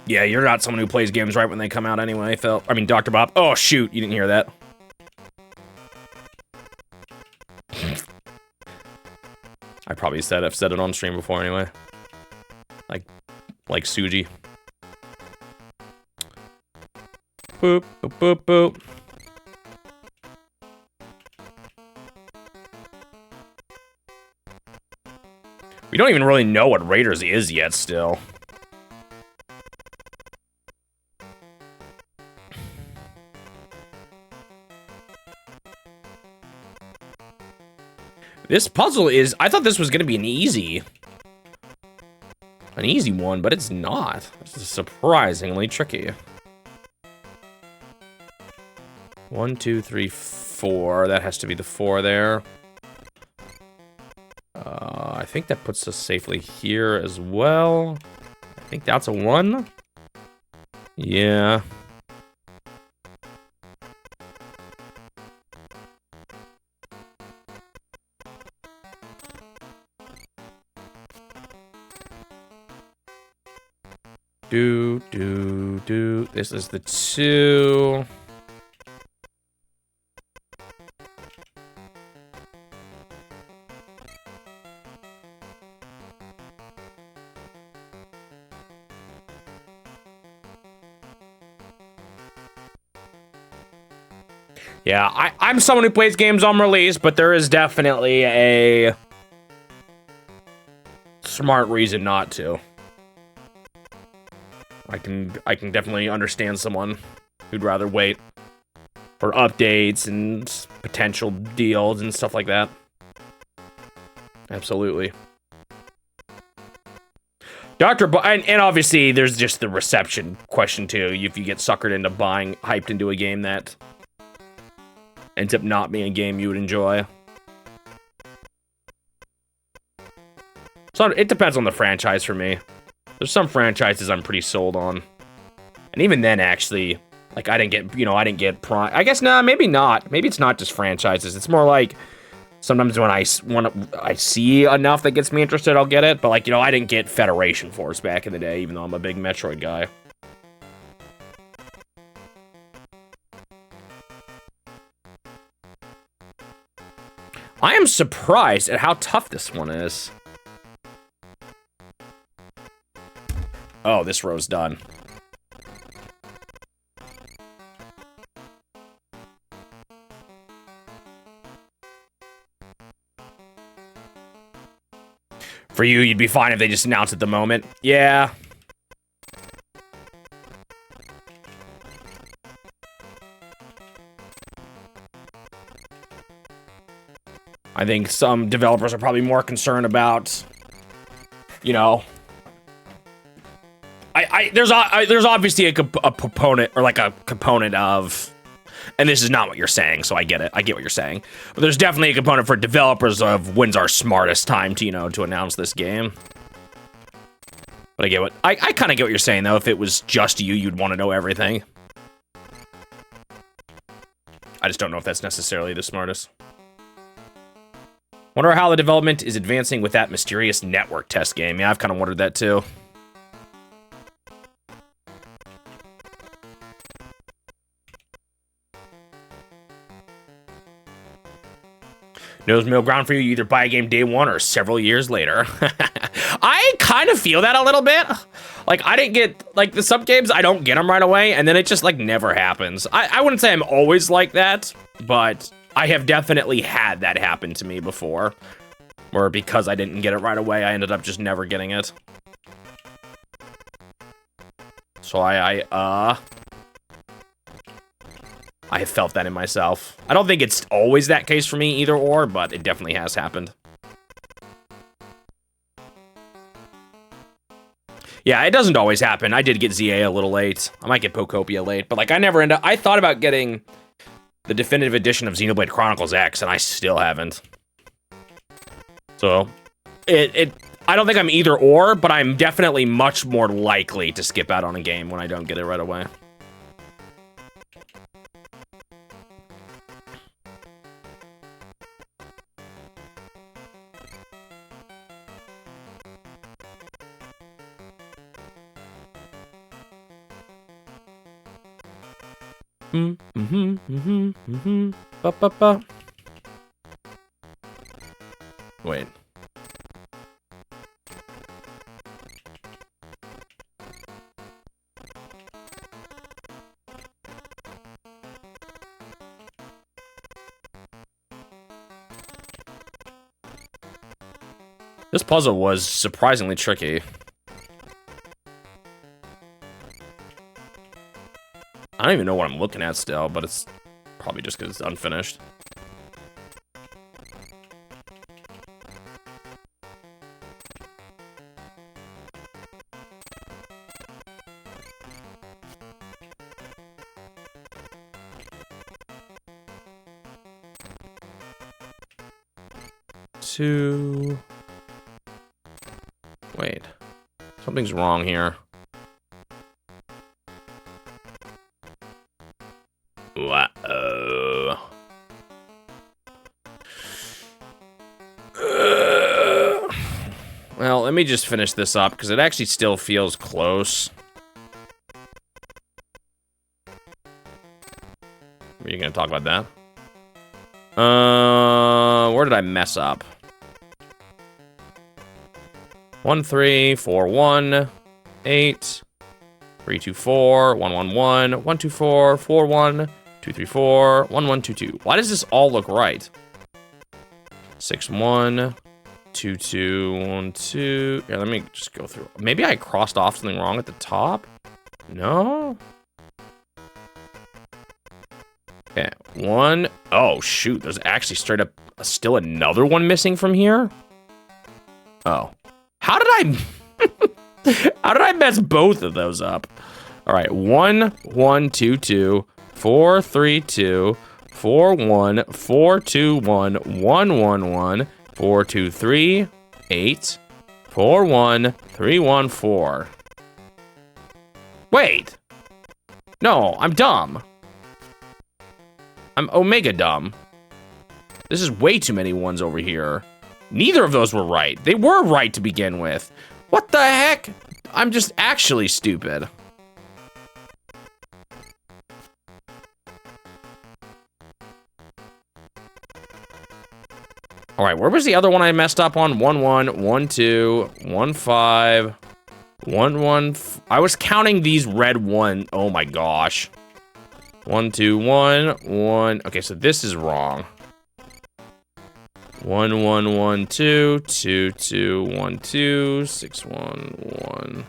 Yeah, you're not someone who plays games right when they come out anyway, Phil. I mean, Dr. Bob. Oh, shoot, you didn't hear that. I probably I've said it on stream before anyway. Like Suji. Boop, boop, boop, boop. We don't even really know what Raiders is yet still. This puzzle is, I thought this was gonna be an easy one, but it's not. It's surprisingly tricky. 1, 2, 3, 4. That has to be the 4 there. I think that puts us safely here as well. I think that's a 1. Yeah. This is the 2. Yeah, I'm someone who plays games on release, but there is definitely a smart reason not to. I can definitely understand someone who'd rather wait for updates and potential deals and stuff like that. Absolutely. And obviously there's just the reception question too. If you get suckered into hyped into a game that ends up not being a game you would enjoy. So it depends on the franchise for me. There's some franchises I'm pretty sold on. And even then, actually, like, I didn't get Prime. I guess, maybe not. Maybe it's not just franchises. It's more like, sometimes when I see enough that gets me interested, I'll get it. But, like, I didn't get Federation Force back in the day, even though I'm a big Metroid guy. I am surprised at how tough this one is. Oh, this row's done. For you, you'd be fine if they just announced at the moment. Yeah. I think some developers are probably more concerned about, there's obviously a proponent or like a component of, and this is not what you're saying, so I get it. I get what you're saying, but there's definitely a component for developers of when's our smartest time to to announce this game. But I kind of get what you're saying though. If it was just you, you'd want to know everything. I just don't know if that's necessarily the smartest. Wonder how the development is advancing with that mysterious network test game. Yeah, I've kind of wondered that too. Knows middle ground for you. You either buy a game day one or several years later. I kind of feel that a little bit. Like, I didn't get, like, some games, I don't get them right away, and then it just, like, never happens. I wouldn't say I'm always like that, but I have definitely had that happen to me before. Where because I didn't get it right away, I ended up just never getting it. So I have felt that in myself. I don't think it's always that case for me either or, but it definitely has happened. Yeah, it doesn't always happen. I did get ZA a little late. I might get Pocopia late, but like I thought about getting the definitive edition of Xenoblade Chronicles X, and I still haven't. So, I don't think I'm either or, but I'm definitely much more likely to skip out on a game when I don't get it right away. Ba. Wait. This puzzle was surprisingly tricky. I don't even know what I'm looking at still, but it's probably just because it's unfinished. Wait. Something's wrong here. Uh-oh. Well, let me just finish this up, because it actually still feels close. Are you gonna talk about that? Where did I mess up? 1 3 4 1 8 3 2 4 1 1 1 1 2 4 4 1 2 3 4 1 1 2 2. Why does this all look right? 6 1 2 2 1 2. Yeah, let me just go through. Maybe I crossed off something wrong at the top. No. Okay, 1. Oh shoot, there's actually straight up still another one missing from here. Oh, how did I mess both of those up? All right, 1 1 2 2 4 3 2 4 1 4 2 1 1 1 1 4 2 3 8 4 1 3 1 4. Wait, no, I'm dumb. I'm omega dumb. This is way too many ones over here. Neither of those were right. They were right to begin with. What the heck? I'm just actually stupid. All right, where was the other one I messed up on? 1 1 1 2 1 5 1 1. I was counting these red 1. Oh my gosh. 1 2 1 1. Okay, so this is wrong. 1 1 1 2 2 2 1 2 6 1 1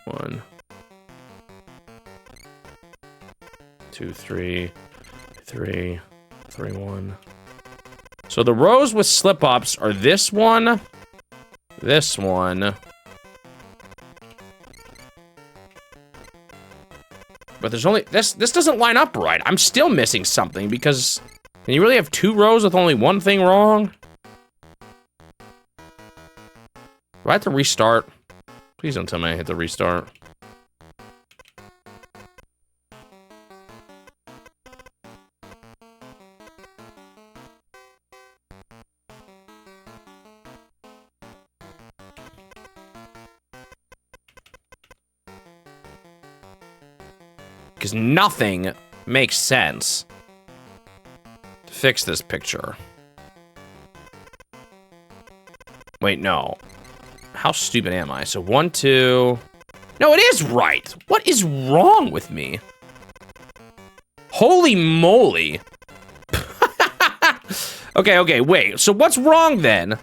1 2 3 3 3 1. So the rows with slip ups are this one, this one. But there's only this doesn't line up right. I'm still missing something because can you really have 2 rows with only one thing wrong? Do I have to restart? Please don't tell me I hit the restart. Because nothing makes sense to fix this picture. Wait, no. How stupid am I? So 1 2. No, it is right. What is wrong with me? Holy moly. Okay, wait. So what's wrong then?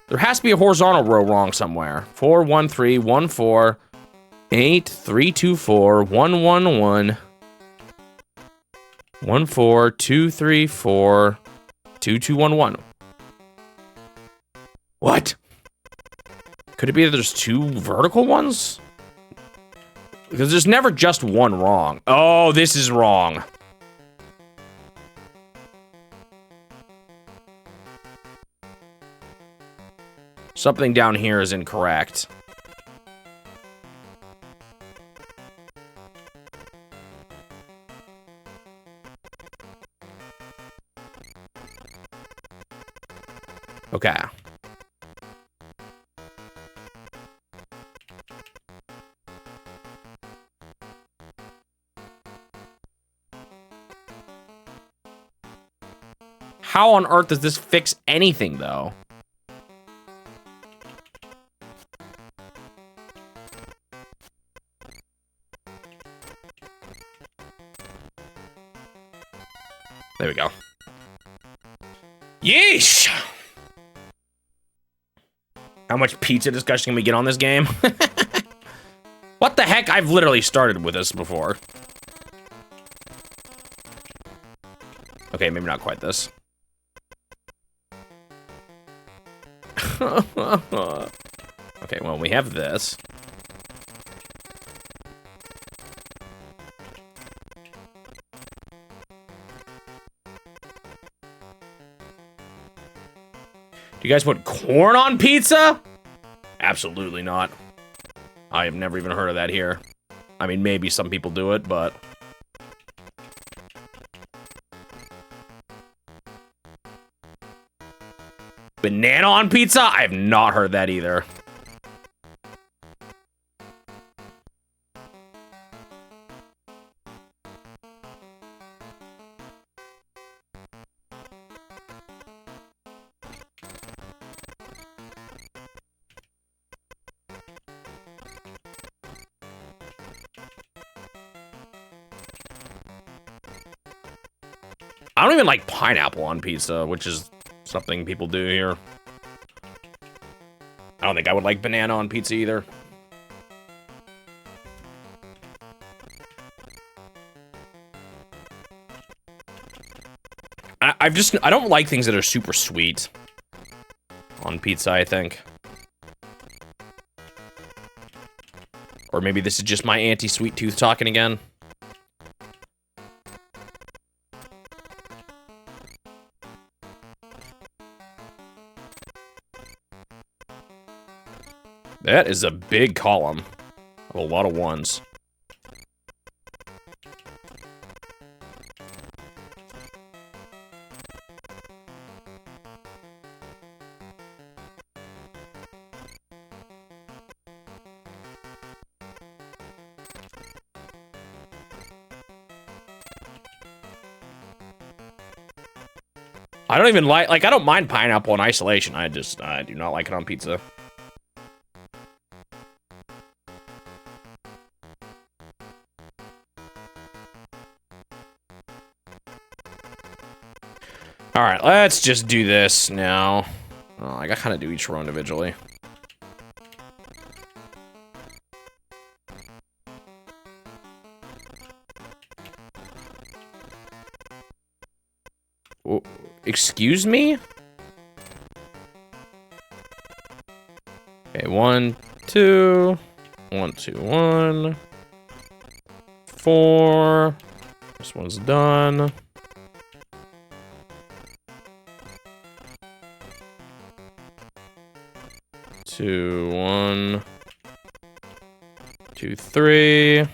There has to be a horizontal row wrong somewhere. 4 1 3 1 4 8 3 2 4 1 1 1 1 4 2 3 4 2 2 1 1. What? Could it be that there's 2 vertical ones? Because there's never just one wrong. Oh, this is wrong. Something down here is incorrect. Okay. How on earth does this fix anything, though? There we go. Yeesh! How much pizza discussion can we get on this game? What the heck? I've literally started with this before. Okay, maybe not quite this. Okay, well, we have this. Do you guys put corn on pizza? Absolutely not. I have never even heard of that here. I mean, maybe some people do it, but... Banana on pizza? I have not heard that either. I don't even like pineapple on pizza, which is something people do here. I don't think I would like banana on pizza either. I don't like things that are super sweet on pizza, I think. Or maybe this is just my anti-sweet tooth talking again. That is a big column of a lot of ones. I don't even like, I don't mind pineapple in isolation. I do not like it on pizza. All right, let's just do this now. Oh, I kind of do each row individually. Oh, excuse me? Okay, 1, 2, 1, 2, 1, 4. This one's done. 2, 1, 2, 3.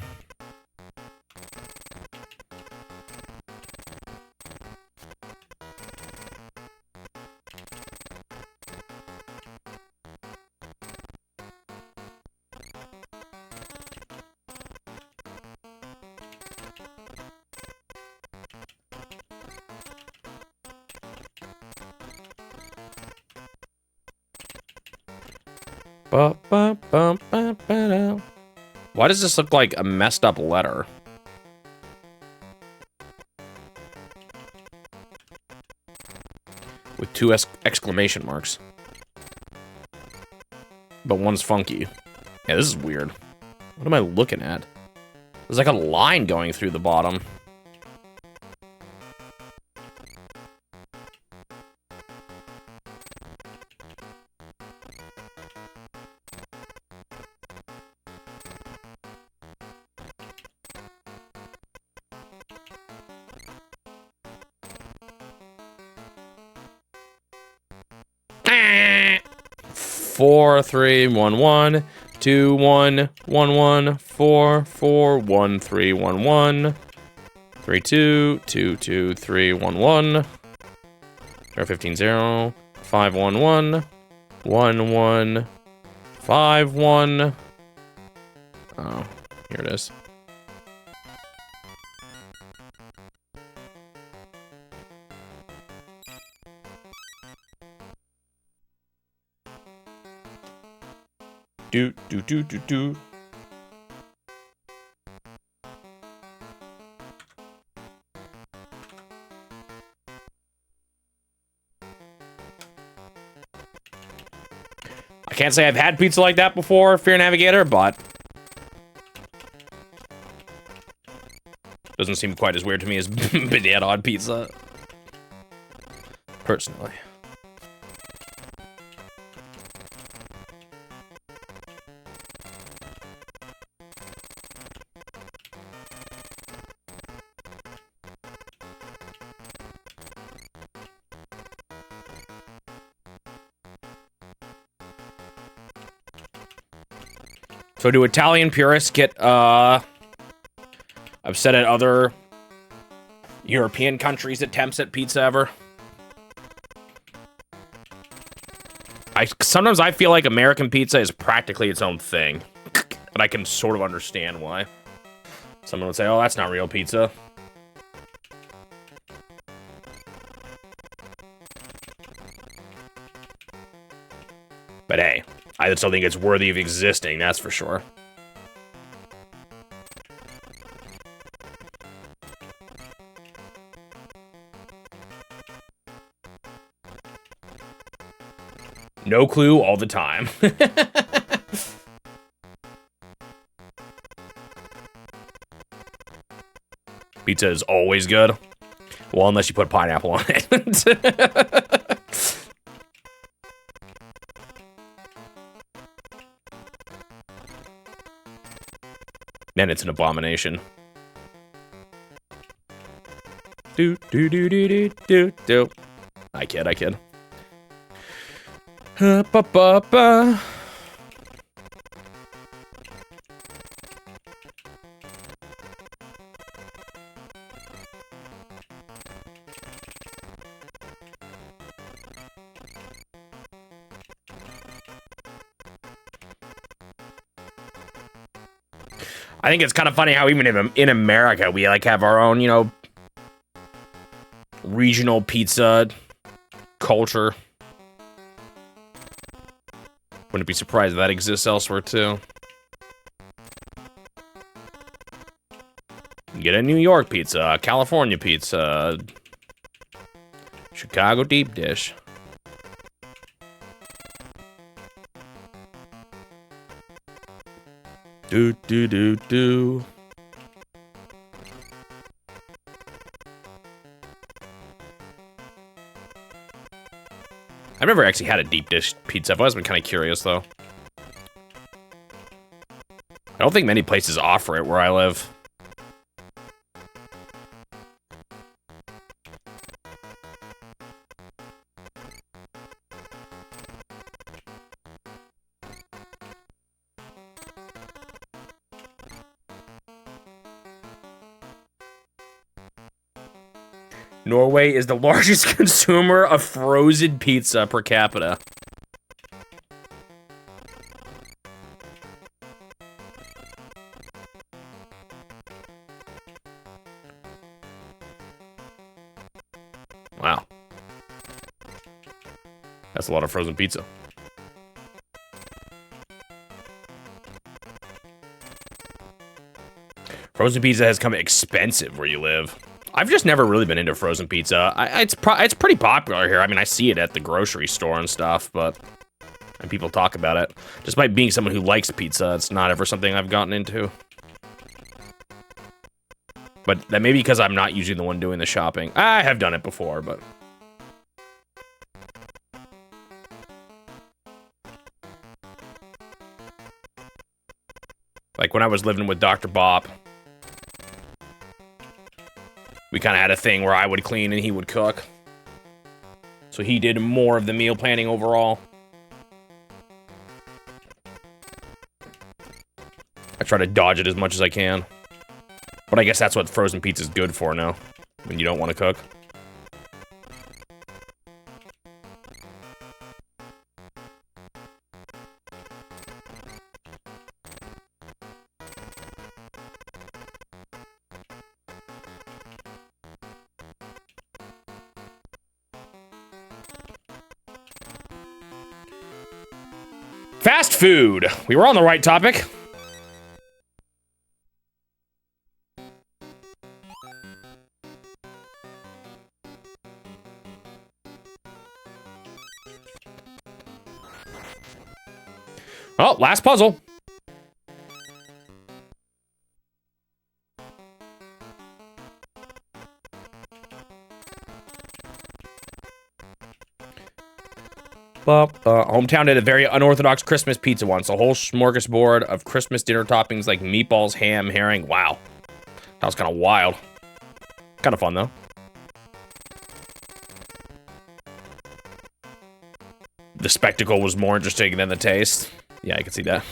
Why does this look like a messed up letter? With 2 exclamation marks. But one's funky. Yeah, this is weird. What am I looking at? There's like a line going through the bottom. Four, 3, 1, 1, 2, 1, 1, 1, 4, 4, 1, 3, 1, 1, 3, 2, 2, 2, 3, 1, 1, 15, 0, 5, 1, 1, 1, 1, 5, 1. Oh, here it is. Do. I can't say I've had pizza like that before, Fear Navigator, but doesn't seem quite as weird to me as banana on pizza, personally. So do Italian purists get upset at other European countries' attempts at pizza ever? sometimes I feel like American pizza is practically its own thing. And I can sort of understand why. Someone would say, oh, that's not real pizza. But hey, I still think it's worthy of existing, that's for sure. No clue all the time. Pizza is always good. Well, unless you put pineapple on it. Then it's an abomination. Do do do do do do do. I kid. Ba ba ba. I think it's kind of funny how even in America, we like have our own, you know, regional pizza culture. Wouldn't be surprised if that exists elsewhere too. You get a New York pizza, California pizza, Chicago deep dish. Do do do do. I've never actually had a deep dish pizza. I've always been kind of curious though. I don't think many places offer it where I live. Norway is the largest consumer of frozen pizza per capita. Wow. That's a lot of frozen pizza. Frozen pizza has come expensive where you live. I've just never really been into frozen pizza. It's pretty popular here. I mean, I see it at the grocery store and stuff, and people talk about it. Despite being someone who likes pizza, it's not ever something I've gotten into. But that may be because I'm not usually the one doing the shopping. I have done it before, but... Like when I was living with Dr. Bop, we kind of had a thing where I would clean and he would cook. So he did more of the meal planning overall. I try to dodge it as much as I can. But I guess that's what frozen pizza is good for now, when you don't want to cook. Fast food. We were on the right topic. Oh, last puzzle. Hometown did a very unorthodox Christmas pizza once. A whole smorgasbord of Christmas dinner toppings like meatballs, ham, herring. Wow. That was kind of wild. Kind of fun, though. The spectacle was more interesting than the taste. Yeah, I can see that.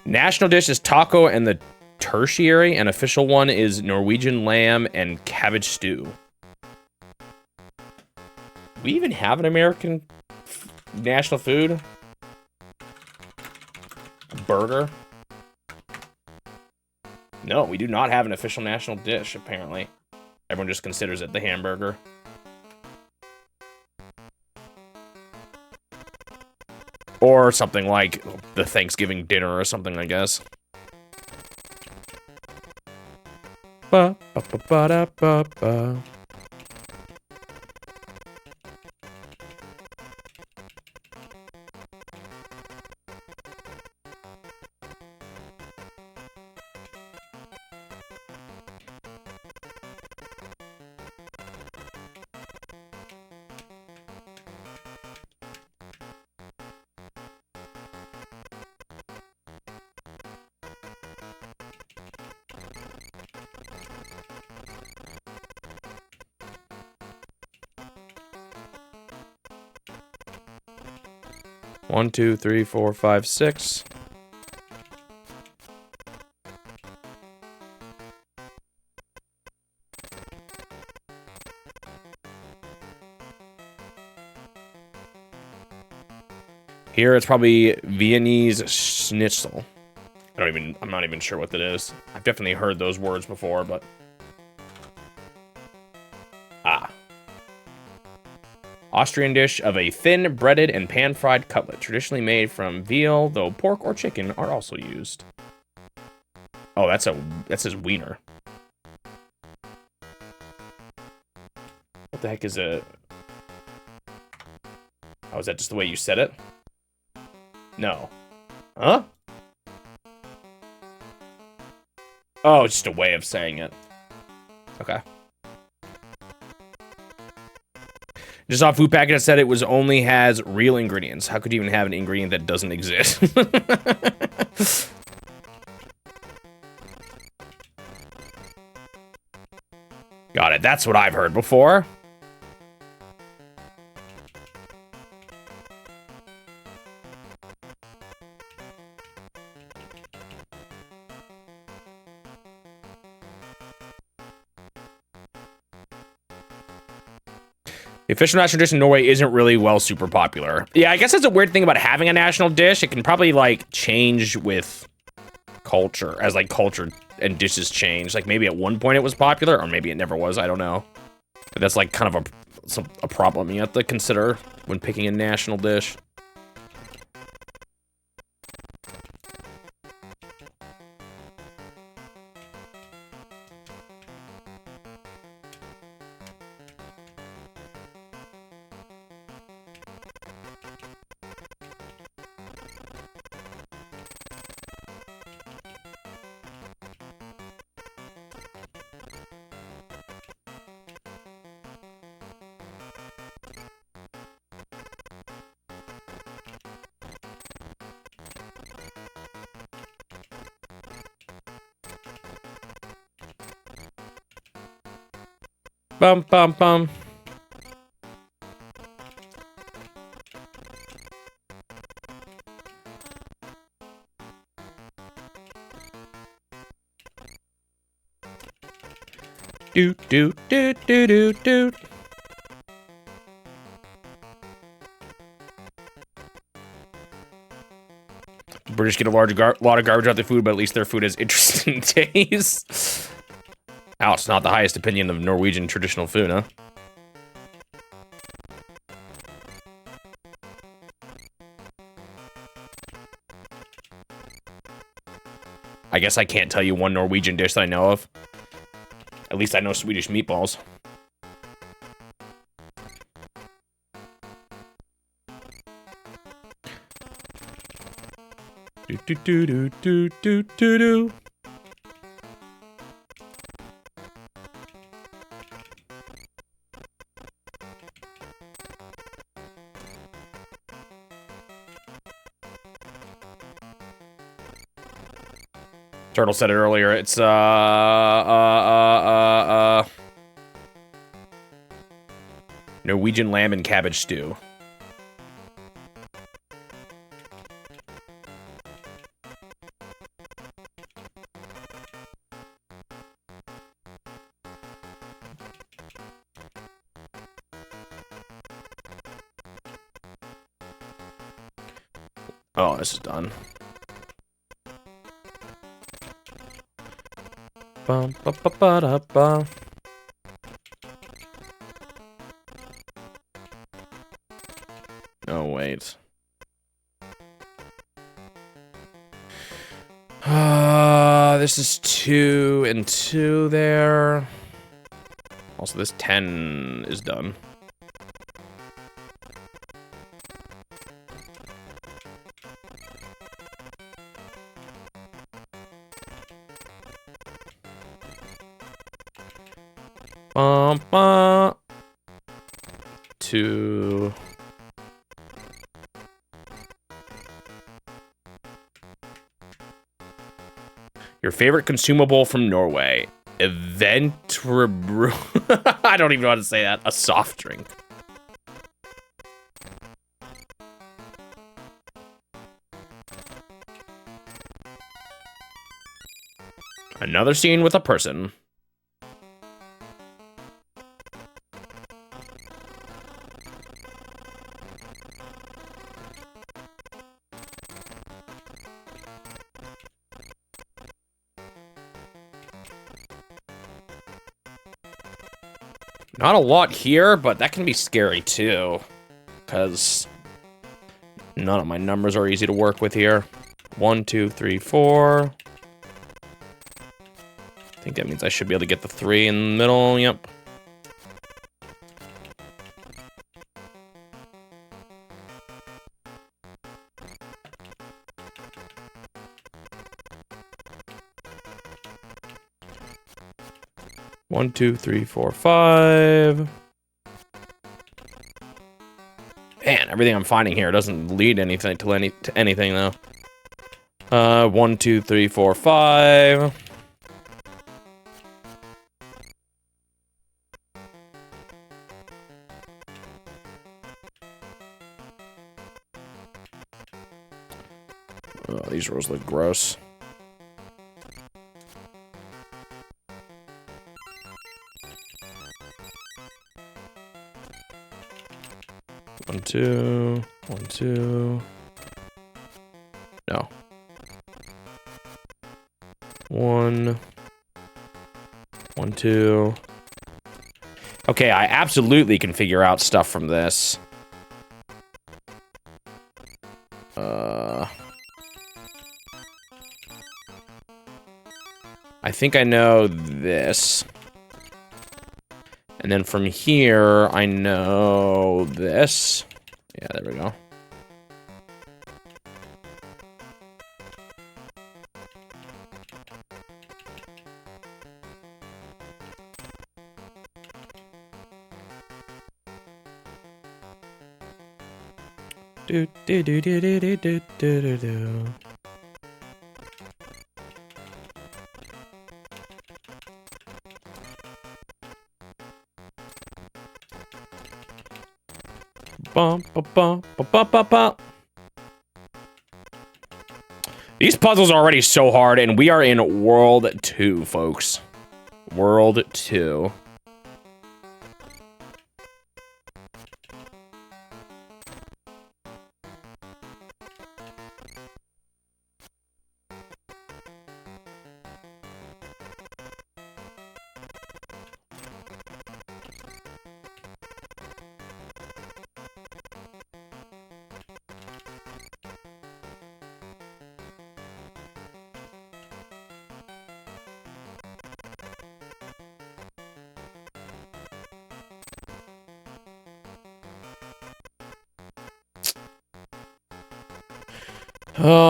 National dish is taco and the tertiary, and official one is Norwegian lamb and cabbage stew. we even have an American national food? A burger? No, we do not have an official national dish, apparently. Everyone just considers it the hamburger. Or something like the Thanksgiving dinner or something, I guess. Ba, ba, ba, ba, da, ba, ba. One, two, three, four, five, six. Here it's probably Viennese schnitzel. I'm not even sure what that is. I've definitely heard those words before, but. Ah. Austrian dish of a thin, breaded, and pan-fried cutlet, traditionally made from veal, though pork or chicken are also used. Oh, that's his wiener. What the heck is a... Oh, is that just the way you said it? No. Huh? Oh, it's just a way of saying it. Okay. Just off food packet, it said it only has real ingredients. How could you even have an ingredient that doesn't exist? Got it. That's what I've heard before. The official national dish in Norway isn't really, well, super popular. Yeah, I guess that's a weird thing about having a national dish. It can probably, like, change with culture, as, like, culture and dishes change. Like, maybe at one point it was popular, or maybe it never was. I don't know. But that's, like, kind of a problem you have to consider when picking a national dish. Bum, bum, bum. Doot, doot, doot, doot, doot, doot. British get a lot of garbage out their food, but at least their food has interesting taste. Ow, it's not the highest opinion of Norwegian traditional food, huh? I guess I can't tell you one Norwegian dish that I know of. At least I know Swedish meatballs. Do do do do do do do do. Turtle said it earlier. It's Norwegian lamb and cabbage stew. Oh, this is done. Bum, ba, ba, ba, da, ba. Oh, wait. This is 2 and 2 there. Also, this 10 is done. Bum, ba. 2. Your favorite consumable from Norway. Event brew. I don't even know how to say that. A soft drink. Another scene with a person. Not a lot here, but that can be scary too. Because none of my numbers are easy to work with here. 1, 2, 3, 4. I think that means I should be able to get the 3 in the middle. Yep. One, 2, 3, 4, 5. Man, everything I'm finding here doesn't lead anything to anything though. 1, 2, 3, 4, 5. Oh, these rows look gross. One, 2, 1, 2. No. 1, 1, 2. Okay, I absolutely can figure out stuff from this. I think I know this. And then from here, I know this. Yeah, there we go. Do do do do do do do do do. Bum, bum, bum, bum, bum, bum, bum. These puzzles are already so hard, and we are in World 2, folks. World 2.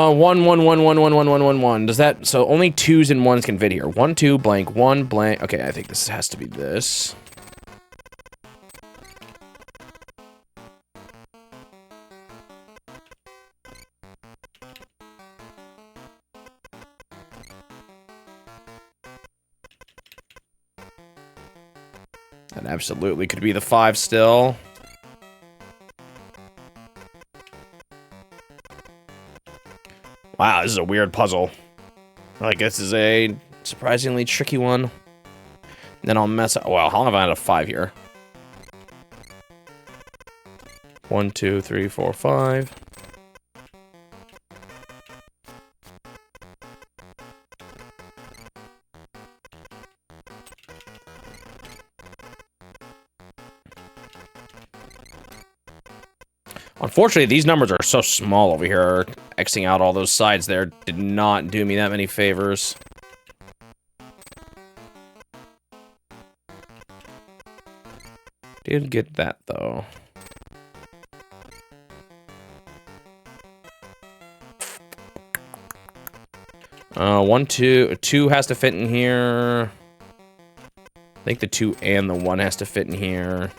One, 1, 1, 1, 1, 1, 1, 1, 1. Does that, so only 2s and 1s can fit here. 1, 2, blank, 1, blank. Okay, I think this has to be this. That absolutely could be the 5 still. Wow, this is a weird puzzle. Like, this is a surprisingly tricky one. Then I'll mess up. Well, how long have I had a 5 here? 1, 2, 3, 4, 5. Unfortunately, these numbers are so small over here. Xing out all those sides there did not do me that many favors. Did get that, though. Two has to fit in here. I think the 2 and the 1 has to fit in here.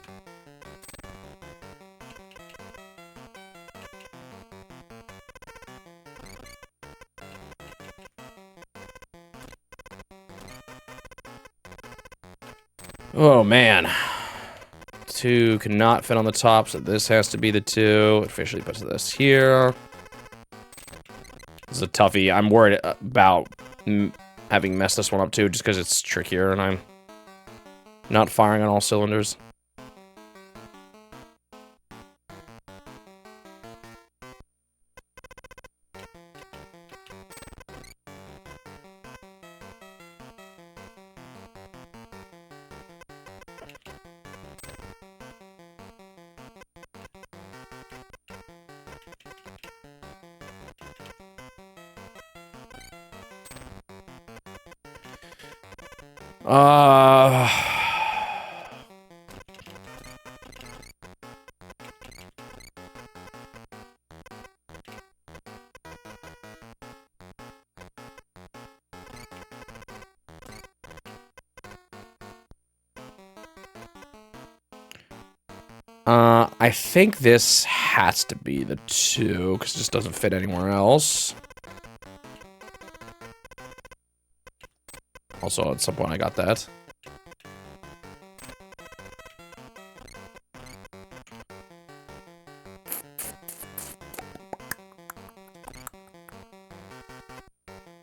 Oh, man. 2 cannot fit on the top, so this has to be the 2. Officially puts this here. This is a toughie. I'm worried about having messed this one up, too, just because it's trickier, and I'm not firing on all cylinders. I think this has to be the 2, because it just doesn't fit anywhere else. Also, at some point I got that.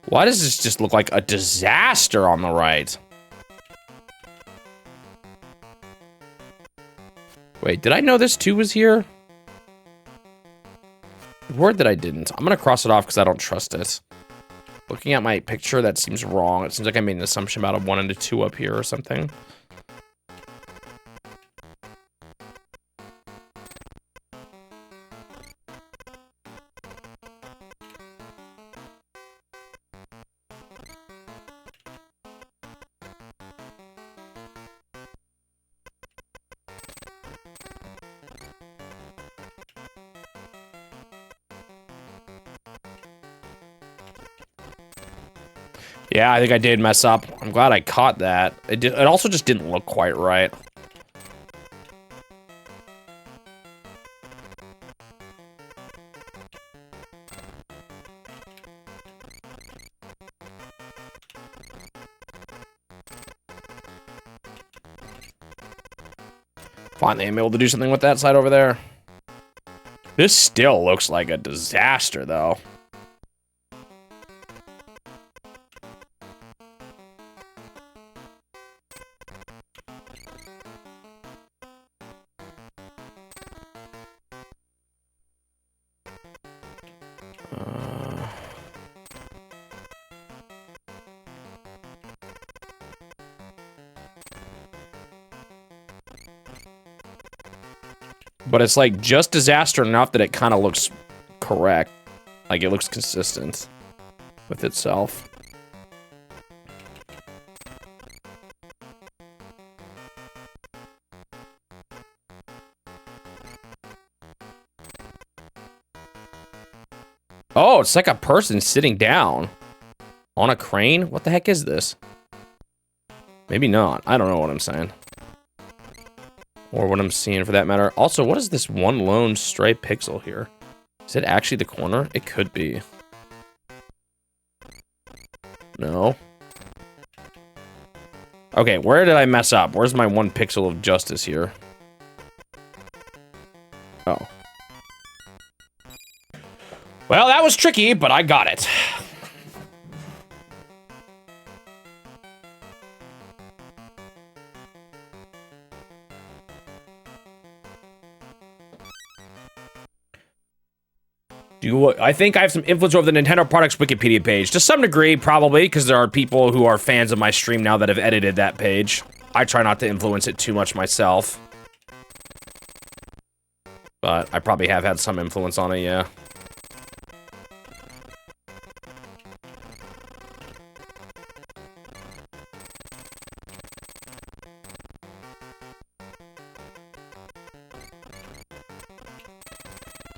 Why does this just look like a disaster on the right? Wait, did I know this 2 was here? Word that I didn't. I'm gonna cross it off because I don't trust it. Looking at my picture, that seems wrong. It seems like I made an assumption about a 1 and a 2 up here or something. Yeah, I think I did mess up. I'm glad I caught that. It also just didn't look quite right. Finally, I'm able to do something with that side over there. This still looks like a disaster, though. But it's like just disaster enough that it kind of looks correct. Like it looks consistent with itself. Oh, it's like a person sitting down on a crane. What the heck is this? Maybe not. I don't know what I'm saying. Or what I'm seeing for that matter. Also, what is this one lone stray pixel here? Is it actually the corner? It could be. No. Okay, where did I mess up? Where's my 1 pixel of justice here? Oh. Well, that was tricky, but I got it. I think I have some influence over the Nintendo Products Wikipedia page. To some degree, probably, because there are people who are fans of my stream now that have edited that page. I try not to influence it too much myself. But I probably have had some influence on it, yeah.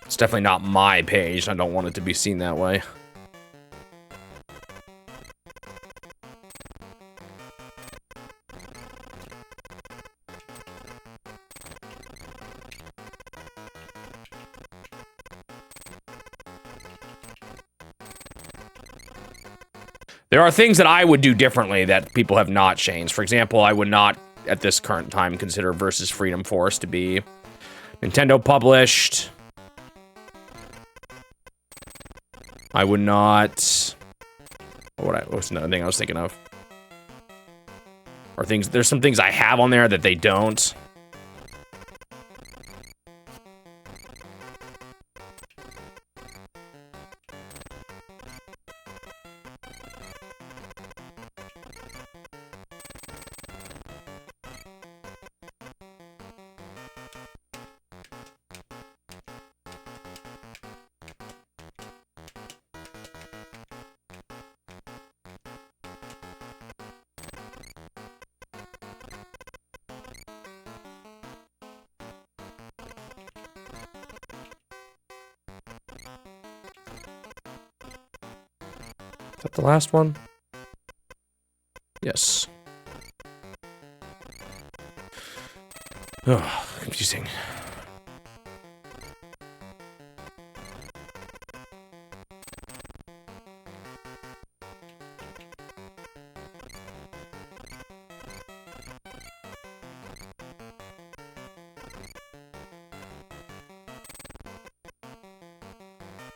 It's definitely not my page. I don't want it to be seen that way. There are things that I would do differently that people have not changed. For example, I would not, at this current time, consider Versus Freedom Force to be Nintendo published. I would not... What's another thing I was thinking of? Or things... There's some things I have on there that they don't. Is that the last one? Yes. Oh, confusing.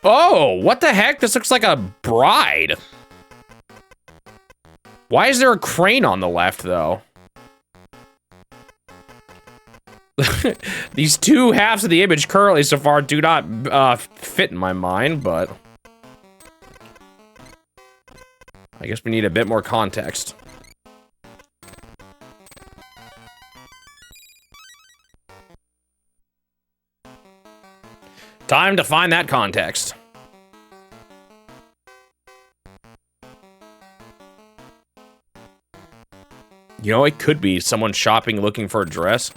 Oh, what the heck? This looks like a bride. Why is there a crane on the left, though? These two halves of the image currently so far do not fit in my mind, but... I guess we need a bit more context. Time to find that context. You know, it could be someone shopping looking for a dress.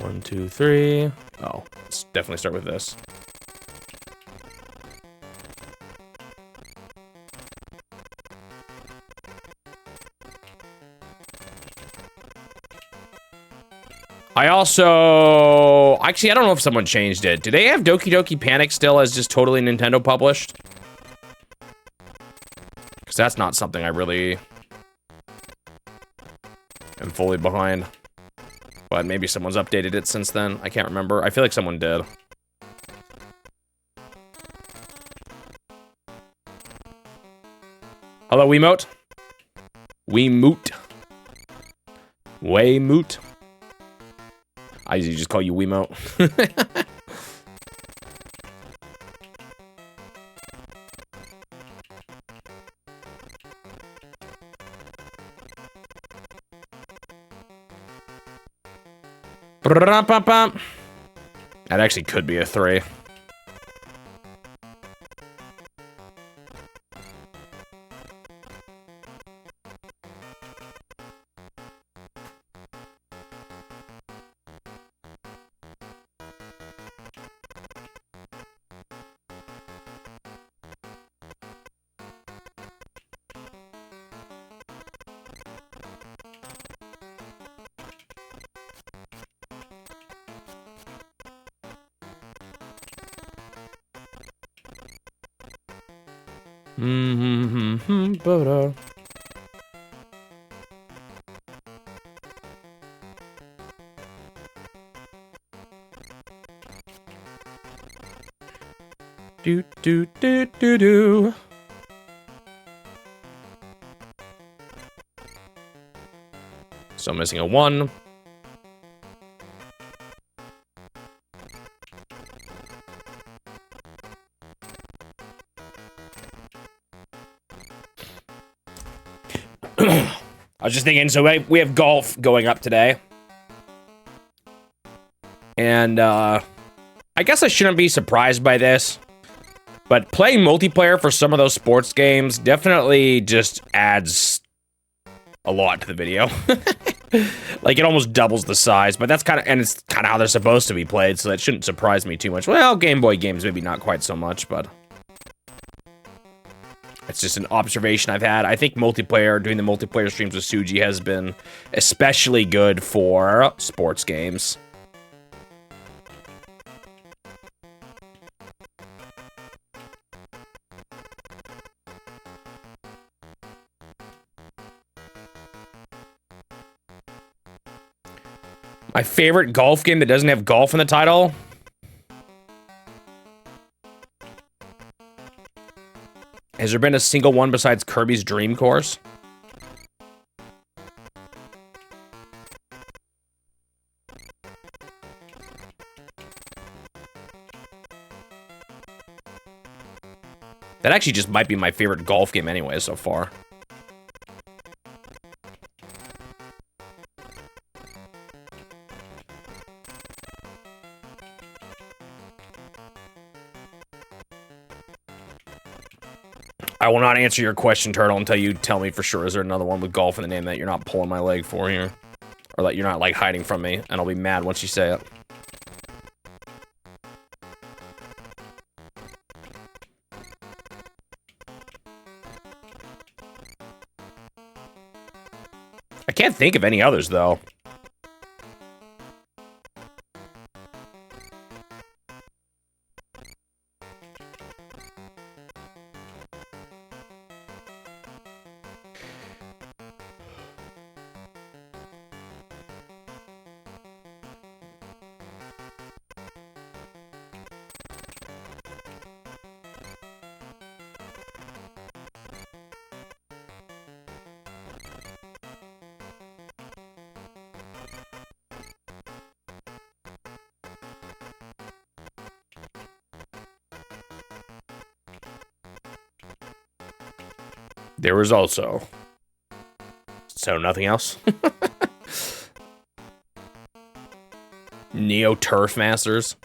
1, 2, 3. Oh, let's definitely start with this. I also... Actually, I don't know if someone changed it. Do they have Doki Doki Panic still as just totally Nintendo published? Because that's not something I really am fully behind. But maybe someone's updated it since then. I can't remember. I feel like someone did. Hello, Wiimote. Wiimote. Waymoot. I usually just call you Wiimote. That actually could be a 3. Do do do do do. So I'm missing a 1. I was just thinking, so we have golf going up today. And I guess I shouldn't be surprised by this, but playing multiplayer for some of those sports games definitely just adds a lot to the video. Like, it almost doubles the size, but that's kind of, and it's kind of how they're supposed to be played, so that shouldn't surprise me too much. Well, Game Boy games, maybe not quite so much, but it's just an observation I've had. I think multiplayer, doing the multiplayer streams with Suji has been especially good for sports games. My favorite golf game that doesn't have golf in the title? Has there been a single one besides Kirby's Dream Course? That actually just might be my favorite golf game anyway so far. I will not answer your question, Turtle, until you tell me for sure. Is there another one with golf in the name that you're not pulling my leg for here? Or that you're not, like, hiding from me, and I'll be mad once you say it. I can't think of any others, though. There was also... So, nothing else? Neo Turf Masters.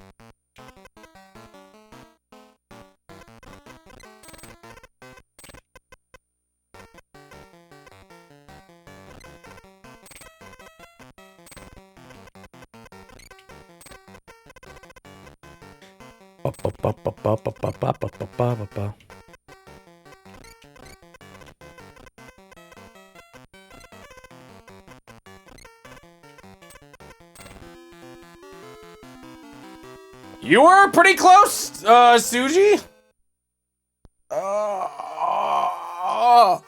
You were pretty close, Suji. Oh,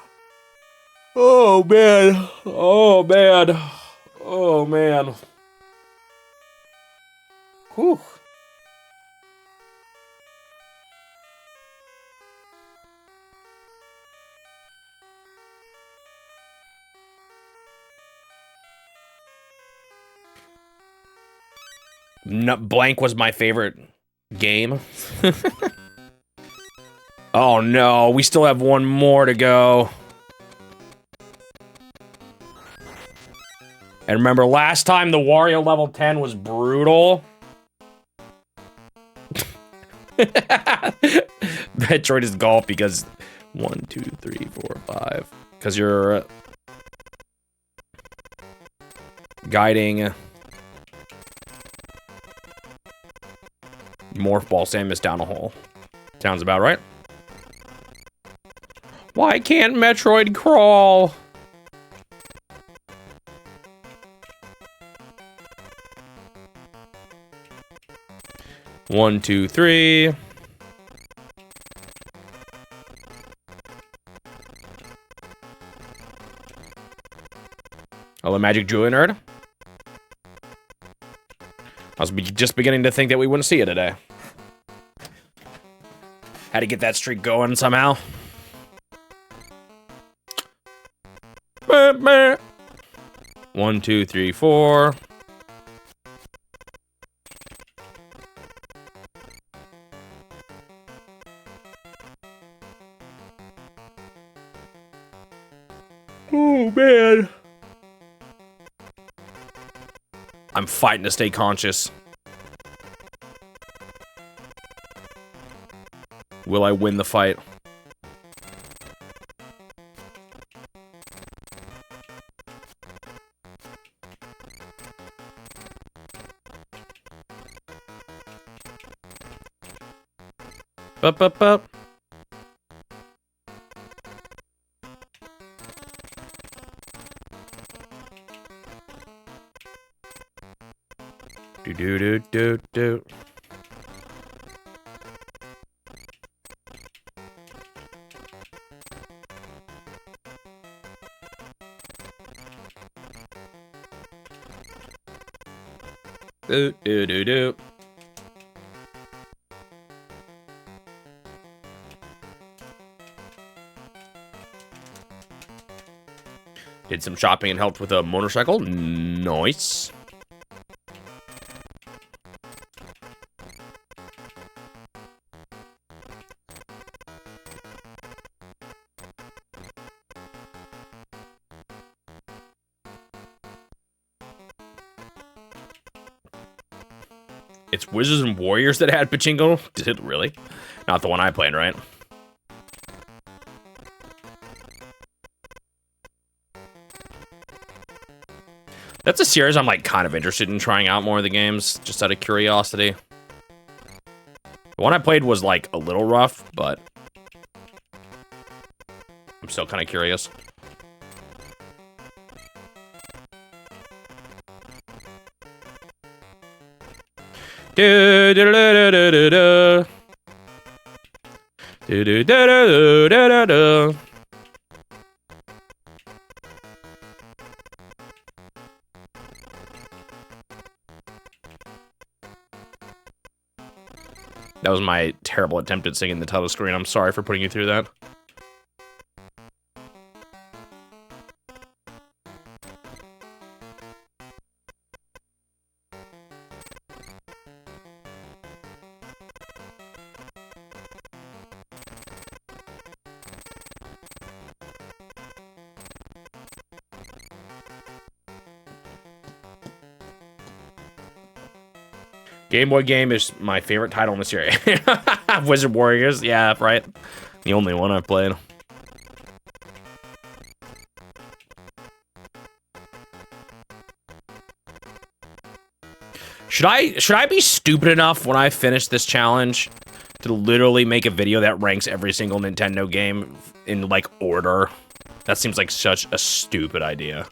man. Oh, man. Oh, man. Whew. Blank was my favorite game. Oh no, we still have one more to go. And remember, last time the Wario level 10 was brutal. Metroid is golf because 1, 2, 3, 4, 5. Because you're guiding Morph Ball Samus down a hole. Sounds about right. Why can't Metroid crawl? One, two, three. Hello, Magic Jewelry Nerd. I was just beginning to think that we wouldn't see it today. Had to get that streak going somehow. 1, 2, 3, 4. Oh, man. I'm fighting to stay conscious. Will I win the fight? Up. Do. Do. Did some shopping and helped with a motorcycle. Nice. It's Wizards and Warriors that had Pachinko? Did it really? Not the one I played, right? That's a series I'm like kind of interested in trying out more of the games, just out of curiosity. The one I played was like a little rough, but I'm still kind of curious. That was my terrible attempt at singing the title screen. I'm sorry for putting you through that. Game Boy game is my favorite title in the series. Wizard Warriors, yeah, right. The only one I've played. Should I be stupid enough when I finish this challenge to literally make a video that ranks every single Nintendo game in like order? That seems like such a stupid idea.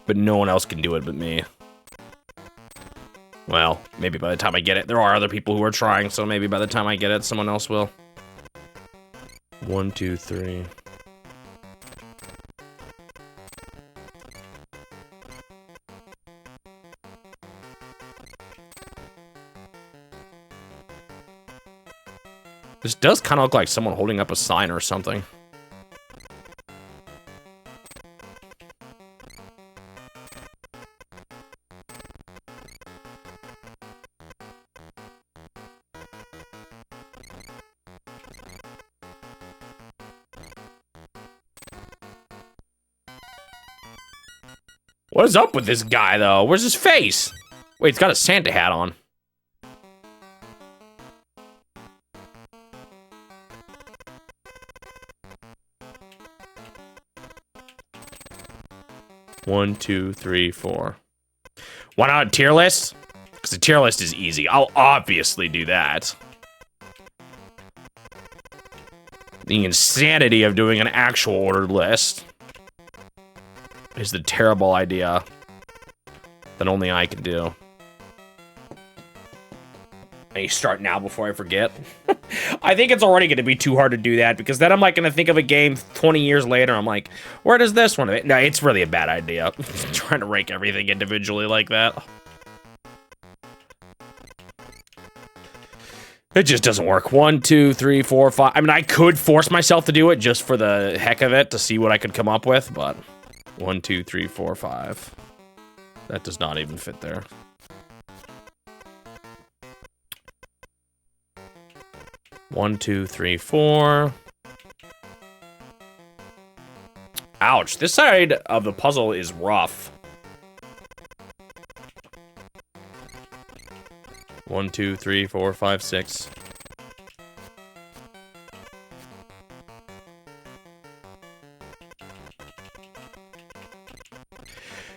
But no one else can do it but me. Well, maybe by the time I get it, there are other people who are trying, so maybe by the time I get it, someone else will. 1, 2, 3. This does kind of look like someone holding up a sign or something. What is up with this guy, though? Where's his face? Wait, he's got a Santa hat on. One, two, three, four. Why not a tier list? Because the tier list is easy. I'll obviously do that. The insanity of doing an actual ordered list is the terrible idea that only I can do. And you start now before I forget. I think it's already going to be too hard to do that because then I'm like going to think of a game 20 years later. I'm like, where does this one? No, it's really a bad idea. Trying to rank everything individually like that. It just doesn't work. 1, 2, 3, 4, 5. I mean, I could force myself to do it just for the heck of it to see what I could come up with, but 1, 2, 3, 4, 5. That does not even fit there. One, two, three, four. Ouch, this side of the puzzle is rough. 1, 2, 3, 4, 5, 6.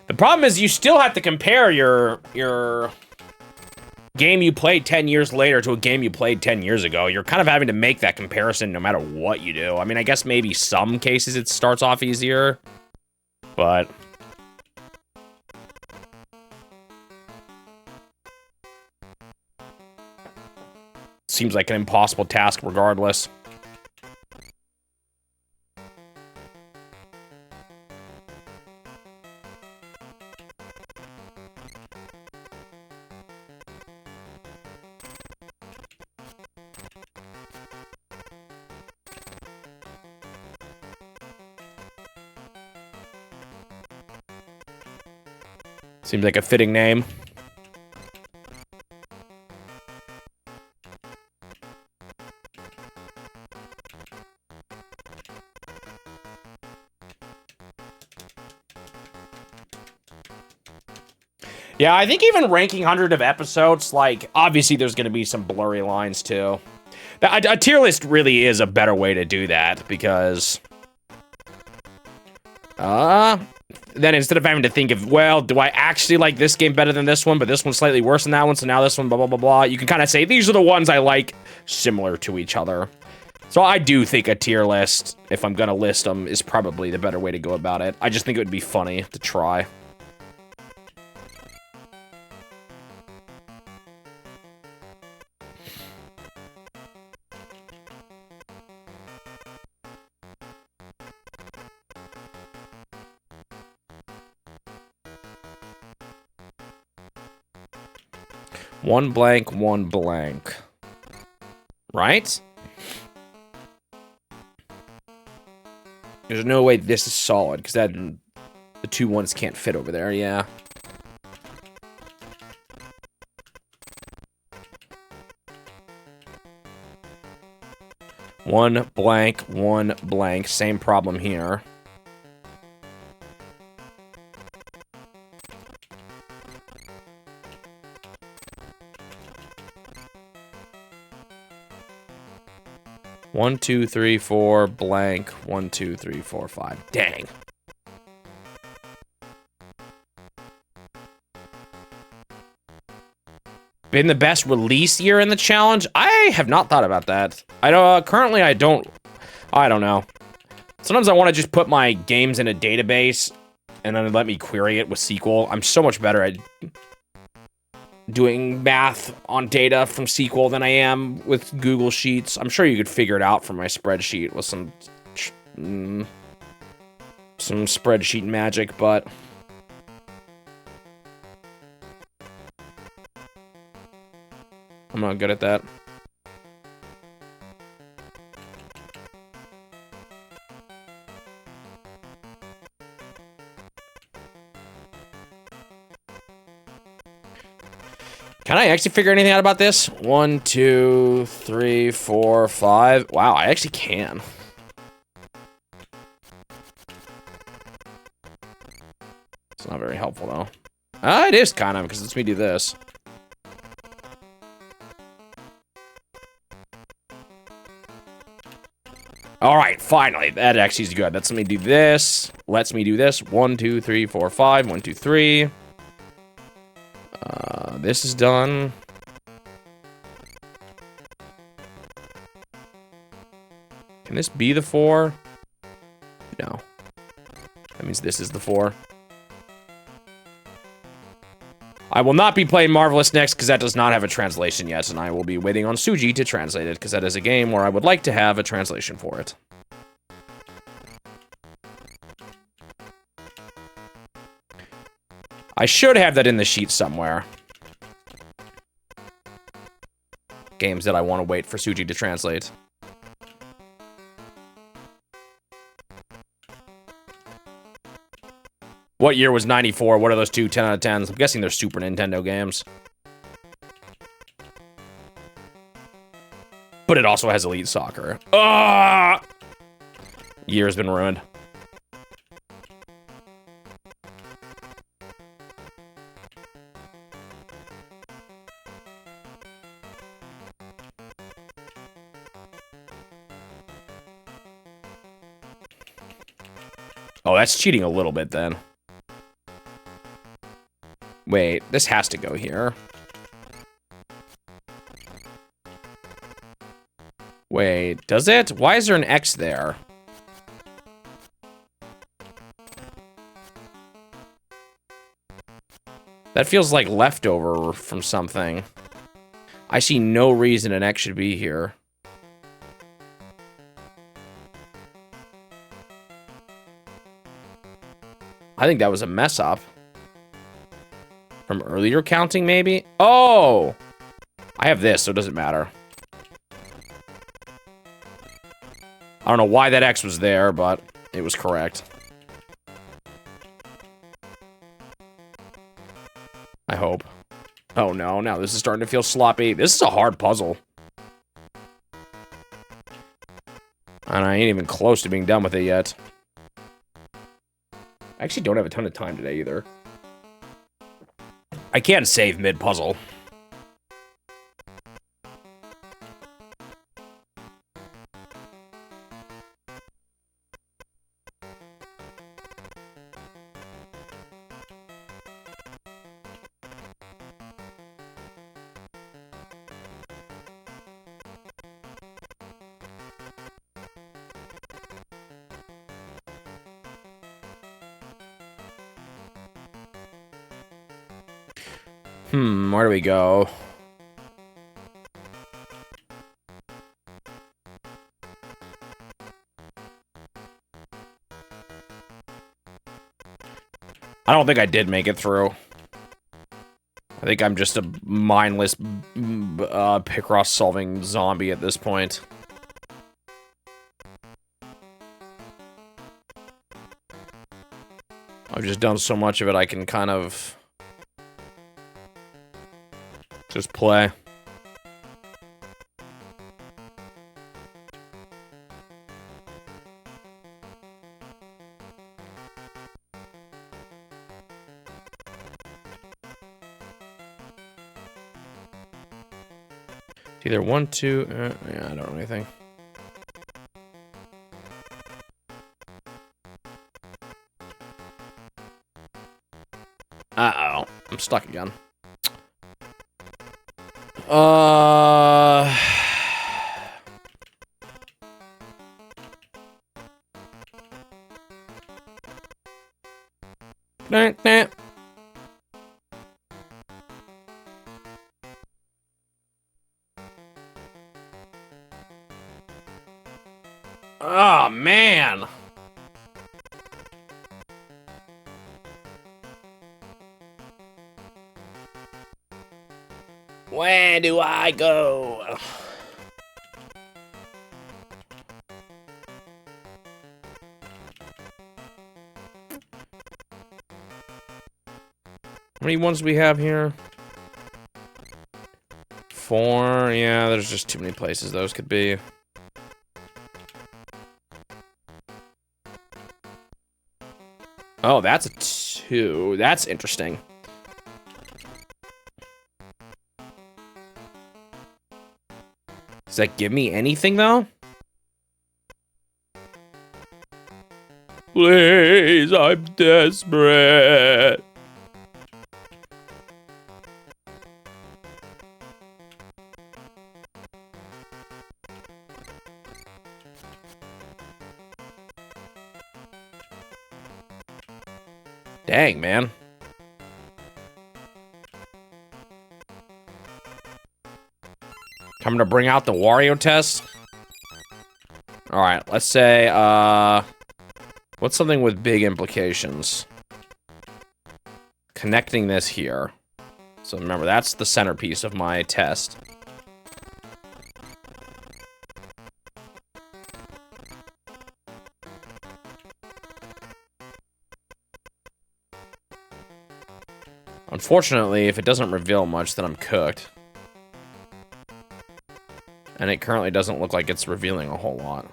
The problem is you still have to compare your game you played 10 years later to a game you played 10 years ago. You're kind of having to make that comparison no matter what you do. I mean, I guess maybe some cases it starts off easier, but... seems like an impossible task regardless. Seems like a fitting name. Yeah, I think even ranking 100 of episodes, like, obviously there's going to be some blurry lines, too. A tier list really is a better way to do that, because... then instead of having to think of, well, do I actually like this game better than this one, but this one's slightly worse than that one, so now this one, blah, blah, blah, blah, you can kind of say, these are the ones I like similar to each other. So I do think a tier list, if I'm going to list them, is probably the better way to go about it. I just think it would be funny to try. One blank, one blank. Right? There's no way this is solid, because that the 2 ones can't fit over there, yeah. One blank, same problem here. One, two, three, four, blank. 1, 2, 3, 4, 5. Dang. Been the best release year in the challenge? I have not thought about that. I don't, currently I don't know. Sometimes I want to just put my games in a database and then let me query it with SQL. I'm so much better at doing math on data from SQL than I am with Google Sheets. I'm sure you could figure it out from my spreadsheet with some spreadsheet magic, but I'm not good at that. Can I actually figure anything out about this? 1, 2, 3, 4, 5. Wow, I actually can. It's not very helpful, though. It is kind of, because it lets me do this. Alright, finally. That actually is good. Lets me do this. Lets me do this. 1, 2, 3, 4, 5. 1, 2, 3. This is done. Can this be the 4? No. That means this is the 4. I will not be playing Marvelous next because that does not have a translation yet, and I will be waiting on Suji to translate it because that is a game where I would like to have a translation for it. I should have that in the sheet somewhere. Games that I want to wait for Suji to translate. What year was 94? What are those two 10 out of 10s? I'm guessing they're Super Nintendo games. But it also has Elite Soccer. Ah! Year's been ruined. Oh, that's cheating a little bit then. Wait, this has to go here. Wait, does it? Why is there an X there? That feels like leftover from something. I see no reason an X should be here. I think that was a mess up. From earlier counting, maybe? Oh! I have this, so it doesn't matter. I don't know why that X was there, but it was correct. I hope. Oh no, now this is starting to feel sloppy. This is a hard puzzle. And I ain't even close to being done with it yet. I actually don't have a ton of time today either. I can't save mid-puzzle. Where do we go? I don't think I did make it through. I think I'm just a mindless Picross solving zombie at this point. I've just done so much of it, I can kind of just play. It's either 1, 2, yeah, I don't know anything. Uh-oh, I'm stuck again. Nah. Oh, man. Where do I go? How many ones do we have here? 4. Yeah, there's just too many places those could be. Oh, that's a 2. That's interesting. Does that give me anything, though? Please, I'm desperate. Dang, man. Coming to bring out the Wario test? Alright, let's say, what's something with big implications? Connecting this here. So remember, that's the centerpiece of my test. Unfortunately, if it doesn't reveal much, then I'm cooked. And it currently doesn't look like it's revealing a whole lot.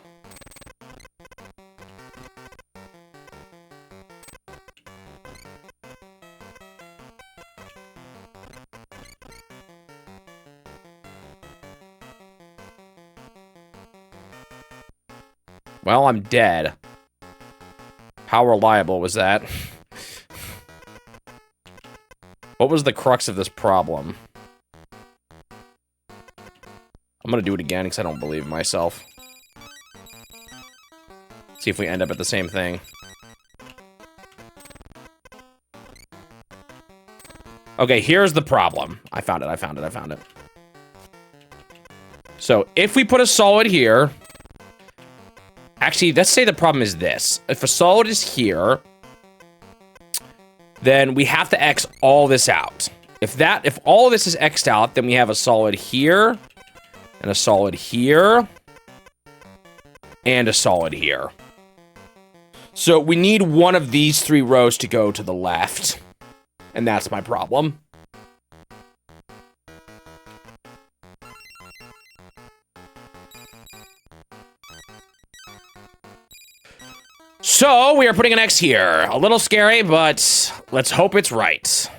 Well, I'm dead. How reliable was that? What was the crux of this problem? I'm gonna do it again because I don't believe in myself. See if we end up at the same thing. Okay, here's the problem. I found it. So, if we put a solid here... Actually, let's say the problem is this. If a solid is here, then we have to X all this out. If all of this is X'd out, then we have a solid here, and a solid here, and a solid here. So we need one of these 3 rows to go to the left. And that's my problem. So, we are putting an X here. A little scary, but let's hope it's right.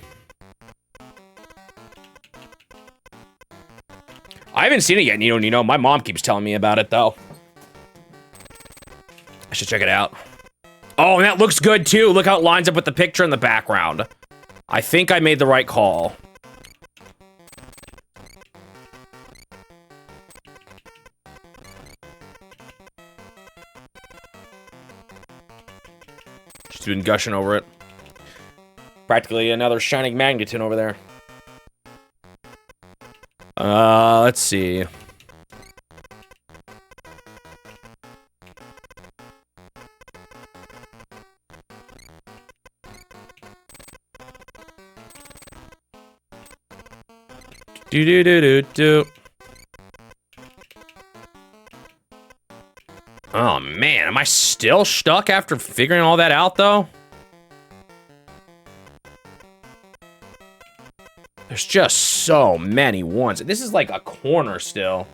I haven't seen it yet, Nino. My mom keeps telling me about it, though. I should check it out. Oh, and that looks good, too. Look how it lines up with the picture in the background. I think I made the right call. She's been gushing over it. Practically another shining magneton over there. Let's see. Do. Oh, man. Am I still stuck after figuring all that out, though? There's just so many ones. This is like a corner still.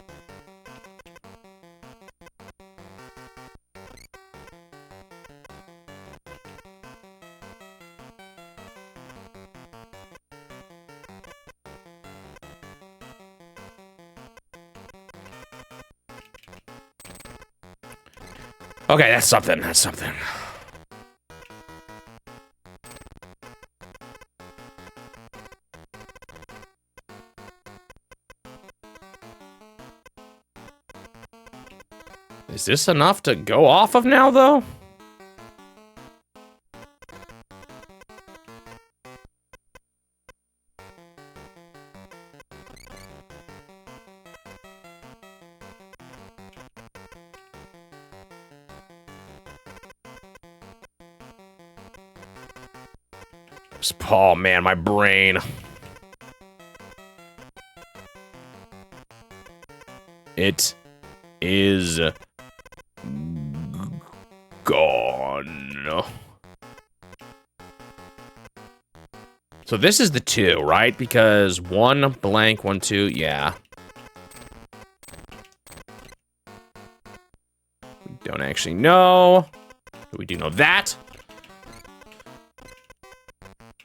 Okay, that's something. That's something. Is this enough to go off of now, though? Oh, man, my brain. It is gone. So this is the 2, right? Because 1 blank, 1, 2, yeah. We don't actually know. We do know that.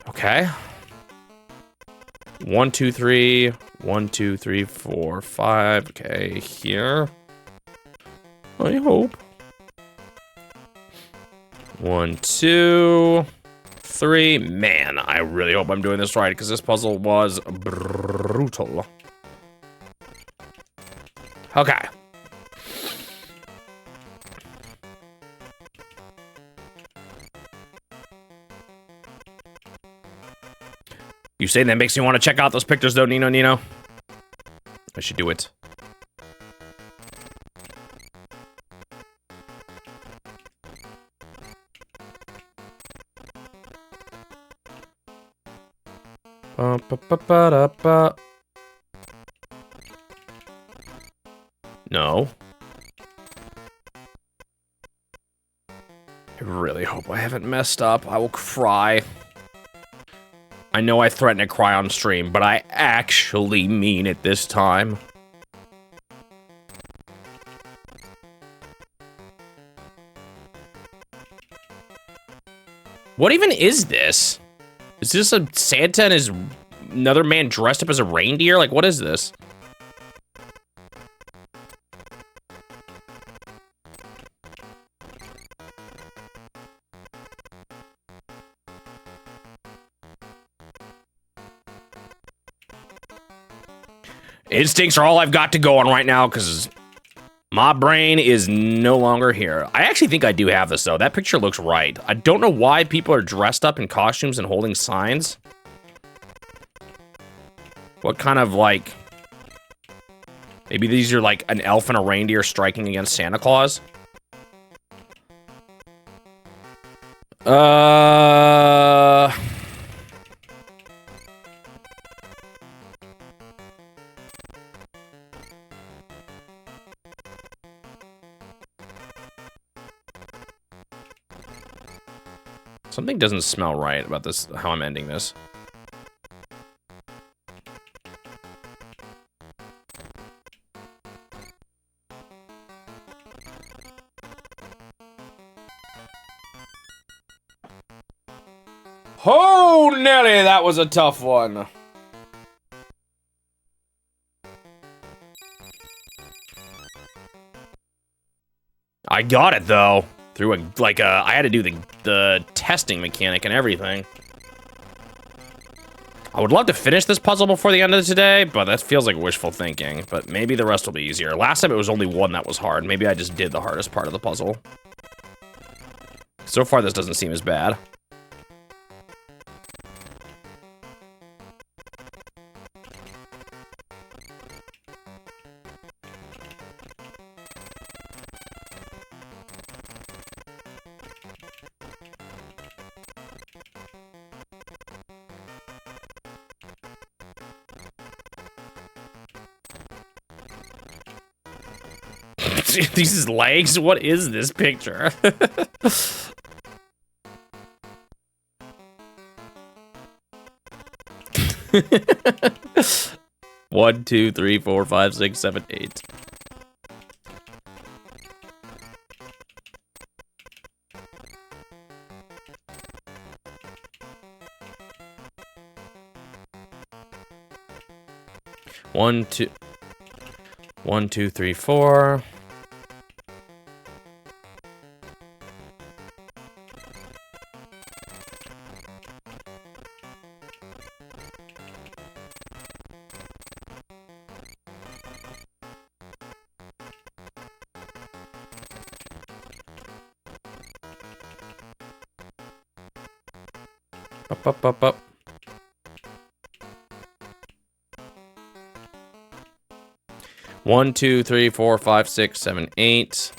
Okay. 1, 2, 3. 1, 2, 3, 4, 5. Okay, here. I hope. 1, 2, 3. Man, I really hope I'm doing this right, because this puzzle was brutal. Okay. You saying that makes me want to check out those pictures, though, Nino? I should do it. No. I really hope I haven't messed up. I will cry. I know I threatened to cry on stream, but I actually mean it this time. What even is this? Is this a Santa and his another man dressed up as a reindeer? Like, what is this? Instincts are all I've got to go on right now because my brain is no longer here. I actually think I do have this, though. That picture looks right. I don't know why people are dressed up in costumes and holding signs. What kind of, like... Maybe these are, like, an elf and a reindeer striking against Santa Claus? Something doesn't smell right about this, how I'm ending this. Oh, Nelly, that was a tough one. I got it, though. Through I had to do the testing mechanic and everything. I would love to finish this puzzle before the end of today, but that feels like wishful thinking. But maybe the rest will be easier. Last time it was only one that was hard. Maybe I just did the hardest part of the puzzle. So far, this doesn't seem as bad. These legs? What is this picture? One, two, three, four, five, six, seven, eight. One, two, three, four. Up. 1, 2, 3, 4, 5, 6, 7, 8.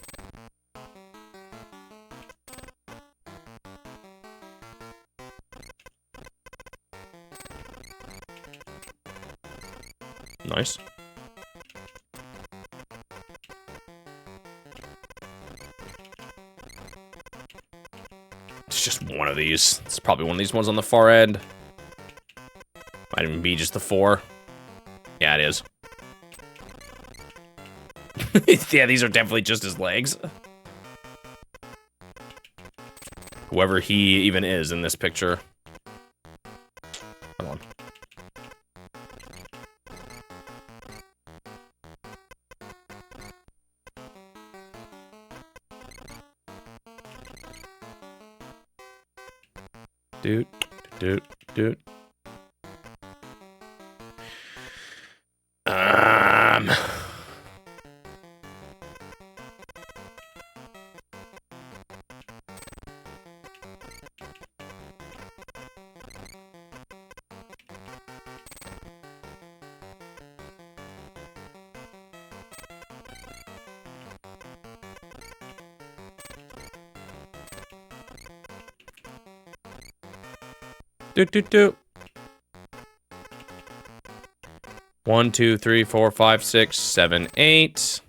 Nice. It's just one of these. It's probably one of these ones on the far end. Might even be just the 4. Yeah, it is. Yeah, these are definitely just his legs. Whoever he even is in this picture. Come on. Dude. Do. 1, 2, 3, 4, 5, 6, 7, 8.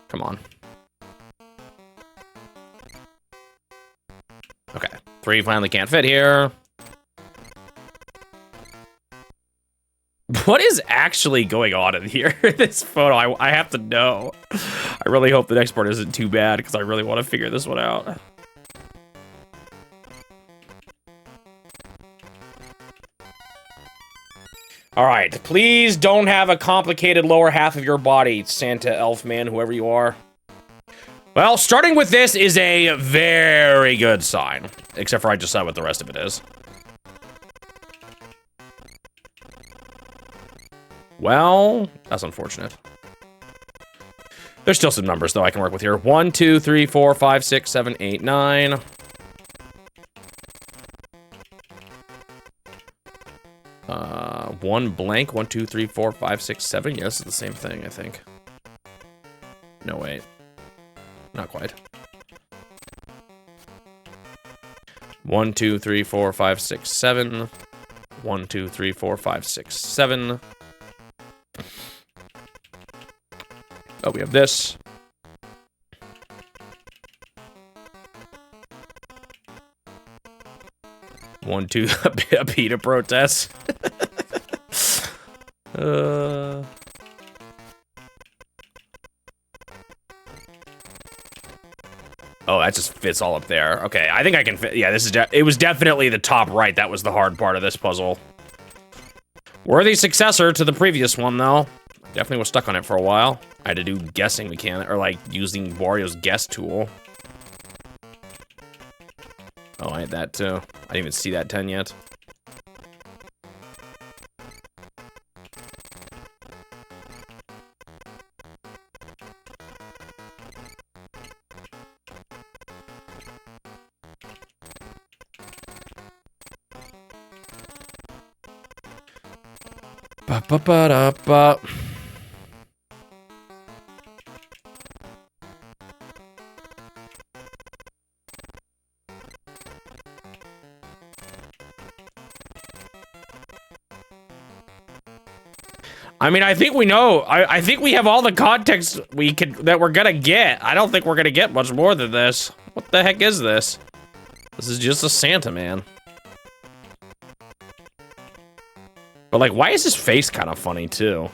Come on. Okay. 3 finally can't fit here. What is actually going on in here? This photo, I have to know. I really hope the next part isn't too bad because I really want to figure this one out. All right, please don't have a complicated lower half of your body, Santa, elf man, whoever you are. Well, starting with this is a very good sign. Except for I just saw what the rest of it is. Well, that's unfortunate. There's still some numbers, though, I can work with here. 1, 2, 3, 4, 5, 6, 7, 8, 9. One blank. 1, 2, 3, 4, 5, 6, 7. Yeah, this is the same thing, I think. No, wait. Not quite. 1, 2, 3, 4, 5, 6, 7. 1, 2, 3, 4, 5, 6, 7. Oh, we have this. One, two, a PETA protest. Oh, that just fits all up there. Okay, I think I can fit. Yeah, this is. It was definitely the top right. That was the hard part of this puzzle. Worthy successor to the previous one, though. Definitely was stuck on it for a while. I had to do guessing mechanic, or like using Wario's guess tool. Oh, I had that too. I didn't even see that 10 yet. Ba-ba-ba-da-ba. I mean, I think we know. I think we have all the context that we're gonna get. I don't think we're gonna get much more than this. What the heck is this? This is just a Santa man. But like, why is his face kind of funny too?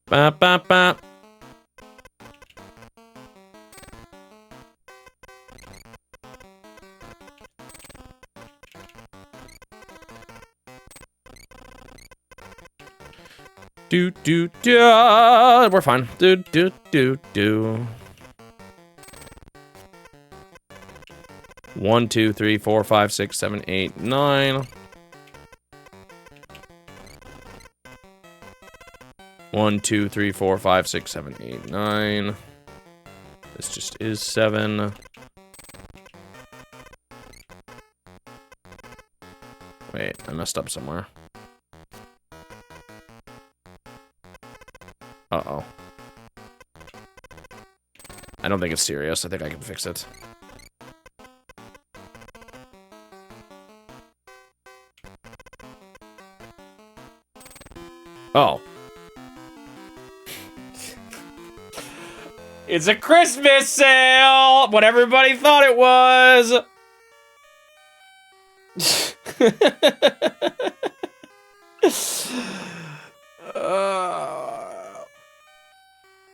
Ba ba ba. Do do do. We're fine. Do do do do. 1, 2, 3, 4, 5, 6, 7, 8, 9. 1, 2, 3, 4, 5, 6, 7, 8, 9. This just is 7. Wait, I messed up somewhere. Uh-oh. I don't think it's serious. I think I can fix it. Oh. It's a Christmas sale! What everybody thought it was!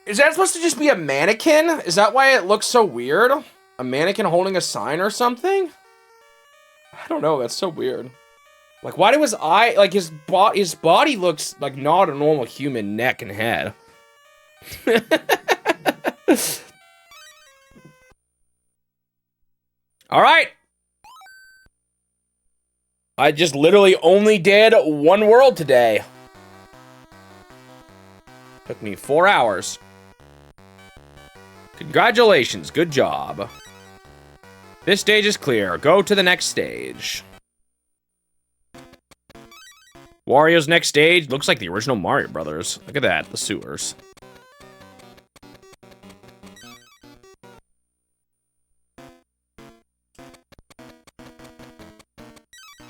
Is that supposed to just be a mannequin? Is that why it looks so weird? A mannequin holding a sign or something? I don't know, that's so weird. Like, why do his eye, like, his body looks like not a normal human neck and head. All right. I just literally only did one world today. Took me 4 hours. Congratulations, good job. This stage is clear. Go to the next stage. Wario's next stage looks like the original Mario Brothers. Look at that, the sewers.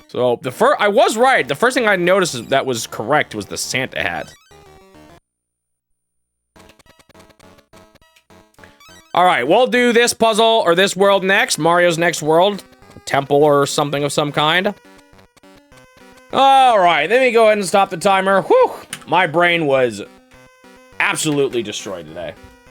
So I was right. The first thing I noticed that was correct was the Santa hat. All right, we'll do this puzzle or this world next. Mario's next world, a temple or something of some kind. All right, let me go ahead and stop the timer. Whew, my brain was absolutely destroyed today.